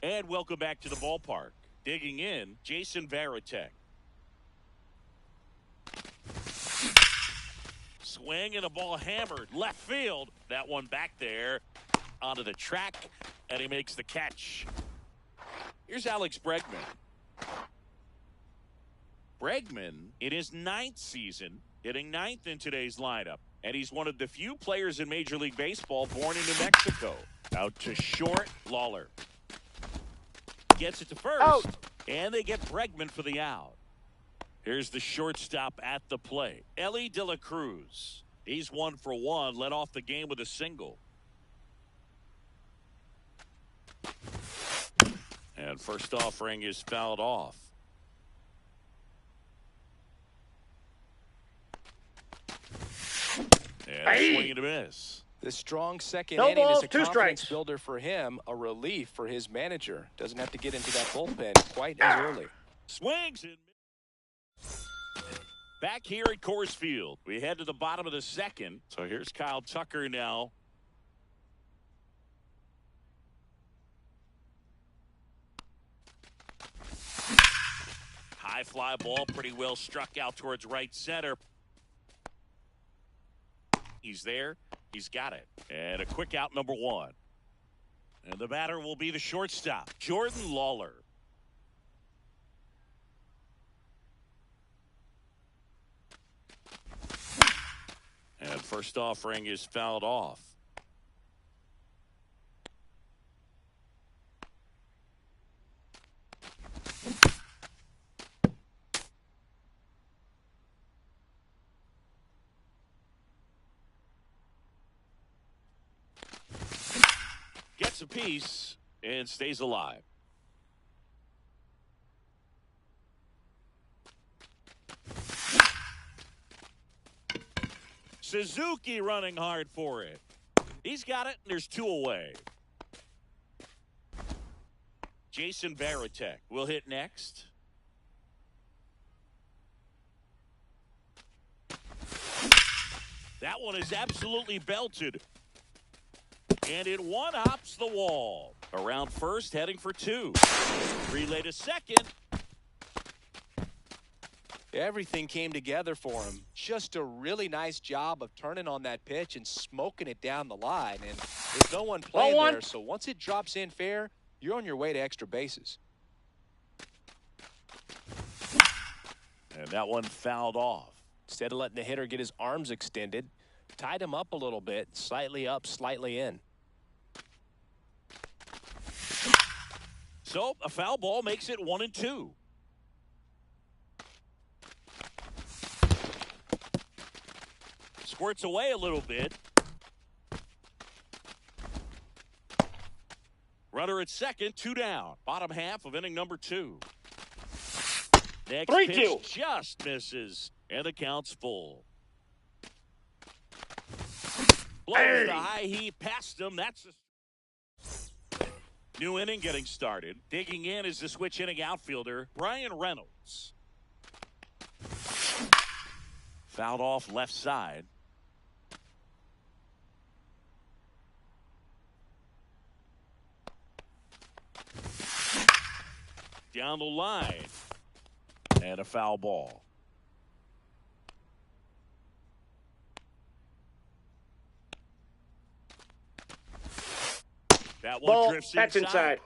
Speaker 1: And welcome back to the ballpark. Digging in, Jason Varitek. Swing and a ball hammered left field. That one back there onto the track, and he makes the catch. Here's Alex Bregman. Bregman, in his 9th season, hitting 9th in today's lineup. And he's one of the few players in Major League Baseball born in New Mexico. Out to short, Lawler. Gets it to first,
Speaker 2: out.
Speaker 1: And they get Bregman for the out. Here's the shortstop at the plate, Ellie De La Cruz. He's 1 for 1, led off the game with a single. And first offering is fouled off. And swing and a miss.
Speaker 3: The strong second
Speaker 2: No
Speaker 3: inning
Speaker 2: balls,
Speaker 3: is a
Speaker 2: 2
Speaker 3: confidence
Speaker 2: strikes.
Speaker 3: builder for him, a relief for his manager. Doesn't have to get into that bullpen quite as early.
Speaker 1: Swings and back here at Coors Field. We head to the bottom of the second. So here's Kyle Tucker now. High fly ball, pretty well struck out towards right center. He's there. He's got it. And a quick out, number 1. And the batter will be the shortstop, Jordan Lawler. And first offering is fouled off. Gets a piece and stays alive. Suzuki running hard for it. He's got it, and there's 2 away. Jason Varitek will hit next. That one is absolutely belted. And it one-hops the wall. Around first, heading for 2. Relay to second.
Speaker 3: Everything came together for him. Just a really nice job of turning on that pitch and smoking it down the line. And there's no one playing there, so once it drops in fair, you're on your way to extra bases.
Speaker 1: And that one fouled off.
Speaker 3: Instead of letting the hitter get his arms extended, tied him up a little bit, slightly up, slightly in.
Speaker 1: So a foul ball makes it 1-2. Squirts away a little bit. Runner at second, 2 down. Bottom half of inning number 2. Next
Speaker 2: 3-2.
Speaker 1: pitch just misses, and the count's full. Blows the high heat past him. That's a new inning getting started. Digging in is the switch inning outfielder, Brian Reynolds. Fouled off left side. Down the line. And a foul ball. That one
Speaker 2: Ball,
Speaker 1: drifts
Speaker 2: that's inside.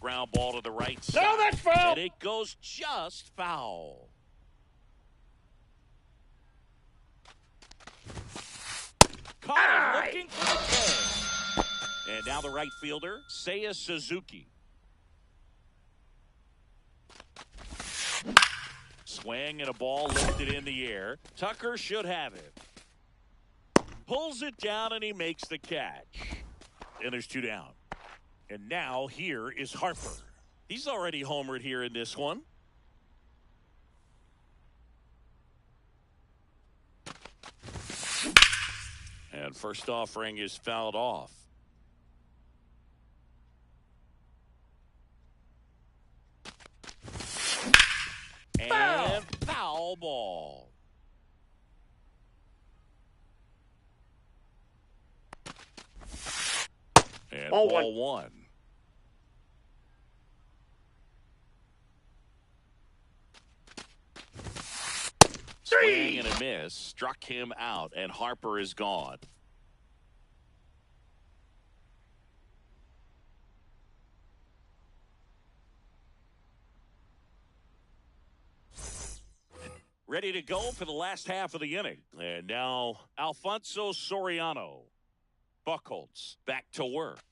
Speaker 1: Ground ball to the right side.
Speaker 2: No, that's foul.
Speaker 1: And it goes just foul. Caught him looking for the K. And now the right fielder, Seiya Suzuki. Swing and a ball lifted in the air. Tucker should have it. Pulls it down and he makes the catch. And there's 2 down. And now here is Harper. He's already homered here in this one. And first offering is fouled off. And foul ball. And ball one. Swing and a miss. Struck him out, and Harper is gone. Ready to go for the last half of the inning. And now Alfonso Soriano. Buchholz back to work.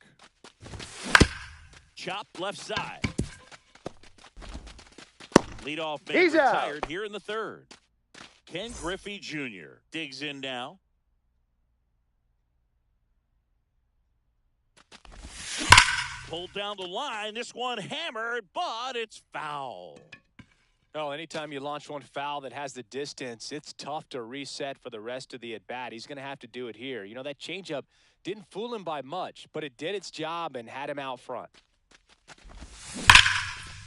Speaker 1: Chop left side. Leadoff man
Speaker 2: He's
Speaker 1: retired
Speaker 2: out.
Speaker 1: here in the third. Ken Griffey Jr. digs in now. Pulled down the line. This one hammered, but it's foul.
Speaker 3: Oh, anytime you launch one foul that has the distance, it's tough to reset for the rest of the at-bat. He's going to have to do it here. You know, that changeup didn't fool him by much, but it did its job and had him out front.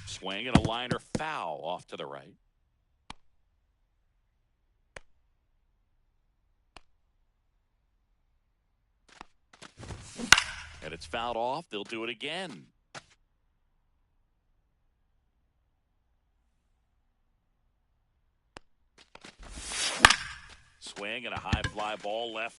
Speaker 1: Swing and a liner foul off to the right. And it's fouled off. They'll do it again. Swing and a high fly ball left